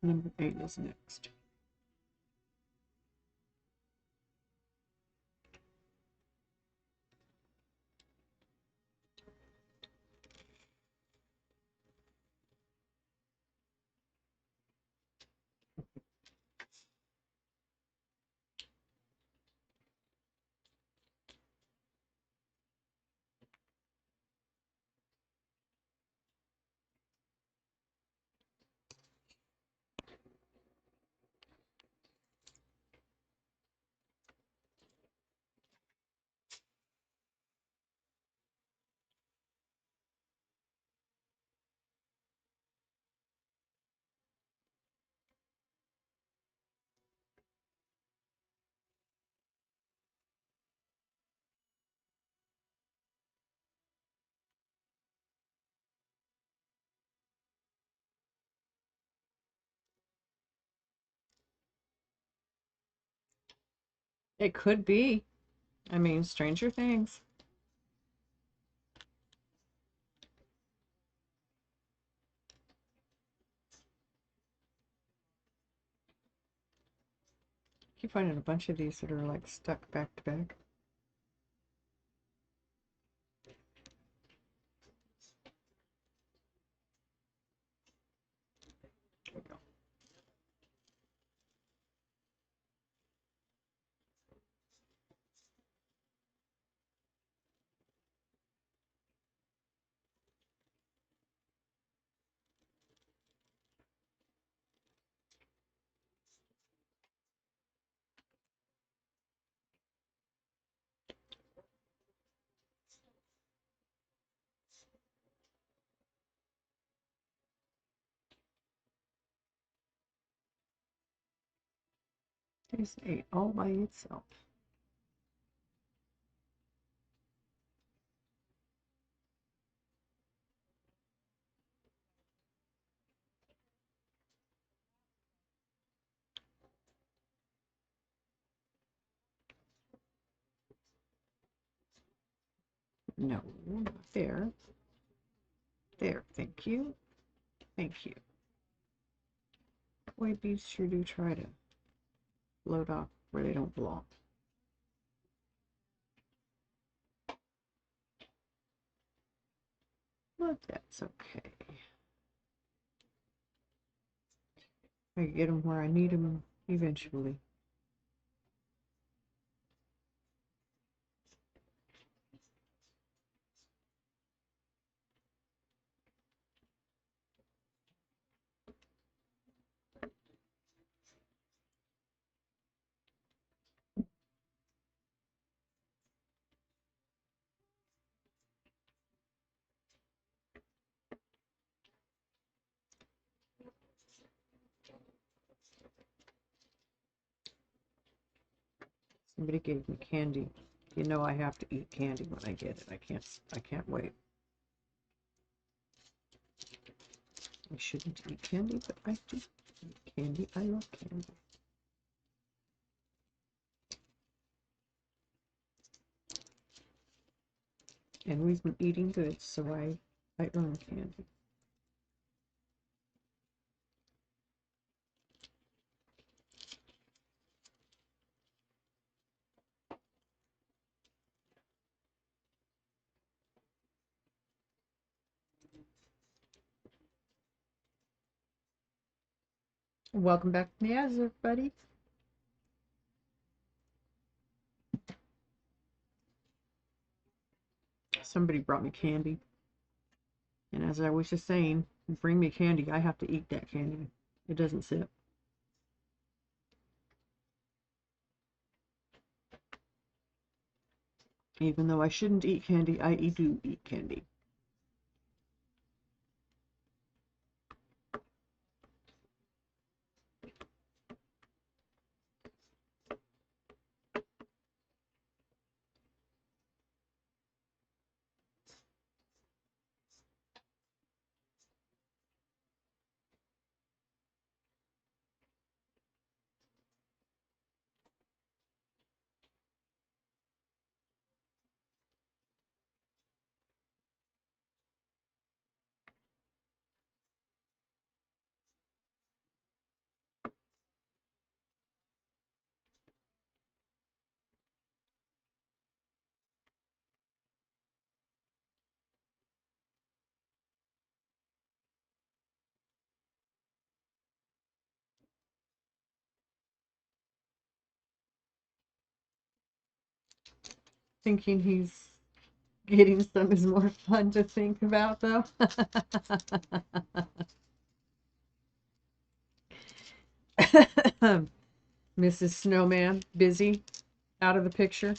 Number 8 is next. It could be. I mean, Stranger Things. I keep finding a bunch of these that are like stuck back to back. There we go. There's 8 all by itself. No, not there. There, thank you. Thank you. Boy, bees sure do try to load off where they don't belong. But that's okay. I get them where I need them eventually. Somebody gave me candy. You know I have to eat candy when I get it. I can't wait. I shouldn't eat candy, but I do eat candy. I love candy. And we've been eating good, so I earn candy. Welcome back to the ads, everybody. Somebody brought me candy. And as I was just saying, bring me candy, I have to eat that candy. It doesn't sit. Even though I shouldn't eat candy, I do eat candy. Thinking he's getting some is more fun to think about, though. Mrs. Snowman, busy, out of the picture.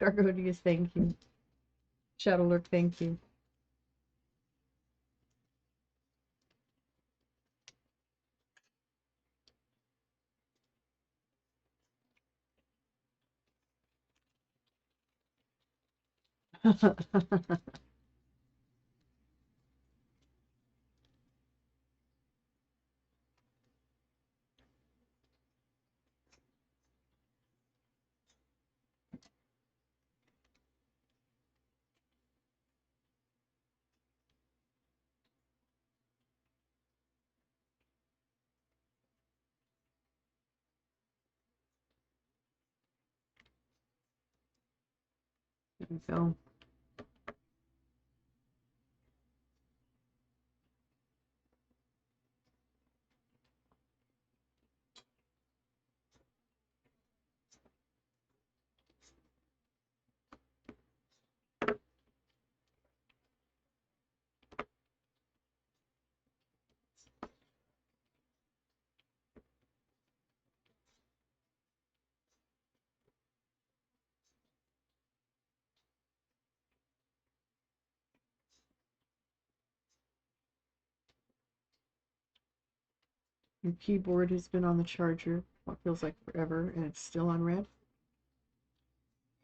Gargodius, thank you. Shuttler, thank you. There we go. Your keyboard has been on the charger what feels like forever, and it's still on red.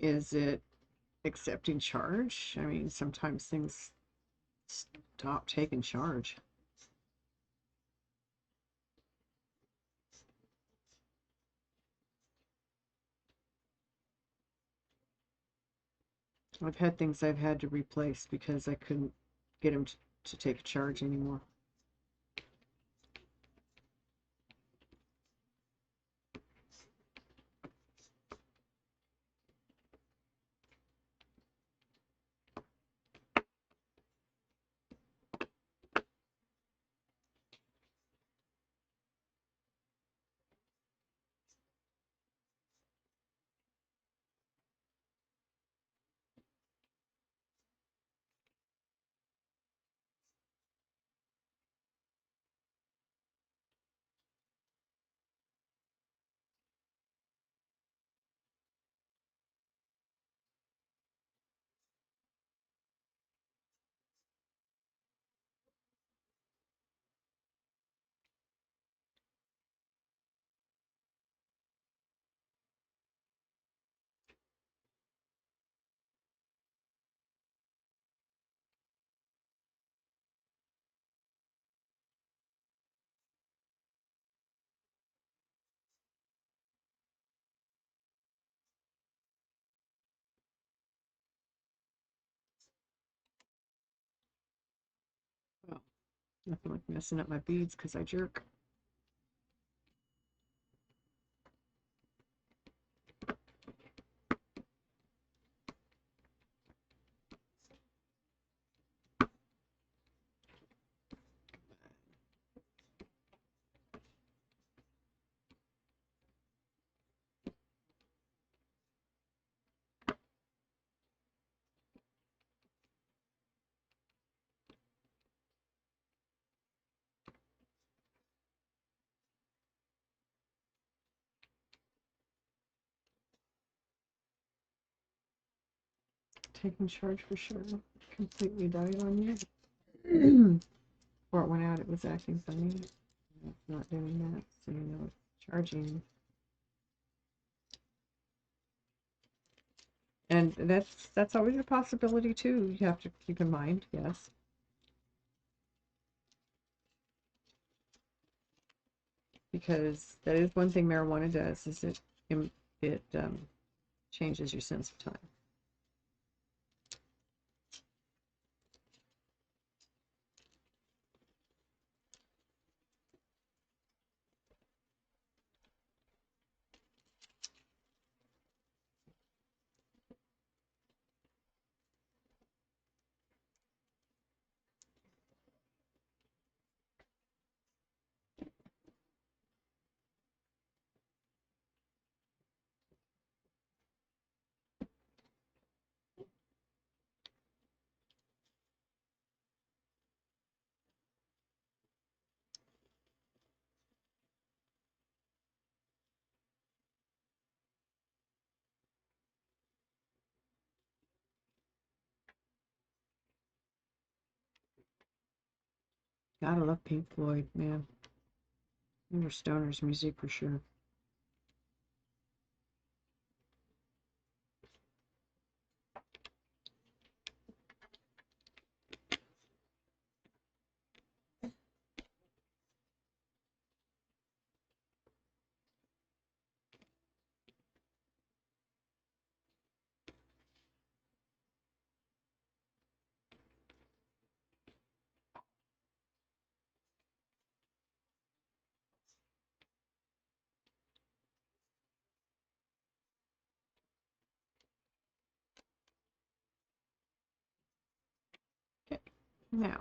Is it accepting charge? I mean, sometimes things stop taking charge. I've had things I've had to replace because I couldn't get them to take a charge anymore. Nothing like messing up my beads because I jerk. Taking charge for sure. Completely died on you. Before it went out, it was acting funny. It's not doing that, so you know it's charging. And that's always a possibility too. You have to keep in mind, yes. Because that is one thing marijuana does, is it changes your sense of time. Gotta love Pink Floyd, man. They're stoners music for sure. Okay, now.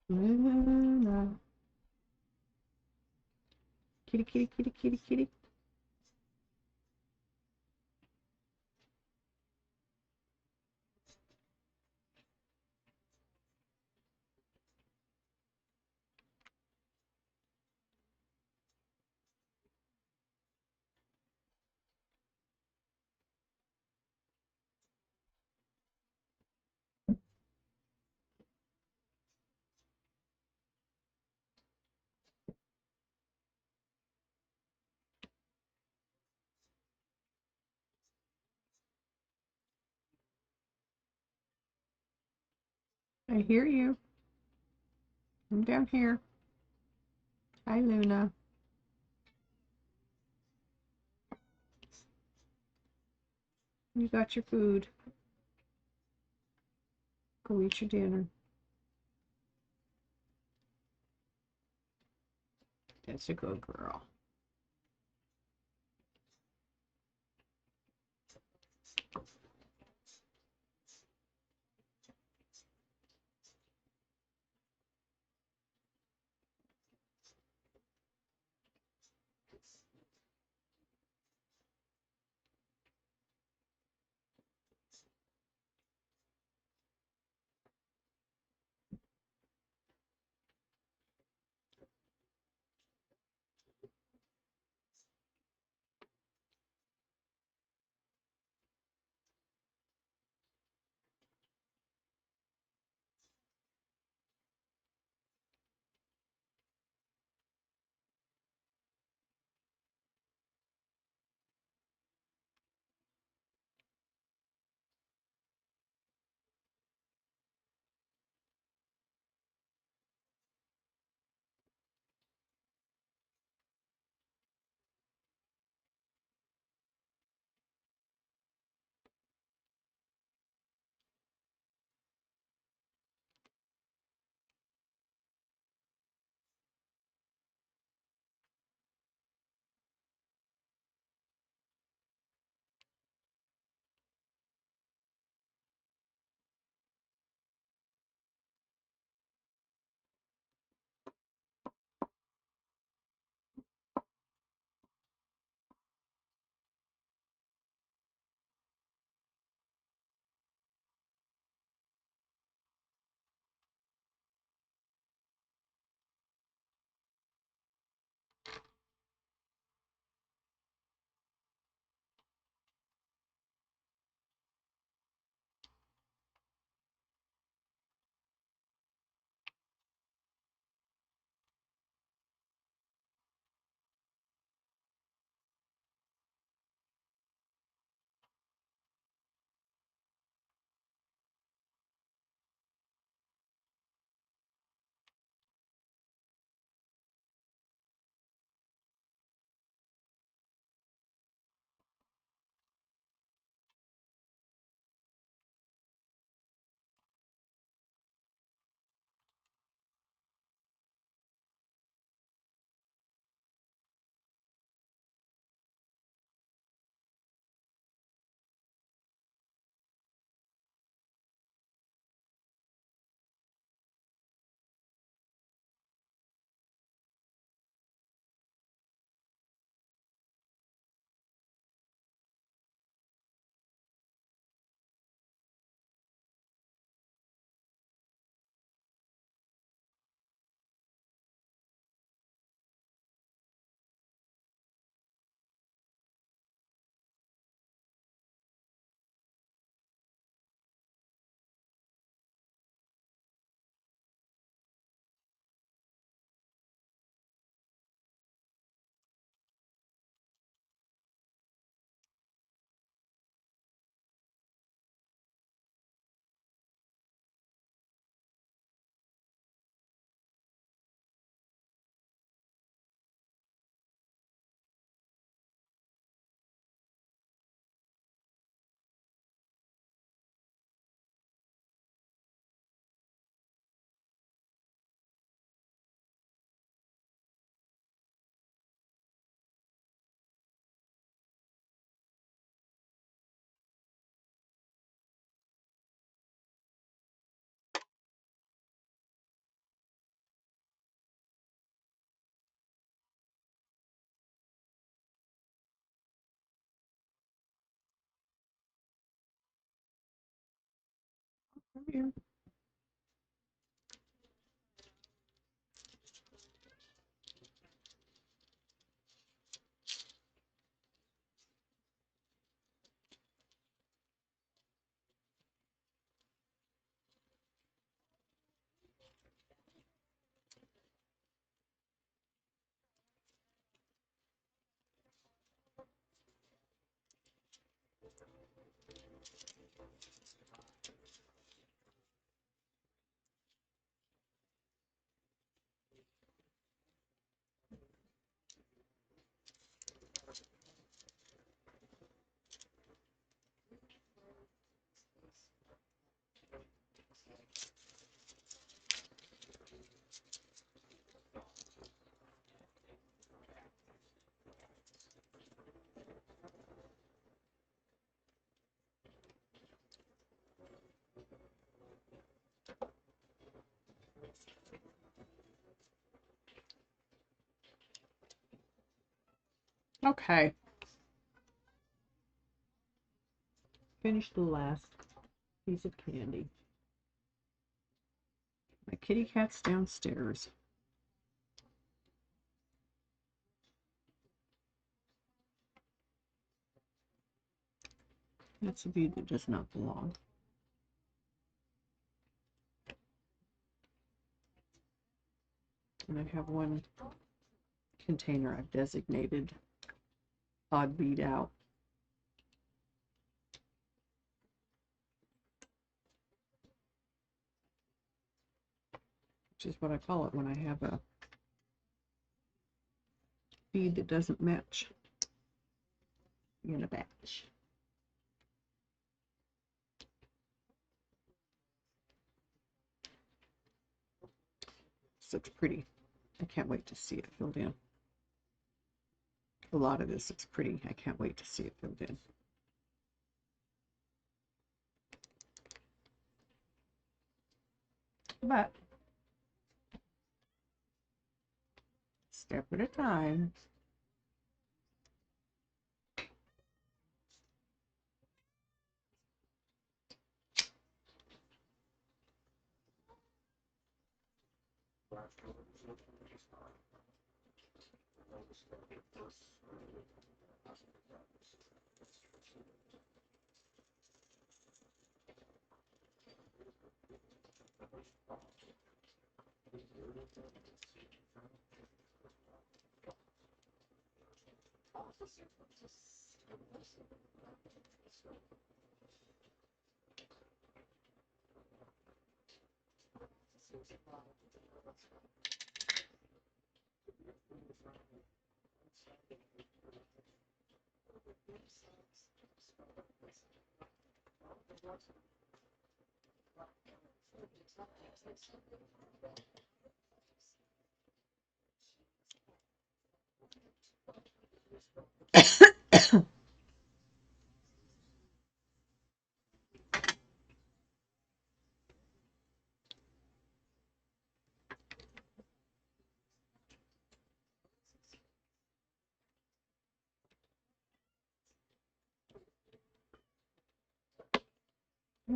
Luna. Kitty, kitty, kitty, kitty, kitty. I hear you. I'm down here. Hi, Luna. You got your food. Go eat your dinner. That's a good girl. Come here. Okay. Finish the last piece of candy. My kitty cat's downstairs. That's a bead that does not belong. And I have one container I've designated odd bead out. Which is what I call it when I have a bead that doesn't match in a batch. This looks pretty. I can't wait to see it filled in. A lot of this looks pretty. I can't wait to see it filled in. But step at a time.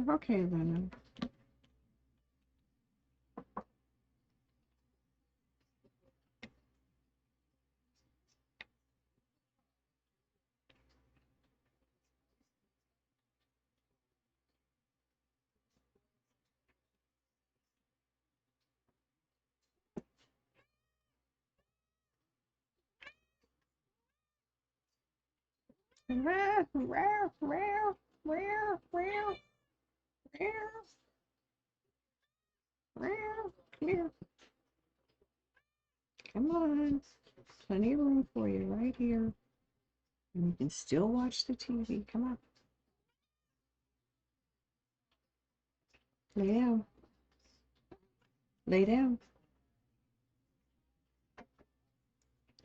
Okay, then. Come here. Come on. Plenty of room for you right here. And you can still watch the TV. Come on. Lay down. Lay down.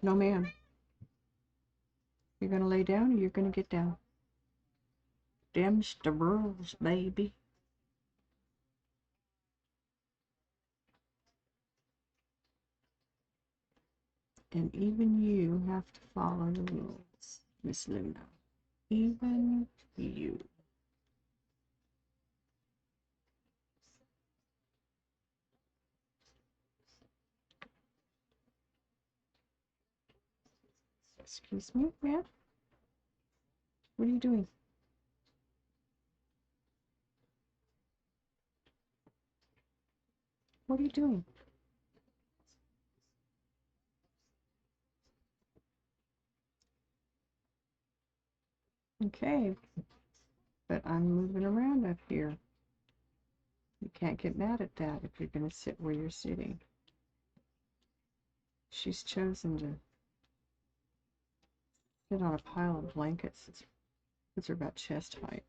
No, ma'am. You're going to lay down or you're going to get down. Them's the rules, baby. And even you have to follow the rules, Miss Luna. Even you. Excuse me, man? What are you doing? What are you doing? Okay, but I'm moving around up here. You can't get mad at that if you're going to sit where you're sitting. She's chosen to sit on a pile of blankets. It puts her about chest height.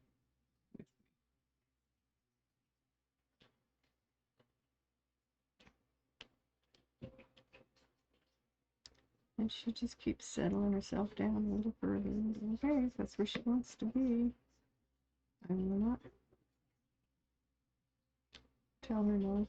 And she just keeps settling herself down a little further. Okay, that's where she wants to be. I will not tell her no.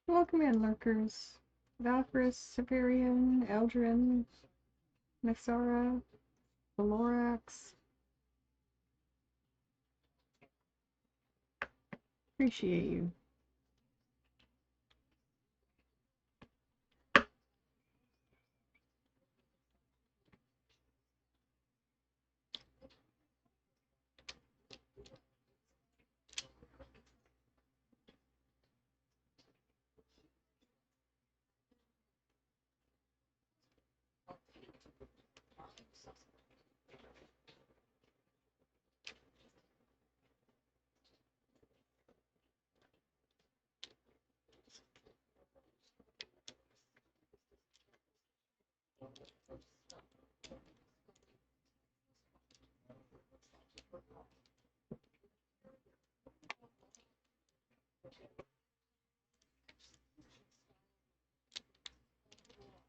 Welcome in, lurkers. Valkyris, Severian, Eldrin, Nexara, Valorax. Appreciate you.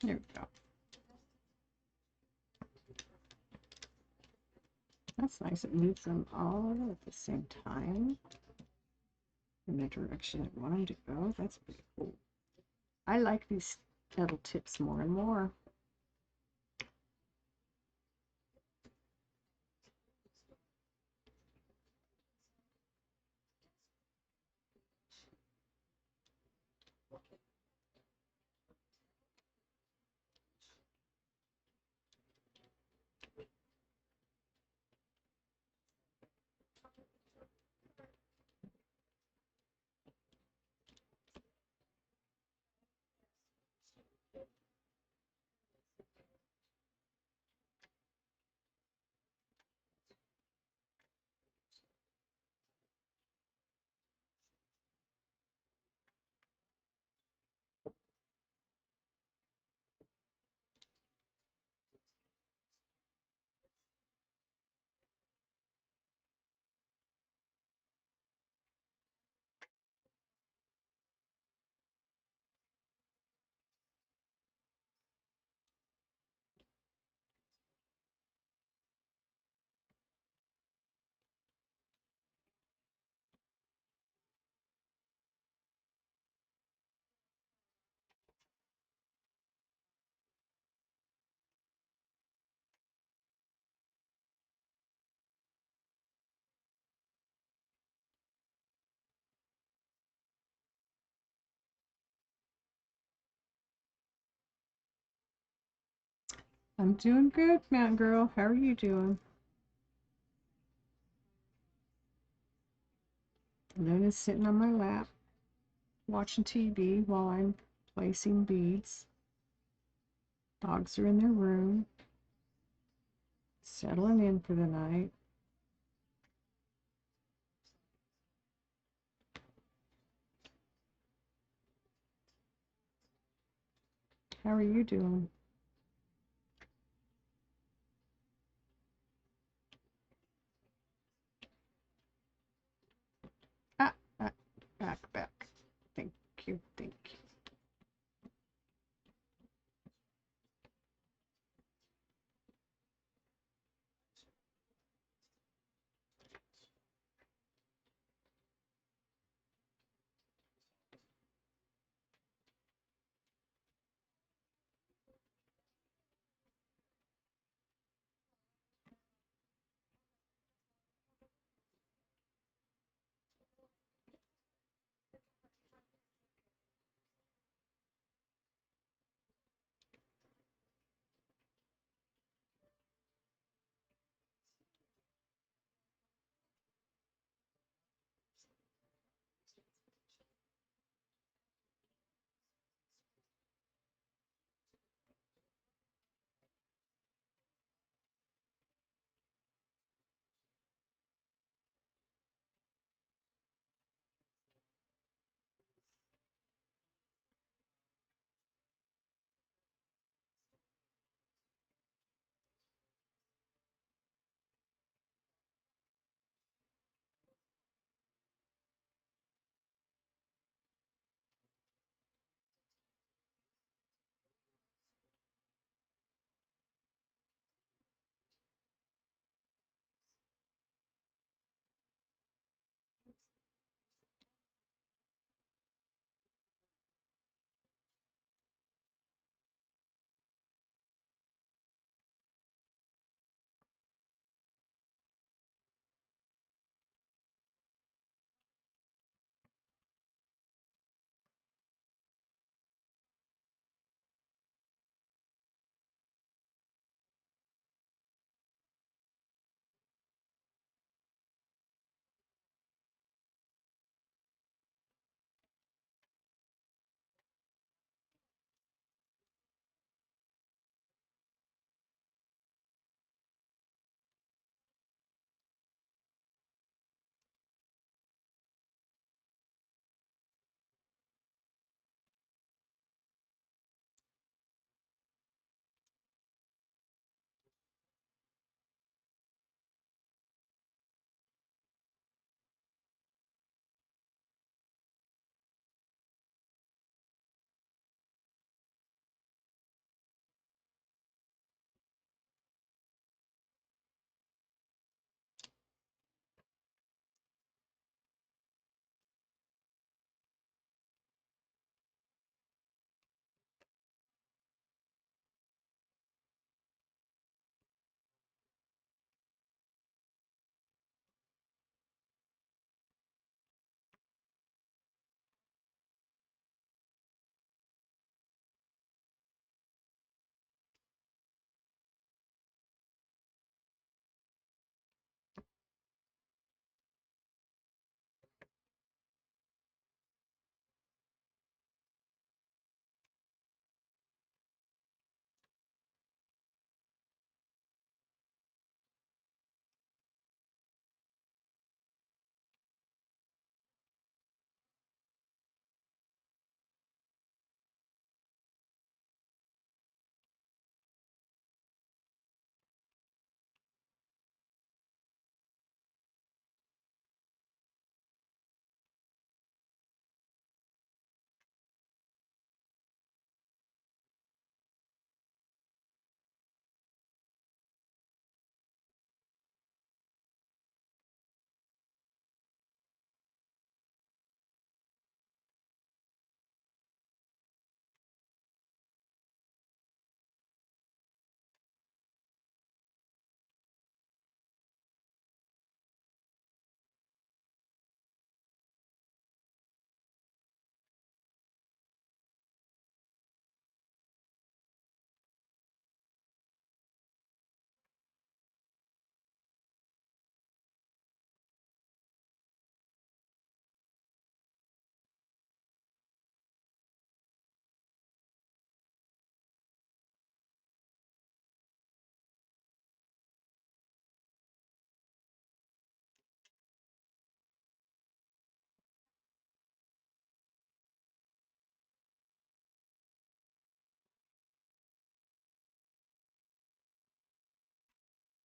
There we go. That's nice. It moves them all at the same time in the direction I want them to go. That's pretty cool. I like these little tips more and more. I'm doing good, Mountain Girl. How are you doing? Luna's sitting on my lap. watching TV while I'm placing beads. Dogs are in their room, settling in for the night. How are you doing? Ah, ah, back. Thank you, thank you.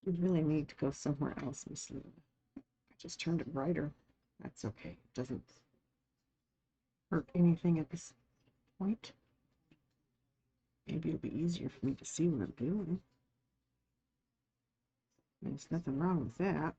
You really need to go somewhere else, Miss Luna. I just turned it brighter. That's okay. It doesn't hurt anything at this point. Maybe it'll be easier for me to see what I'm doing. There's nothing wrong with that.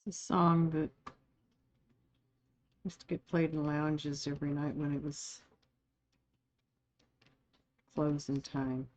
It's a song that used to get played in lounges every night when it was closing time.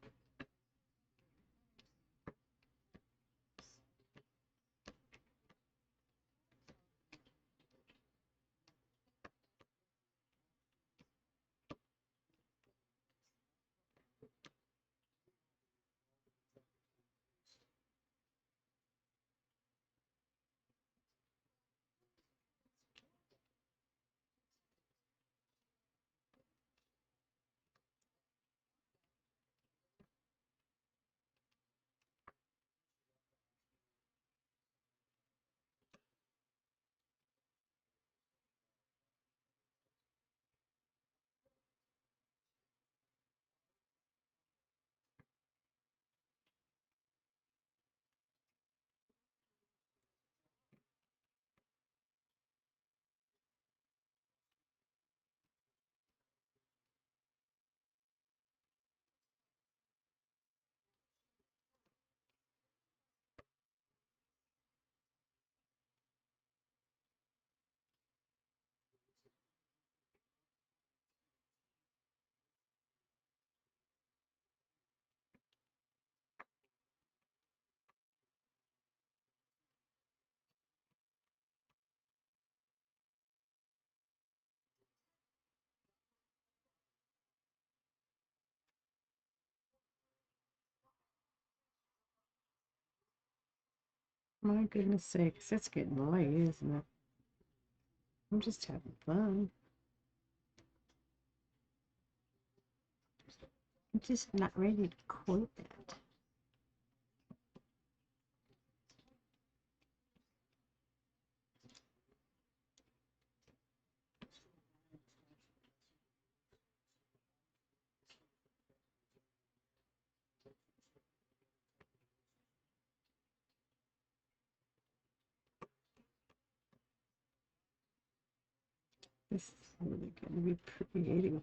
My goodness sakes, it's getting late, isn't it? I'm just having fun. I'm just not ready to quit that. This is really going to be creative.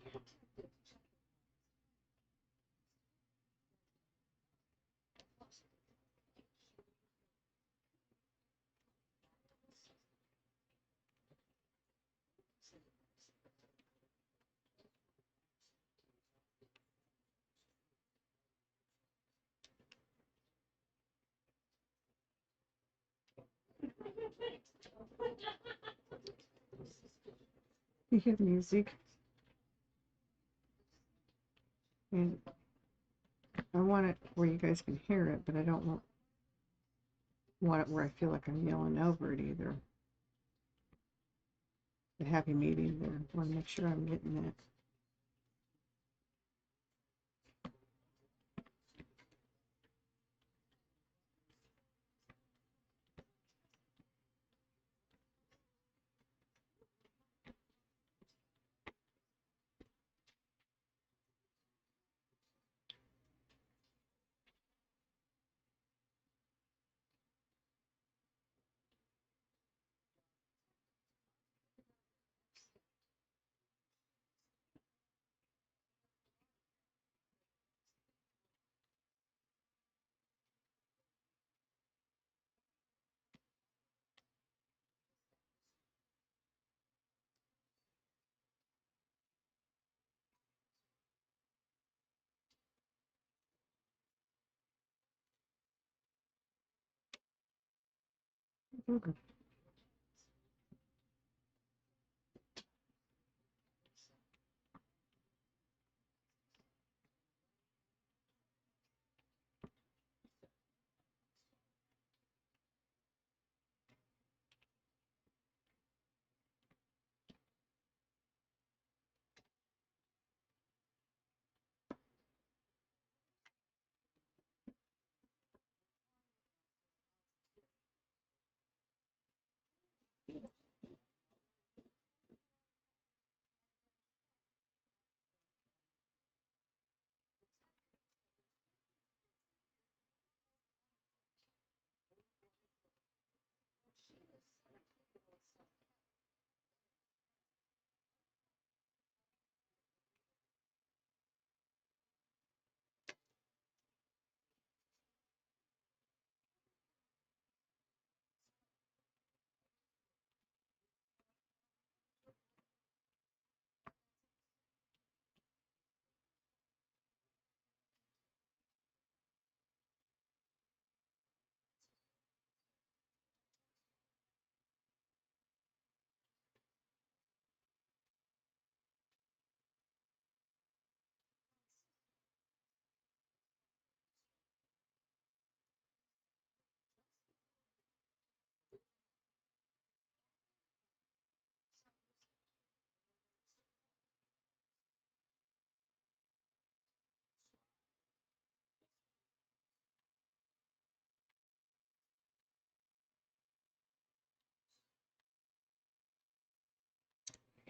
You hear music, and I want it where you guys can hear it, but I don't want it where I feel like I'm yelling over it either. The happy medium there. I want to make sure I'm getting that. booger.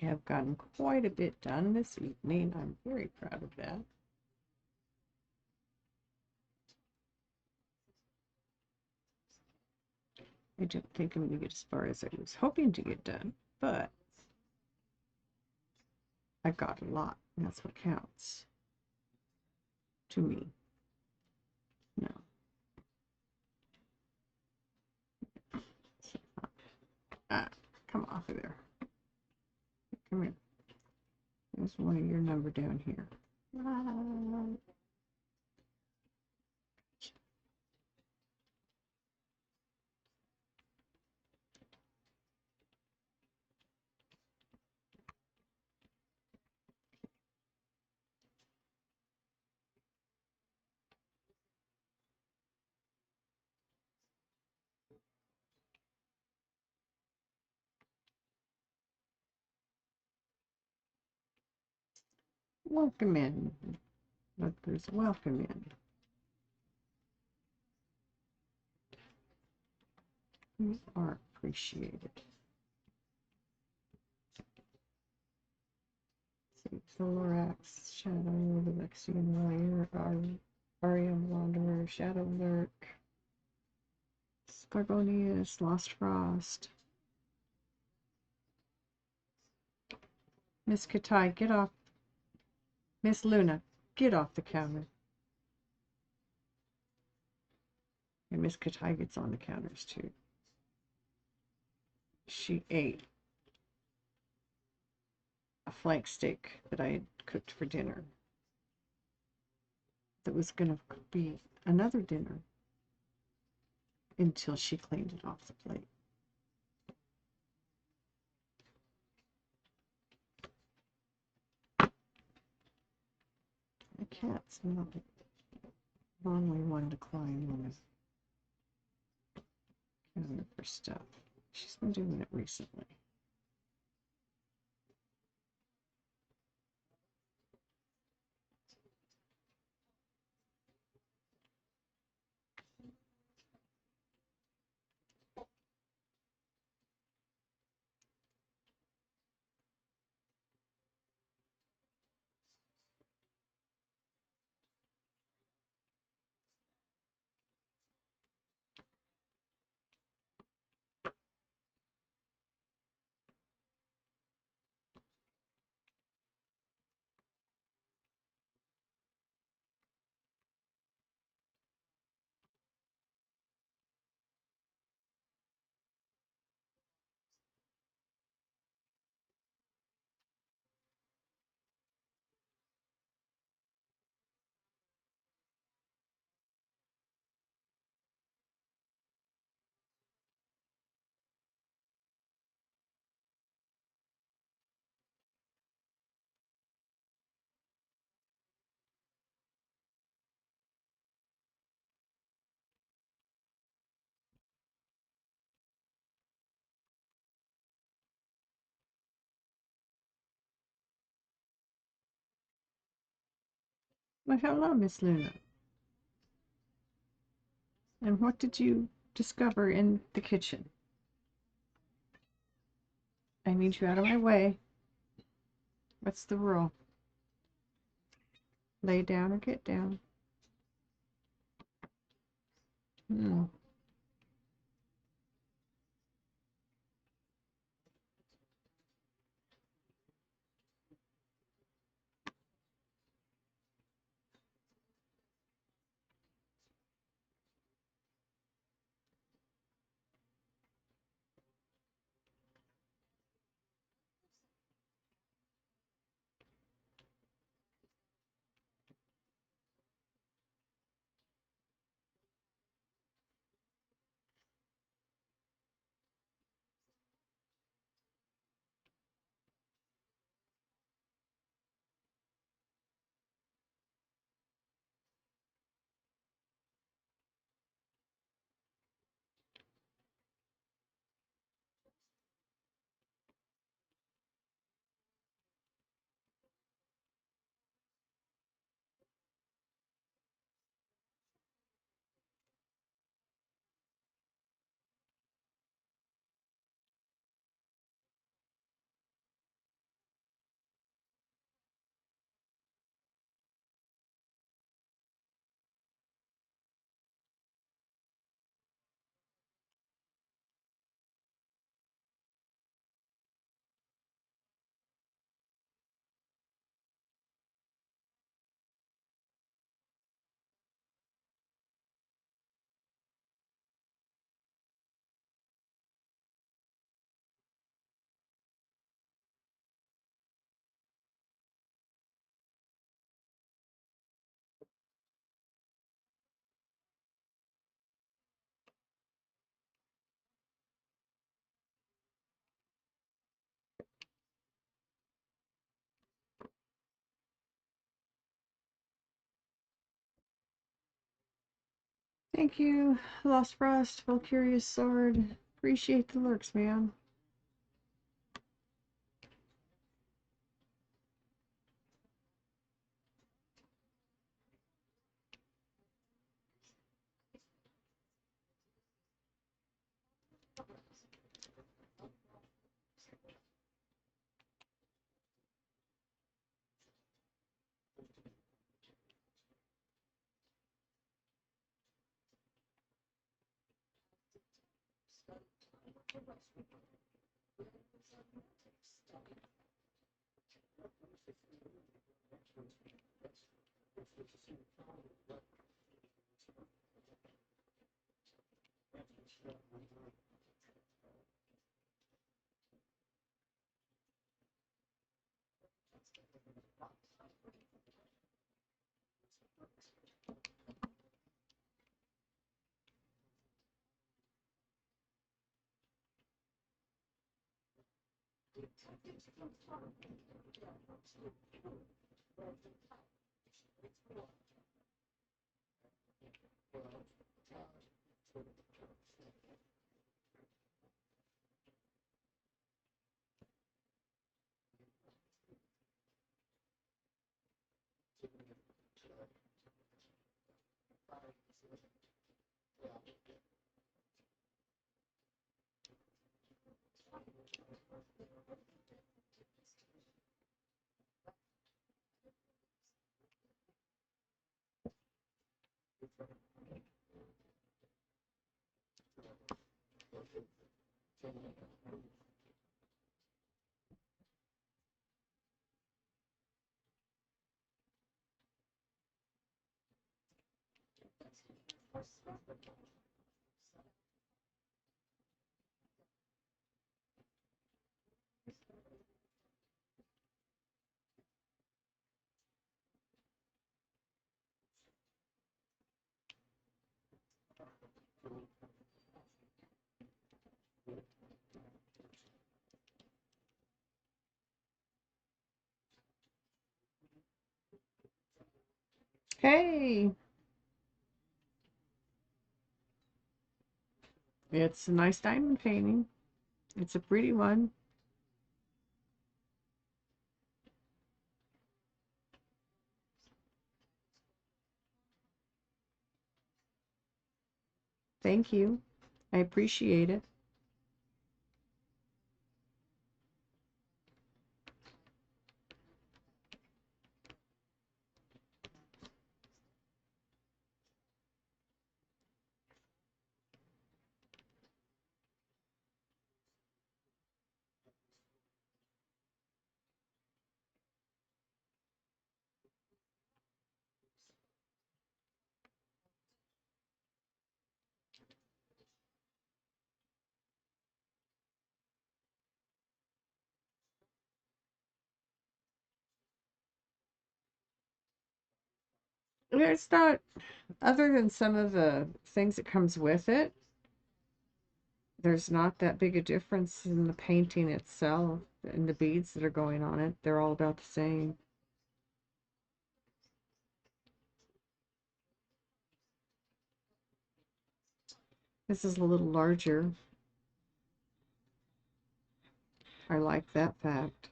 I have gotten quite a bit done this evening. I'm very proud of that. I don't think I'm going to get as far as I was hoping to get done, but I got a lot, and that's what counts to me. No. Ah, come off of there. Come here. There's one of your number down here. Welcome in. Lookers, welcome in. You are appreciated. Save the Lorax, Shadow, the Vexian Warrior, Arium Wanderer, Shadow Lurk, Scargonius, Lost Frost. Miss Katai, get off. Miss Luna, get off the counter. And Miss Katai gets on the counters too. She ate a flank steak that I had cooked for dinner. That was going to be another dinner until she cleaned it off the plate. The cat's not normally one to climb on the counter for stuff. She's been doing it recently. Well, hello, Miss Luna. And what did you discover in the kitchen? I need you out of my way. What's the rule? Lay down or get down. Hmm. Thank you, Lost Frost, Valkyria's Sword. Appreciate the lurks, man. Hey! It's a nice diamond painting. It's a pretty one. Thank you. I appreciate it. It's not, other than some of the things that comes with it, there's not that big a difference in the painting itself and the beads that are going on it. They're all about the same. This is a little larger. I like that fact.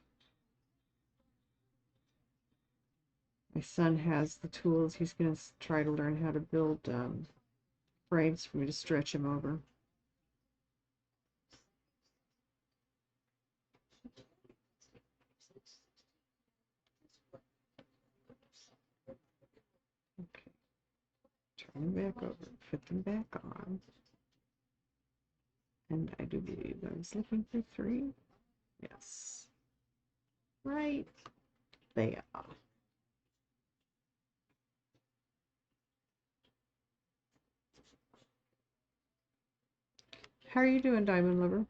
My son has the tools. He's going to try to learn how to build frames for me to stretch him over. Okay. Turn them back over. Put them back on. And I do believe I was looking for 3. Yes. Right there. How are you doing, Diamond Lover?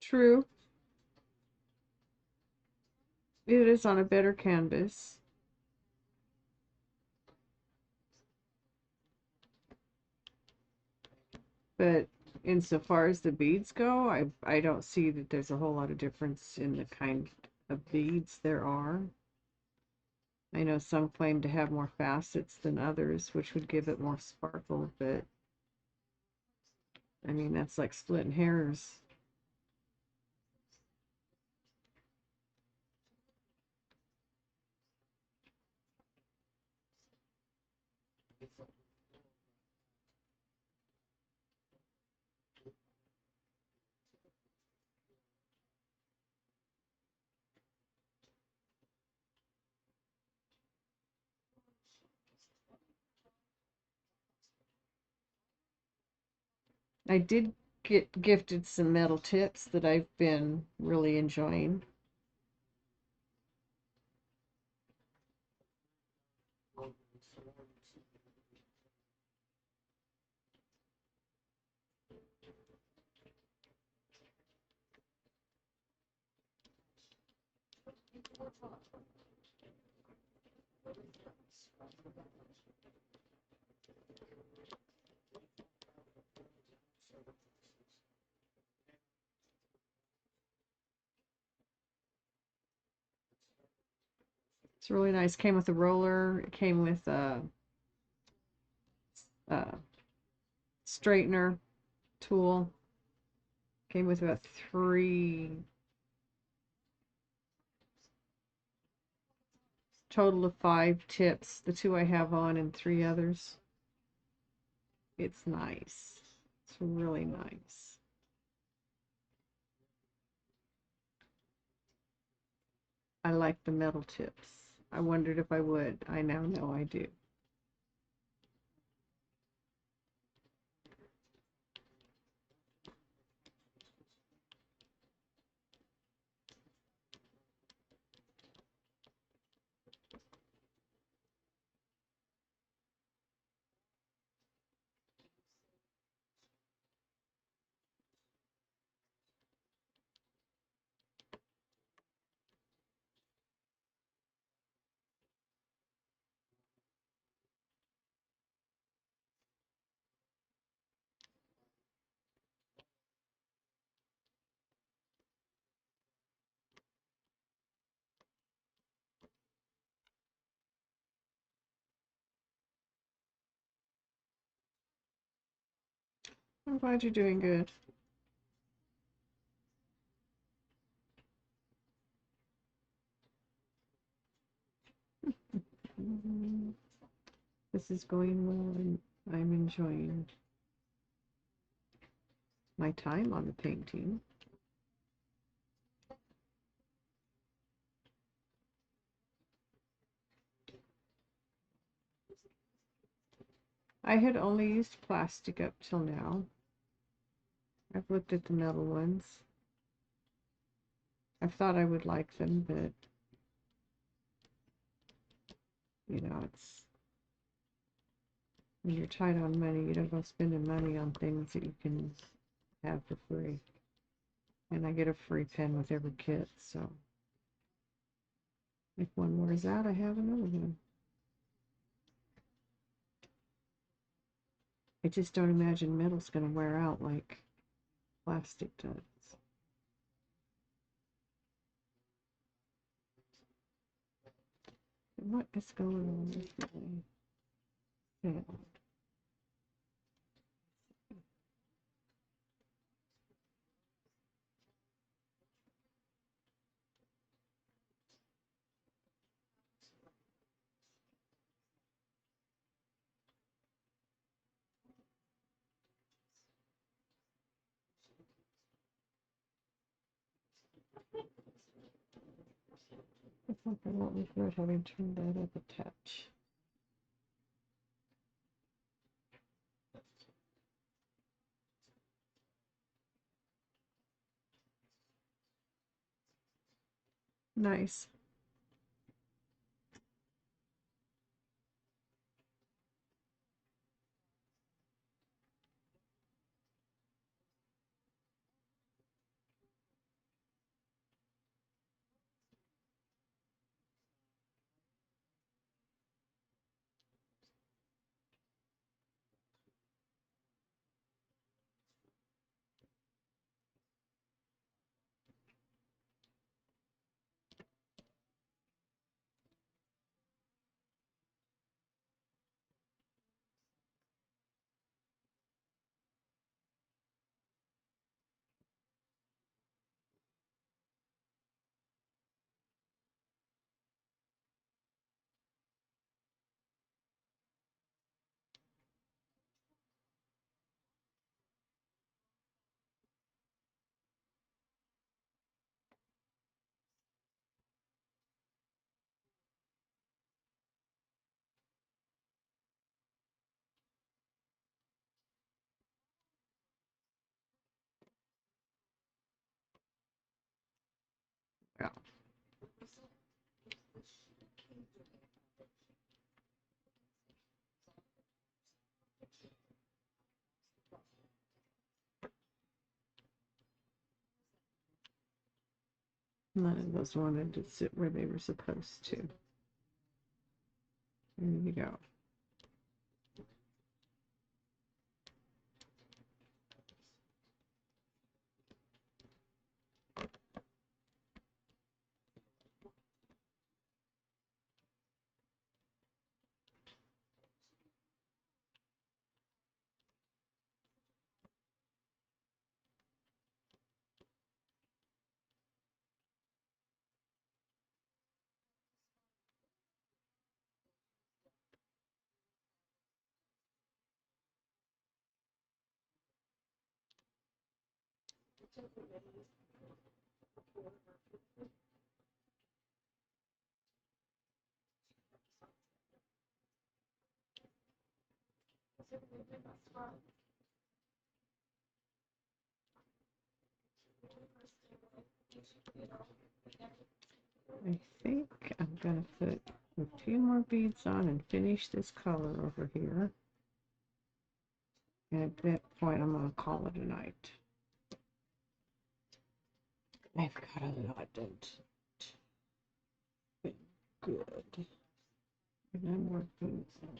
True. It is on a better canvas. But insofar as the beads go, I don't see that there's a whole lot of difference in the kind of beads there are. I know some claim to have more facets than others, which would give it more sparkle, but I mean, that's like splitting hairs. I did get gifted some metal tips that I've been really enjoying. It's really nice. Came with a roller. It came with a straightener tool. Came with about 3, total of 5 tips. The 2 I have on and 3 others. It's nice. It's really nice. I like the metal tips. I wondered if I would. I now know I do. I'm glad you're doing good. This is going well, and I'm enjoying my time on the painting. I had only used plastic up till now. I've looked at the metal ones. I thought I would like them, but you know, it's when you're tight on money, you don't go spending money on things that you can have for free. And I get a free pen with every kit, so if one wears out, I have another one. I just don't imagine metal's going to wear out like plastic does. What is going on with my sound? It's like I won't regret having turned that up a touch. Nice. Yeah. None of those wanted to sit where they were supposed to. There you go. I think I'm going to put a few more beads on and finish this color over here. And at that point, I'm going to call it a night. I've got a lot done. Good. And I'm working on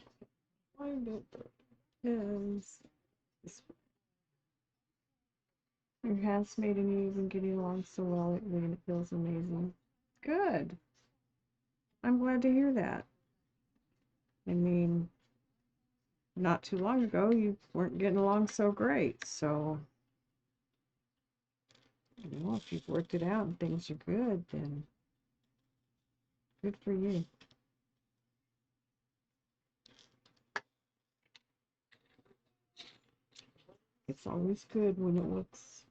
find it is this your housemaid and you even getting along so well lately, and it feels amazing. Good. I'm glad to hear that. I mean, not too long ago, you weren't getting along so great. So, you know, if you've worked it out and things are good, then good for you. It's always good when it looks.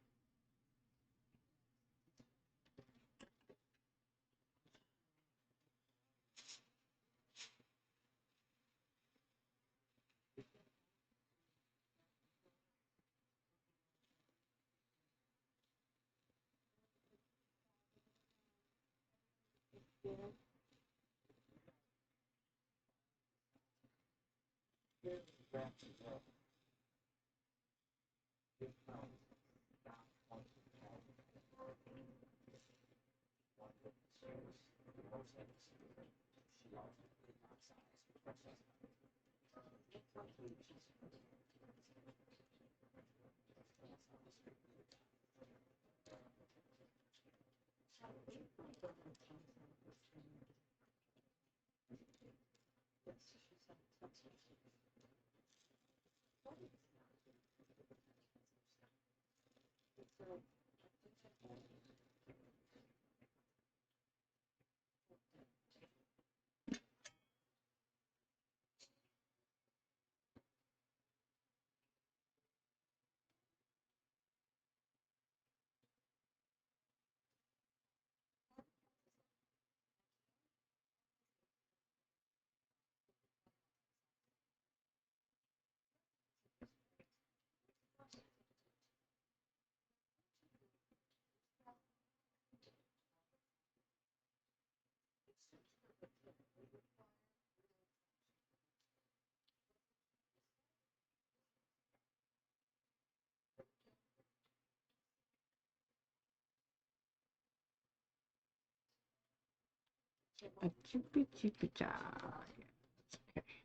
A chippy chippy cha. Okay.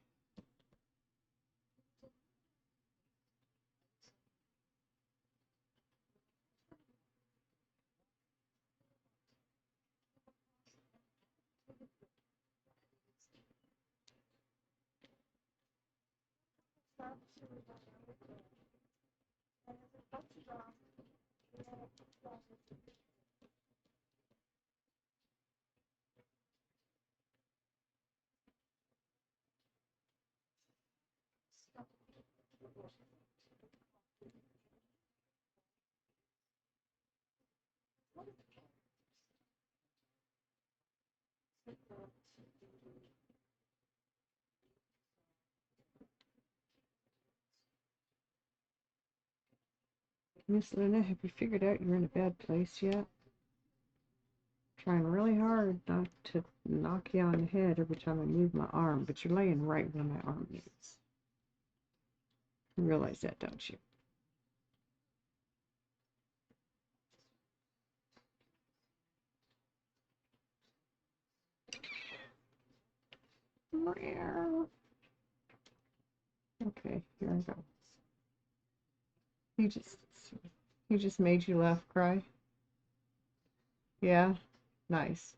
Miss Luna, have you figured out you're in a bad place yet? Trying really hard not to knock you on the head every time I move my arm, but you're laying right where my arm is. You realize that, don't you? Okay, here I go. He just made you laugh, cry. Yeah, nice.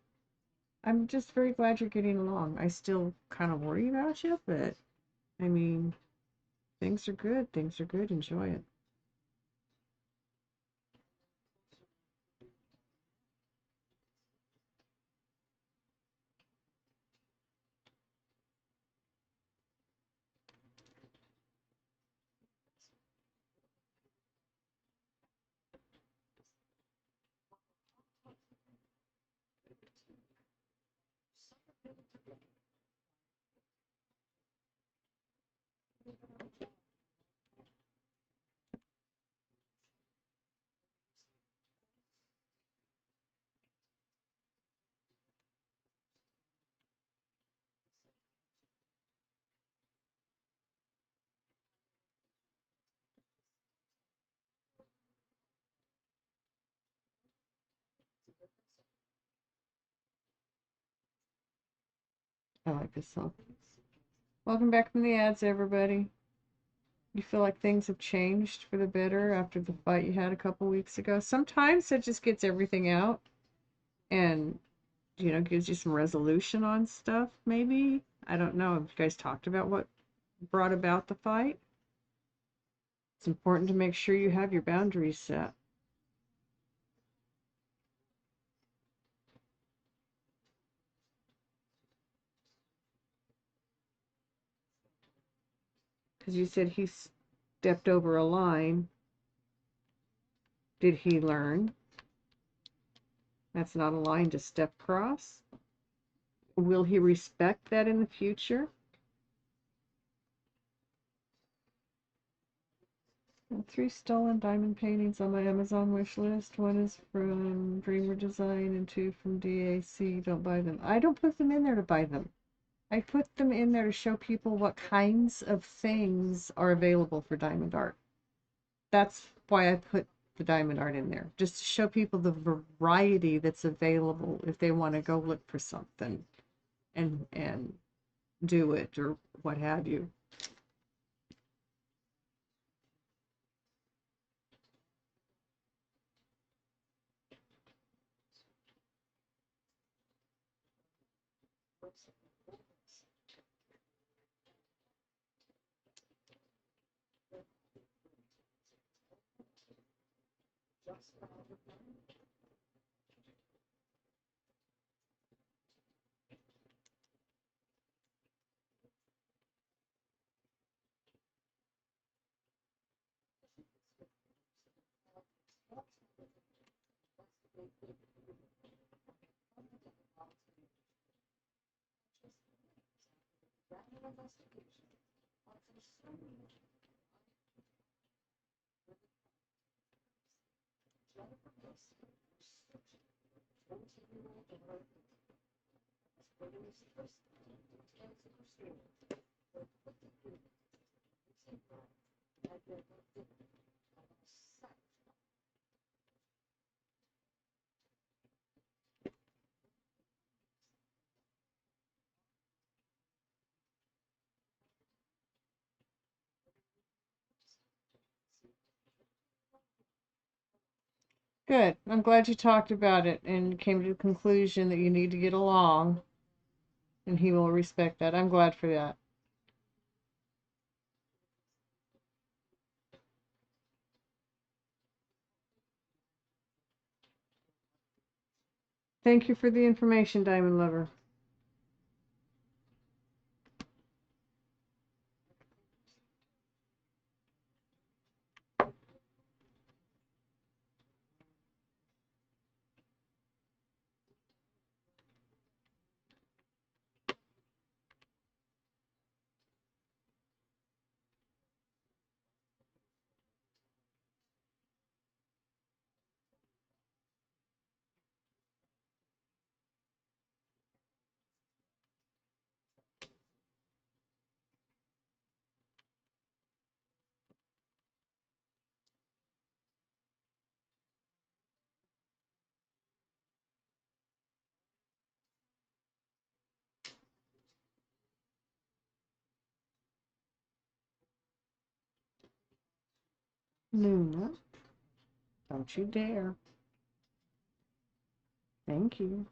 I'm just very glad you're getting along. I still kind of worry about you, but I mean, things are good. Things are good. Enjoy it. I like this song. Welcome back from the ads, everybody. You feel like things have changed for the better after the fight you had a couple weeks ago? Sometimes it just gets everything out and, you know, gives you some resolution on stuff, maybe. I don't know. Have you guys talked about what brought about the fight. It's important to make sure you have your boundaries set. Because you said he stepped over a line. Did he learn? That's not a line to step across. Will he respect that in the future? And 3 stolen diamond paintings on my Amazon wish list. 1 is from Dreamer Design and 2 from DAC. Don't buy them. I don't put them in there to buy them. I put them in there to show people what kinds of things are available for diamond art. That's why I put the diamond art in there, just to show people the variety that's available if they want to go look for something and do it or what have you. Good. I'm glad you talked about it and came to the conclusion that you need to get along, and he will respect that. I'm glad for that. Thank you for the information, Diamond Lover. Luna, don't you dare. Thank you.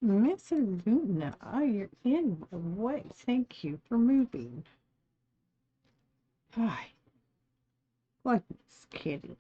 Miss Luna, you're in the way. Thank you for moving. Hi. Goodness, kitty.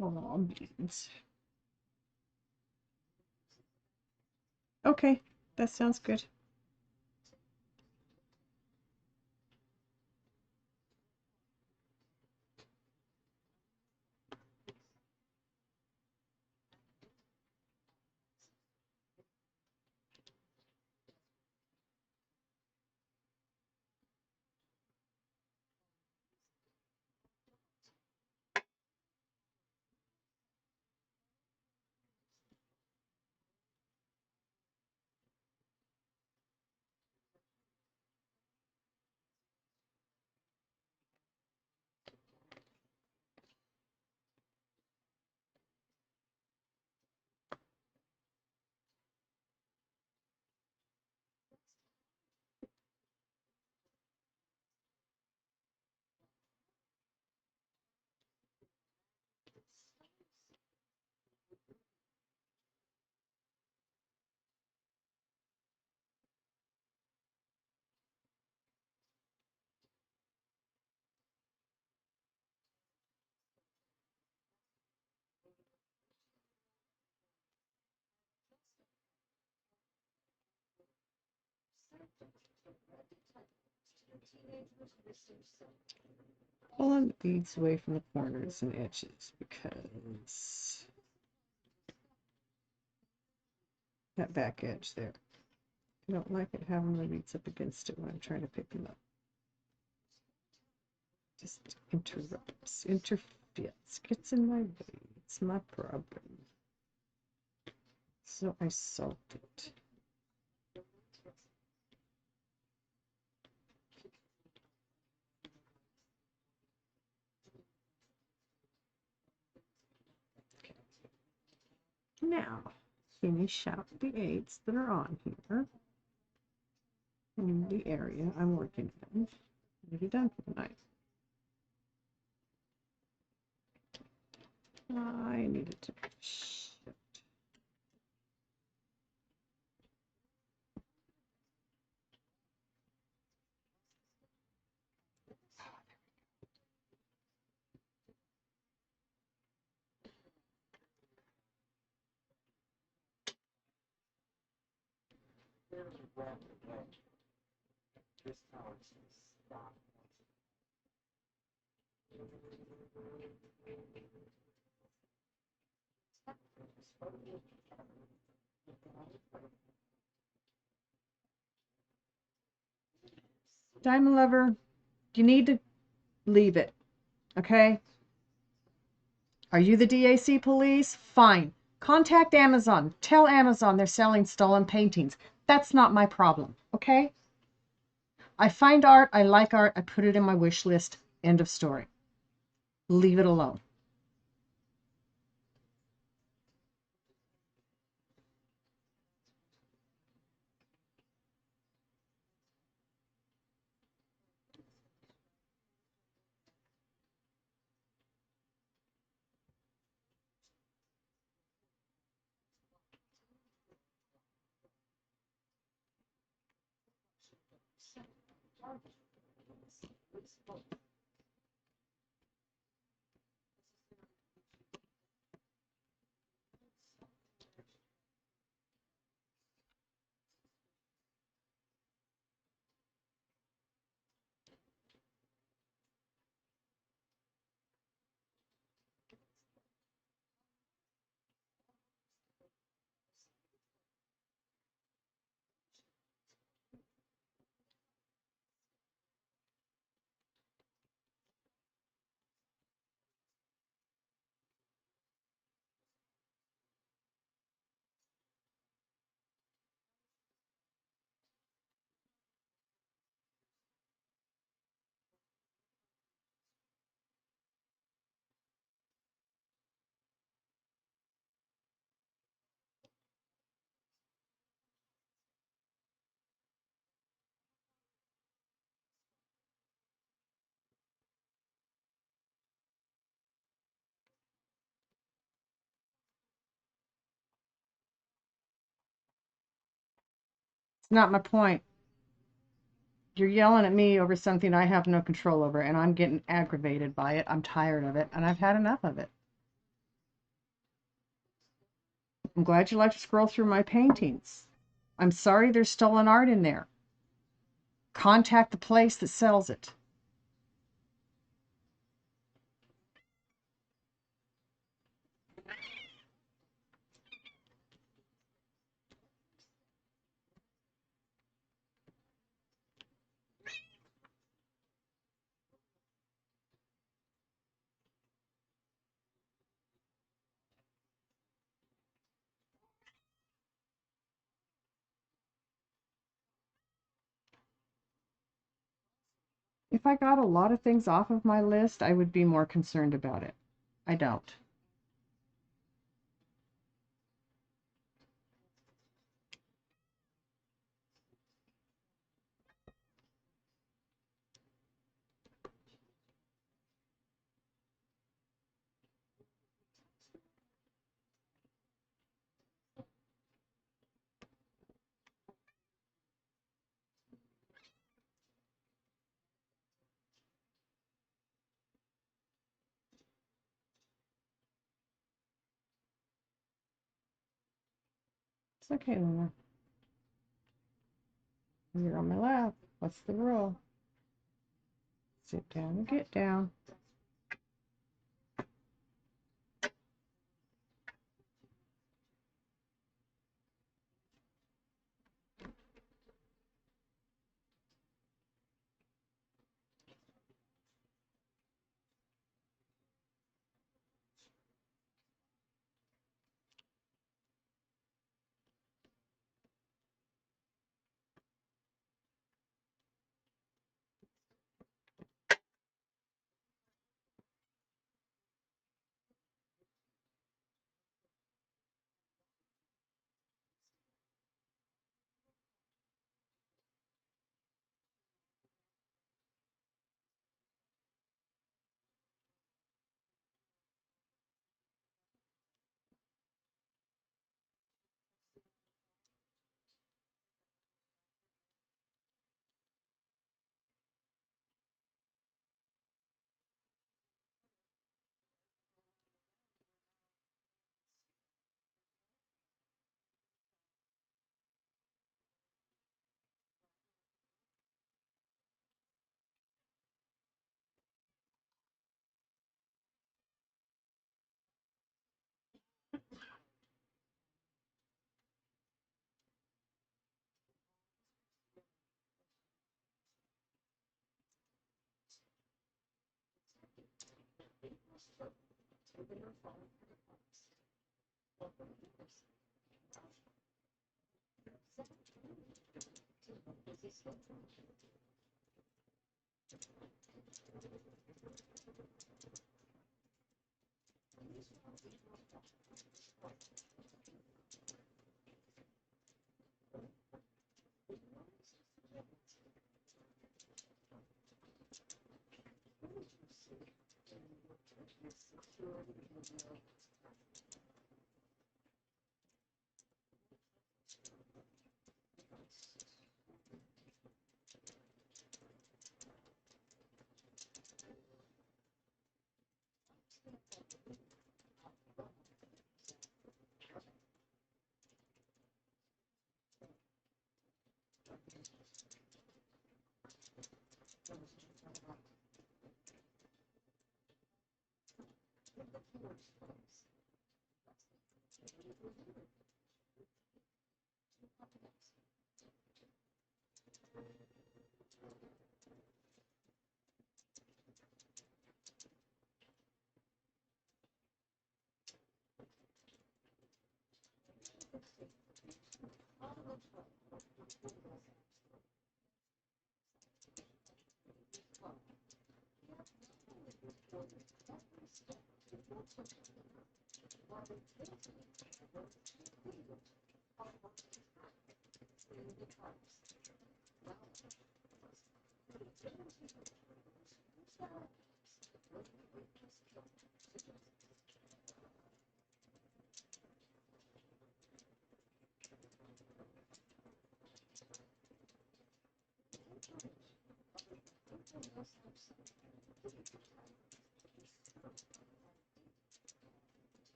Oh, beans. Okay, that sounds good. Pulling the beads away from the corners and edges because that back edge there. I don't like it having the beads up against it when I'm trying to pick them up. Just interrupts, interferes, gets in my way. It's my problem. So I solved it. Now, finish out the 8s that are on here in the area I'm working in. Maybe done for the night. I needed to shift. Diamond Lover, you need to leave it, okay? Are you the DAC police? Fine. Contact Amazon. Tell Amazon they're selling stolen paintings. That's not my problem, okay? I find art, I like art, I put it in my wish list. End of story. Leave it alone. It's not my point. You're yelling at me over something I have no control over, and I'm getting aggravated by it. I'm tired of it, and I've had enough of it. I'm glad you like to scroll through my paintings. I'm sorry there's stolen art in there. Contact the place that sells it. If I got a lot of things off of my list, I would be more concerned about it. I don't. It's okay, Luna. You're on my lap. What's the rule? Sit down and get down.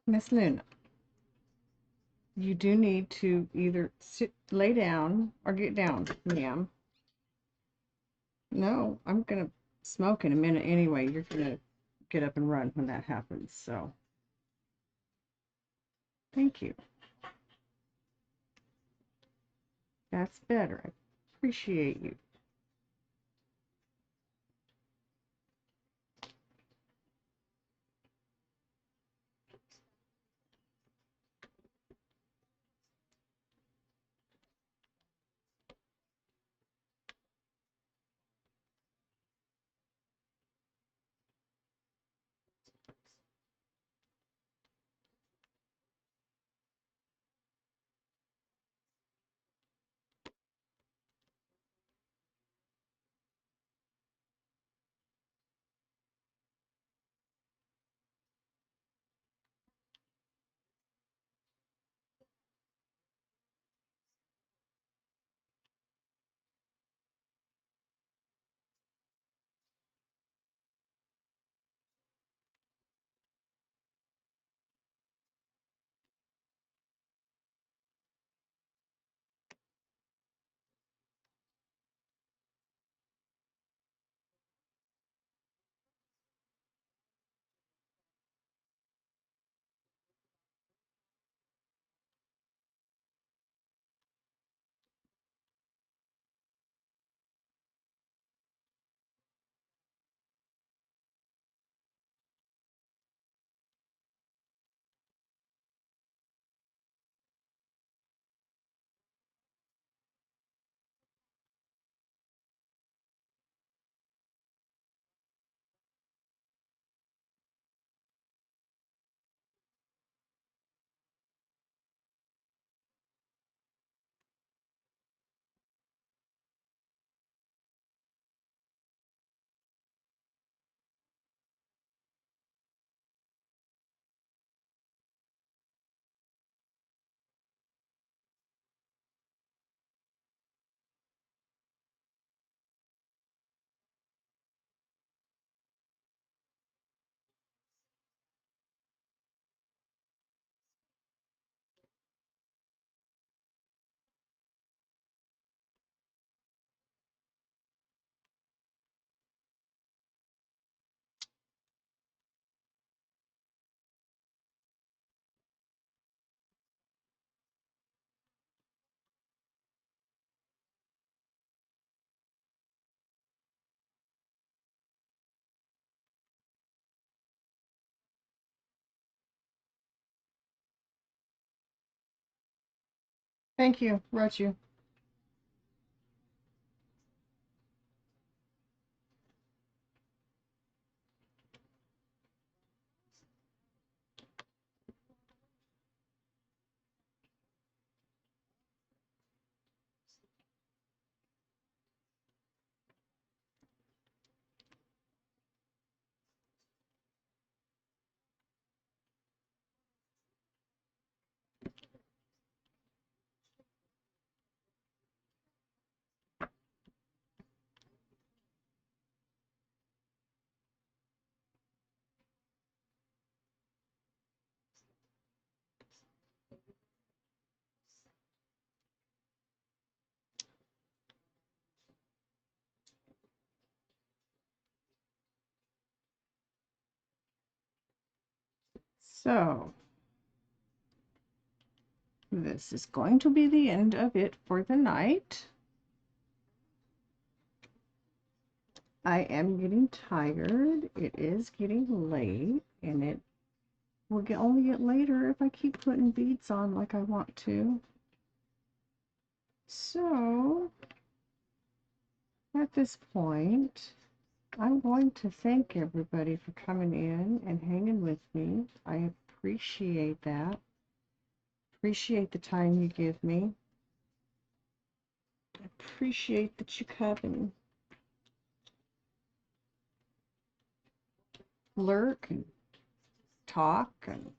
Miss Luna, you do need to either lay down or get down, ma'am. No, I'm gonna smoke in a minute anyway. You're gonna get up and run when that happens, so thank you. That's better. I appreciate you. Thank you, wrote you. So this is going to be the end of it for the night. I am getting tired. It is getting late, and it will only get later if I keep putting beads on like I want to. So at this point, I'm going to thank everybody for coming in and hanging with me. I appreciate that. Appreciate the time you give me. I appreciate that you come and lurk and talk and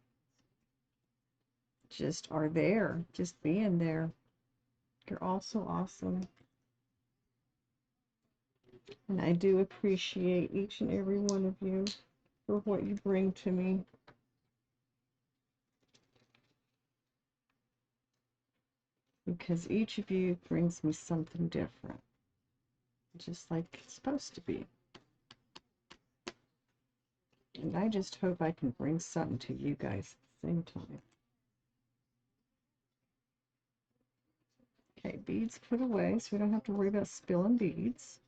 just are there, just being there. You're all so awesome. And I do appreciate each and every one of you for what you bring to me. Because each of you brings me something different, just like it's supposed to be. And I just hope I can bring something to you guys at the same time. Okay, beads put away so we don't have to worry about spilling beads.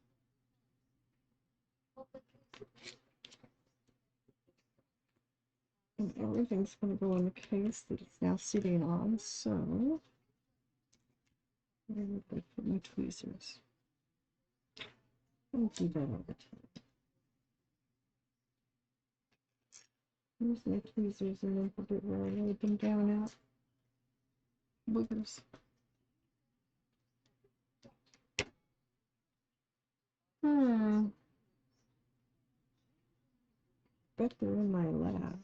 And everything's going to go in the case that it's now sitting on, so where would I put my tweezers? I'll do that all the time. Here's my tweezers, and then forget where I laid them down at. Boogers. Bet they're in my lap.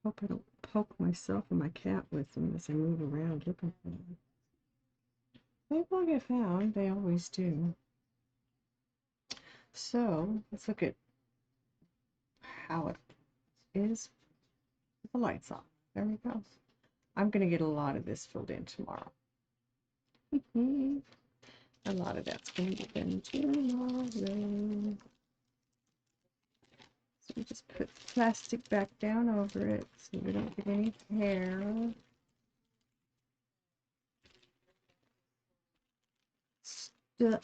I hope I don't poke myself and my cat with them as I move around looking for them. They will get found. They always do. So let's look at how it is with the lights off. There we go. I'm going to get a lot of this filled in tomorrow. A lot of that's going to get done tomorrow. So we just put the plastic back down over it so we don't get any hair. Stuck.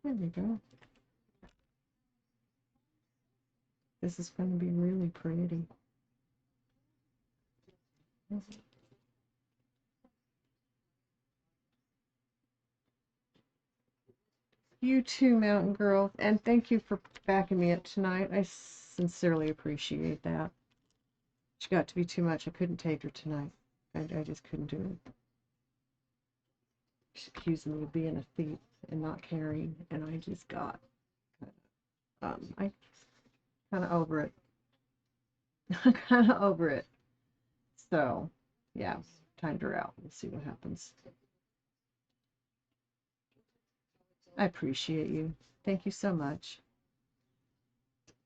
There we go. This is going to be really pretty. You too, Mountain Girl, and thank you for backing me up tonight. I sincerely appreciate that. She got to be too much. I couldn't take her tonight. I just couldn't do it. She's accusing me of being a thief and not caring, and I just got I kind of over it. Kind of over it. So, yeah, timed her out. We'll see what happens. I appreciate you. Thank you so much.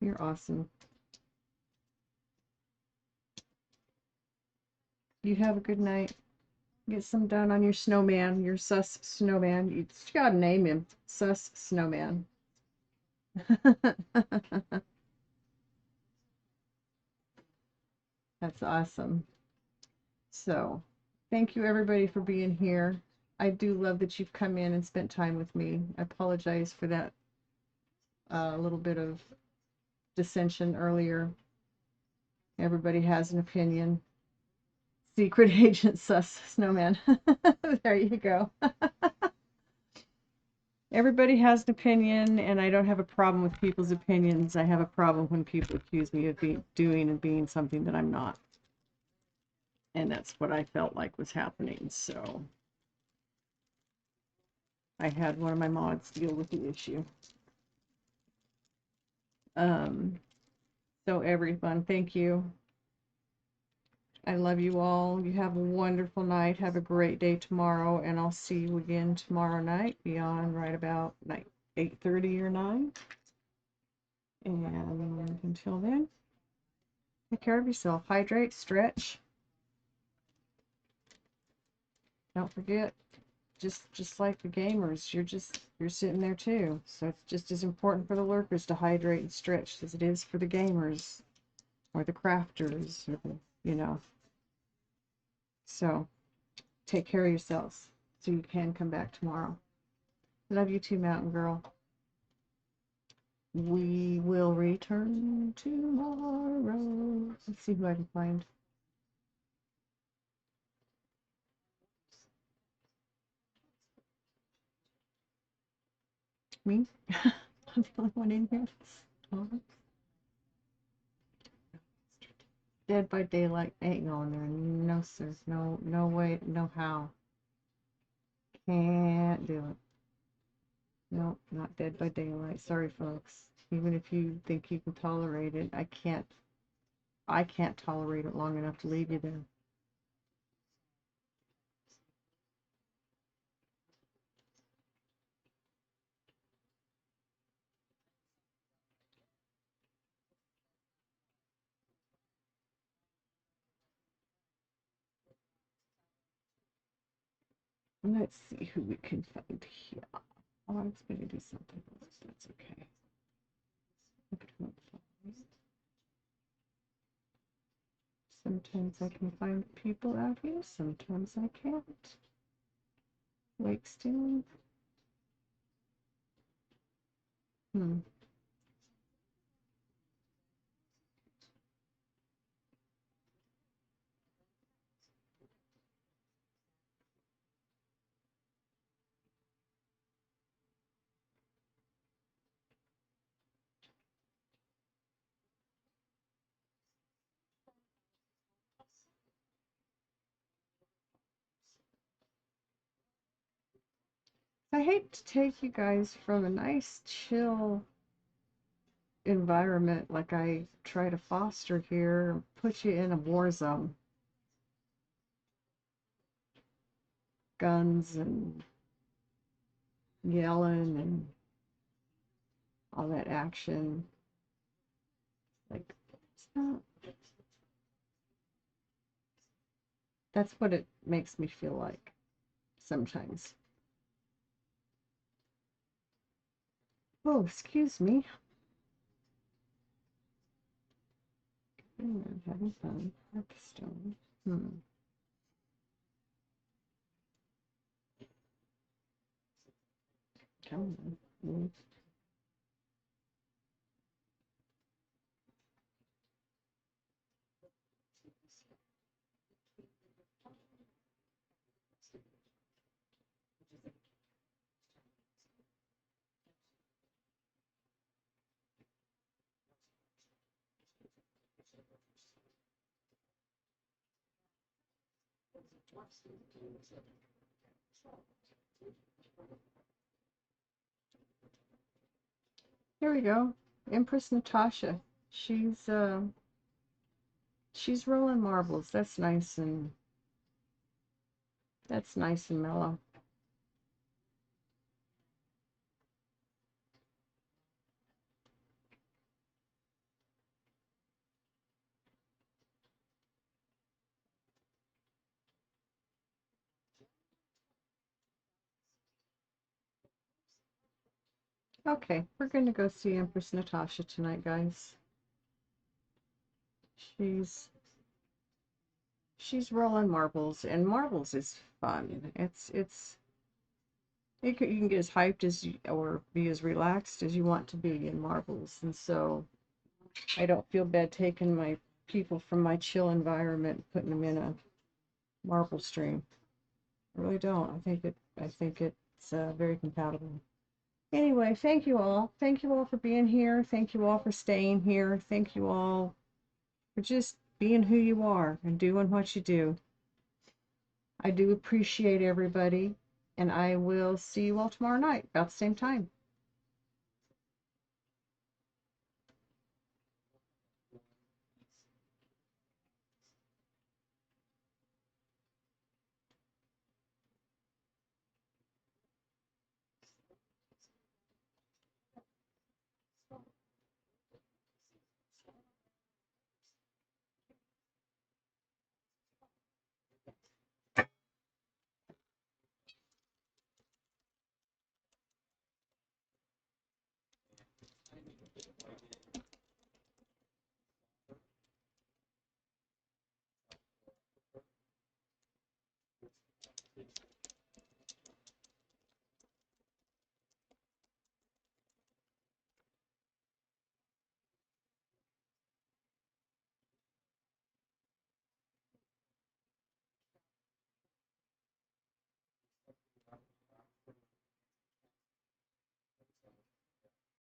You're awesome. You have a good night. Get some done on your snowman, your sus snowman. You gotta name him Sus Snowman. That's awesome. So, thank you everybody for being here. I do love that you've come in and spent time with me. I apologize for that a little bit of dissension earlier. Everybody has an opinion. Secret agent sus snowman. There you go. Everybody has an opinion, and I don't have a problem with people's opinions. I have a problem when people accuse me of doing and being something that I'm not. And that's what I felt like was happening. So I had one of my mods deal with the issue. So everyone, thank you. I love you all. You have a wonderful night. Have a great day tomorrow, and I'll see you again tomorrow night beyond right about 8:30 or 9. And until then, take care of yourself. Hydrate, stretch. Don't forget, just like the gamers, you're sitting there too. So it's just as important for the lurkers to hydrate and stretch as it is for the gamers or the crafters, or the, you know. So take care of yourselves so you can come back tomorrow. Love you too, Mountain Girl. We will return tomorrow. Let's see who I can find. Me? I'm the only one in here. Dead by Daylight ain't going there. No, sir. No way. No how. Can't do it. Nope, not Dead by Daylight. Sorry, folks. Even if you think you can tolerate it, I can't. I can't tolerate it long enough to leave you there. Let's see who we can find here. Oh, I was going to do something else. That's okay. Look at who it finds. Sometimes I can find people out here. Sometimes I can't. Wakestein. I hate to take you guys from a nice, chill environment like I try to foster here and put you in a war zone. Guns and yelling and all that action. Like, it's not. That's what it makes me feel like sometimes. Oh, excuse me. I'm having fun. Hearthstone. Come on. Here we go. Empress Natasha. She's rolling marbles. That's nice and mellow. Okay, we're gonna go see Empress Natasha tonight, guys. She's rolling marbles, and marbles is fun. It's You can get as hyped as you, or be as relaxed as you want to be in marbles. And so I don't feel bad taking my people from my chill environment, putting them in a marble stream. I really don't. I think it's very compatible. Anyway, thank you all. Thank you all for being here. Thank you all for staying here. Thank you all for just being who you are and doing what you do. I do appreciate everybody, and I will see you all tomorrow night about the same time.